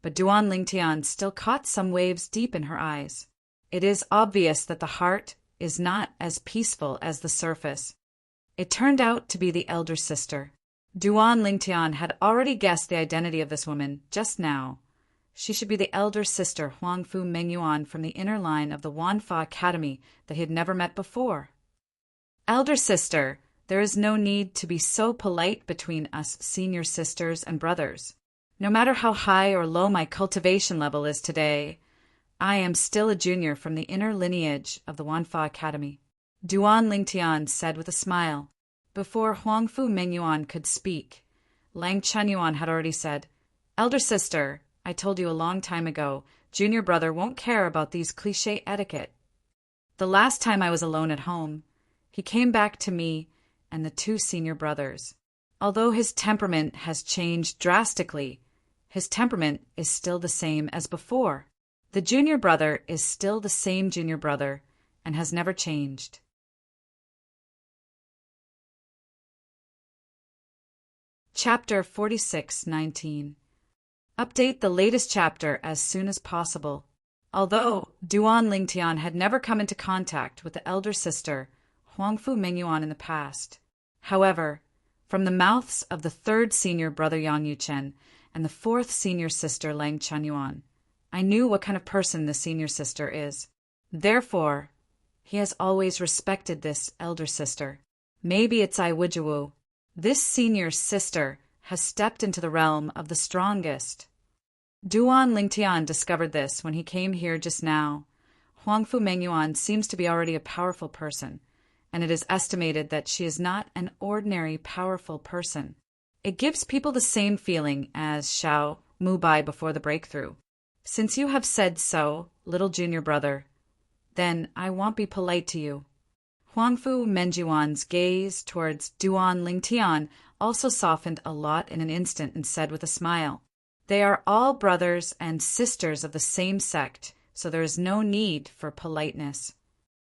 but Duan Lingtian still caught some waves deep in her eyes. It is obvious that the heart is not as peaceful as the surface. It turned out to be the elder sister. Duan Lingtian had already guessed the identity of this woman just now. She should be the elder sister Huangfu Mengyuan from the inner line of the Wanfa Academy that he had never met before. Elder sister, there is no need to be so polite between us senior sisters and brothers. No matter how high or low my cultivation level is today, I am still a junior from the inner lineage of the Wanfa Academy. Duan Lingtian said with a smile. Before Huangfu Mengyuan could speak, Lang Chenyuan had already said, Elder sister, I told you a long time ago, junior brother won't care about these cliché etiquette. The last time I was alone at home, he came back to me and the 2 senior brothers. Although his temperament has changed drastically, his temperament is still the same as before. The junior brother is still the same junior brother and has never changed. Chapter 46:19. Update the latest chapter as soon as possible. Although Duan Lingtian had never come into contact with the elder sister Huangfu Mengyuan in the past, however, from the mouths of the 3rd senior brother Yang Yuchen and the 4th senior sister Lang Chenyuan, I knew what kind of person the senior sister is. Therefore, he has always respected this elder sister. Maybe it's Iwijiwu. This senior sister has stepped into the realm of the strongest. Duan Lingtian discovered this when he came here just now. Huangfu Mengyuan seems to be already a powerful person, and it is estimated that she is not an ordinary powerful person. It gives people the same feeling as Xiao Mubai before the breakthrough. Since you have said so, little junior brother, then I won't be polite to you. Huangfu Mengyuan's gaze towards Duan Lingtian also softened a lot in an instant and said with a smile, They are all brothers and sisters of the same sect, so there is no need for politeness.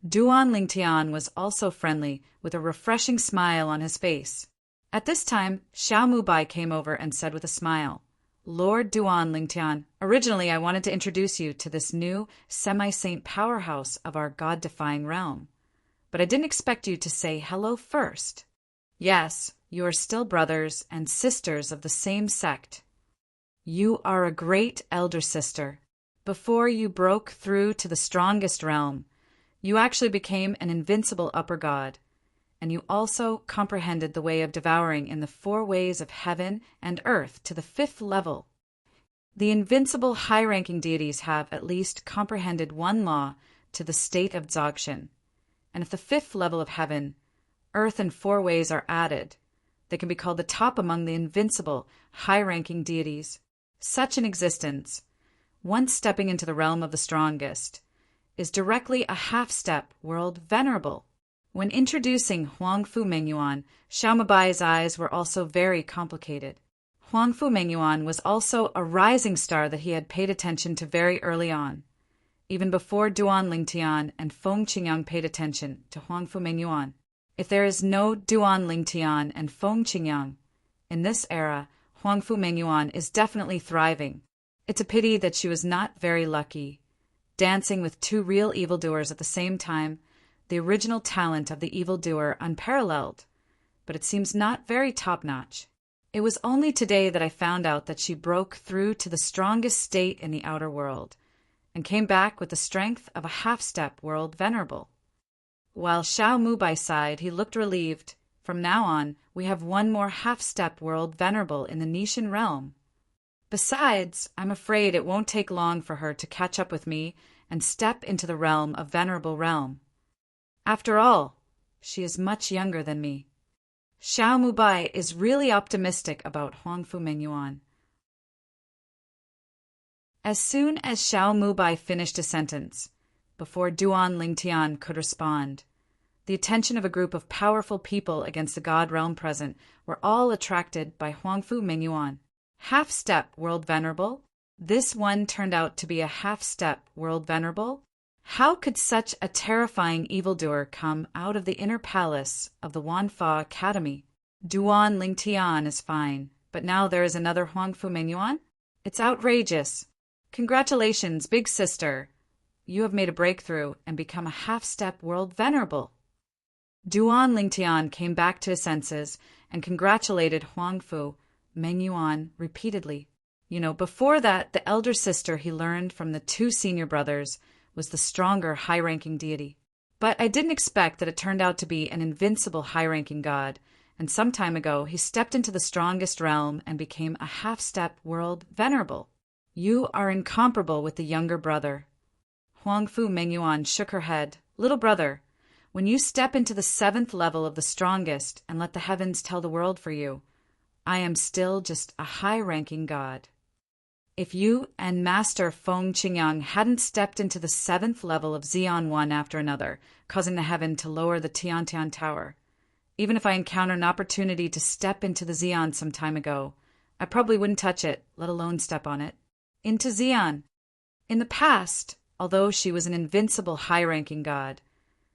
Duan Lingtian was also friendly, with a refreshing smile on his face. At this time, Xiao Mubai came over and said with a smile, Lord Duan Lingtian, originally I wanted to introduce you to this new semi-saint powerhouse of our God-defying realm. But I didn't expect you to say hello first. Yes, you are still brothers and sisters of the same sect. You are a great elder sister. Before you broke through to the strongest realm, you actually became an invincible upper god, and you also comprehended the way of devouring in the 4 ways of heaven and earth to the 5th level. The invincible high-ranking deities have at least comprehended one law to the state of Dzogchen, and if the 5th level of heaven, earth, and 4 ways are added, they can be called the top among the invincible, high-ranking deities. Such an existence, once stepping into the realm of the strongest, is directly a half-step world venerable. When introducing Huangfu Mengyuan, Xiao Mubai's eyes were also very complicated. Huangfu Mengyuan was also a rising star that he had paid attention to very early on, even before Duan Lingtian and Feng Qingyang paid attention to Huangfu Mengyuan. If there is no Duan Lingtian and Feng Qingyang, in this era, Huangfu Mengyuan is definitely thriving. It's a pity that she was not very lucky dancing with two real evildoers at the same time, the original talent of the evildoer unparalleled, but it seems not very top-notch. It was only today that I found out that she broke through to the strongest state in the outer world, and came back with the strength of a half-step world venerable. While Xiao Mubai sighed, he looked relieved. From now on, we have one more half-step world venerable in the Nishan realm. Besides, I'm afraid it won't take long for her to catch up with me and step into the realm of venerable realm. After all, she is much younger than me. Xiao Mubai is really optimistic about Huangfu Mengyuan. As soon as Xiao Mubai finished a sentence, before Duan Lingtian could respond, the attention of a group of powerful people against the god realm present were all attracted by Huangfu Mengyuan. Half-step world venerable? This one turned out to be a half-step world venerable? How could such a terrifying evildoer come out of the inner palace of the Wanfa Academy? Duan Lingtian is fine, but now there is another Huangfu Mengyuan? It's outrageous. Congratulations, big sister. You have made a breakthrough and become a half-step world venerable. Duan Lingtian came back to his senses and congratulated Huangfu Mengyuan repeatedly. Before that, the elder sister he learned from the two senior brothers was the stronger, high-ranking deity. But I didn't expect that it turned out to be an invincible high-ranking god, and some time ago he stepped into the strongest realm and became a half-step world venerable. You are incomparable with the younger brother. Huangfu Mengyuan shook her head. Little brother, when you step into the 7th level of the strongest and let the heavens tell the world for you, I am still just a high-ranking god. If you and Master Feng Qingyang hadn't stepped into the 7th level of Xian one after another, causing the heaven to lower the Tiantian Tower, even if I encountered an opportunity to step into the Xian some time ago, I probably wouldn't touch it, let alone step on it. Into Xian. In the past, although she was an invincible high-ranking god,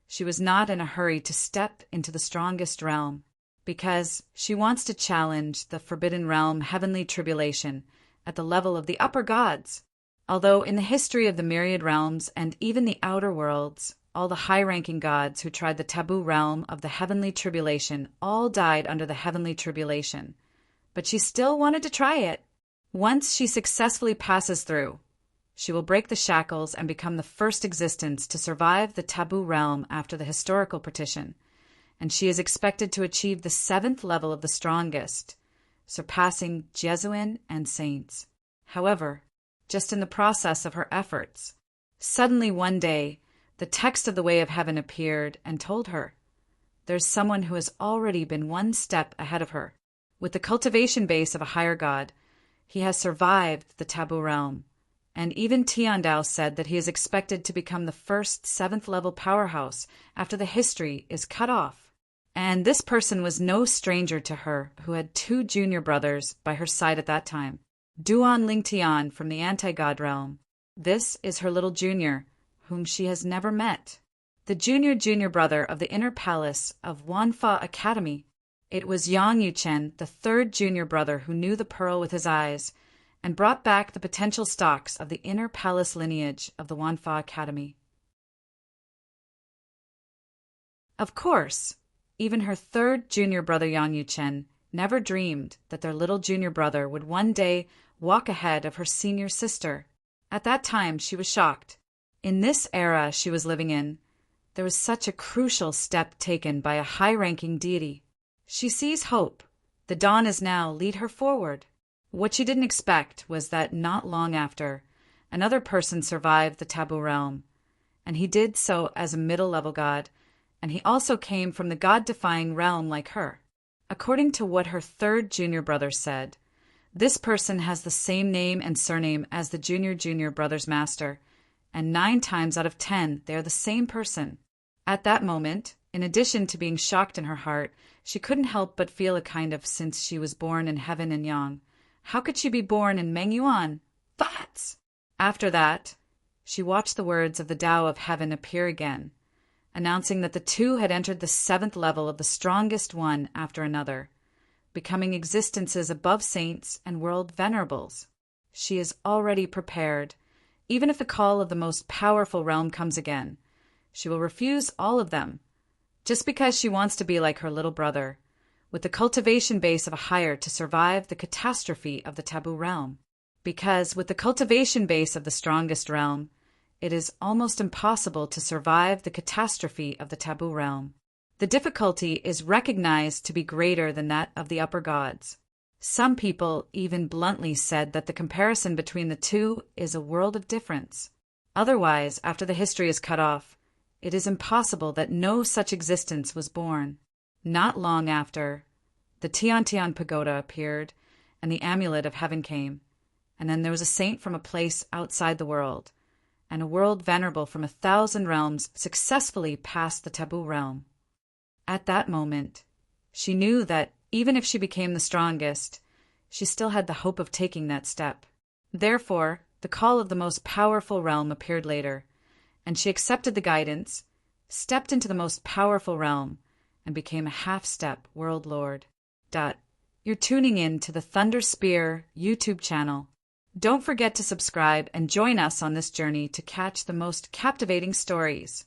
she was not in a hurry to step into the strongest realm, because she wants to challenge the forbidden realm heavenly tribulation at the level of the upper gods. Although in the history of the myriad realms and even the outer worlds, all the high-ranking gods who tried the taboo realm of the heavenly tribulation all died under the heavenly tribulation. But she still wanted to try it. Once she successfully passes through, she will break the shackles and become the first existence to survive the taboo realm after the historical partition, and she is expected to achieve the 7th level of the strongest, surpassing Jesuin and saints. However, just in the process of her efforts, suddenly one day, the text of the Way of Heaven appeared and told her, there's someone who has already been one step ahead of her. With the cultivation base of a higher god, he has survived the taboo realm, and even Tiandao said that he is expected to become the first 7th level powerhouse after the history is cut off. And this person was no stranger to her, who had 2 junior brothers by her side at that time. Duan Lingtian from the anti-god realm. This is her little junior, whom she has never met. The junior brother of the inner palace of Wanfa Academy. It was Yang Yuchen, the 3rd junior brother, who knew the pearl with his eyes and brought back the potential stocks of the inner palace lineage of the Wanfa Academy. Of course, even her 3rd junior brother Yang Yuchen never dreamed that their little junior brother would one day walk ahead of her senior sister. At that time, she was shocked. In this era she was living in, there was such a crucial step taken by a high-ranking deity. She sees hope. The dawn is now. Lead her forward. What she didn't expect was that not long after, another person survived the taboo realm, and he did so as a middle-level god, and he also came from the god-defying realm like her. According to what her 3rd junior brother said, this person has the same name and surname as the junior brother's master, and 9 times out of 10 they are the same person. At that moment, in addition to being shocked in her heart, she couldn't help but feel a kind of, since she was born in heaven and yang, how could she be born in Mengyuan? Thoughts! After that, she watched the words of the Tao of Heaven appear again, announcing that the 2 had entered the 7th level of the strongest one after another, becoming existences above saints and world venerables. She is already prepared. Even if the call of the most powerful realm comes again, she will refuse all of them, just because she wants to be like her little brother, with the cultivation base of a higher to survive the catastrophe of the taboo realm. Because with the cultivation base of the strongest realm, it is almost impossible to survive the catastrophe of the taboo realm. The difficulty is recognized to be greater than that of the upper gods. Some people even bluntly said that the comparison between the two is a world of difference. Otherwise, after the history is cut off, it is impossible that no such existence was born. Not long after, the Tiantian Pagoda appeared, and the Amulet of Heaven came, and then there was a saint from a place outside the world, and a world venerable from 1,000 realms successfully passed the taboo realm. At that moment, she knew that even if she became the strongest, she still had the hope of taking that step. Therefore, the call of the most powerful realm appeared later, and she accepted the guidance, stepped into the most powerful realm, and became a half-step world lord. You're tuning in to the Thunder Spear YouTube channel. Don't forget to subscribe and join us on this journey to catch the most captivating stories.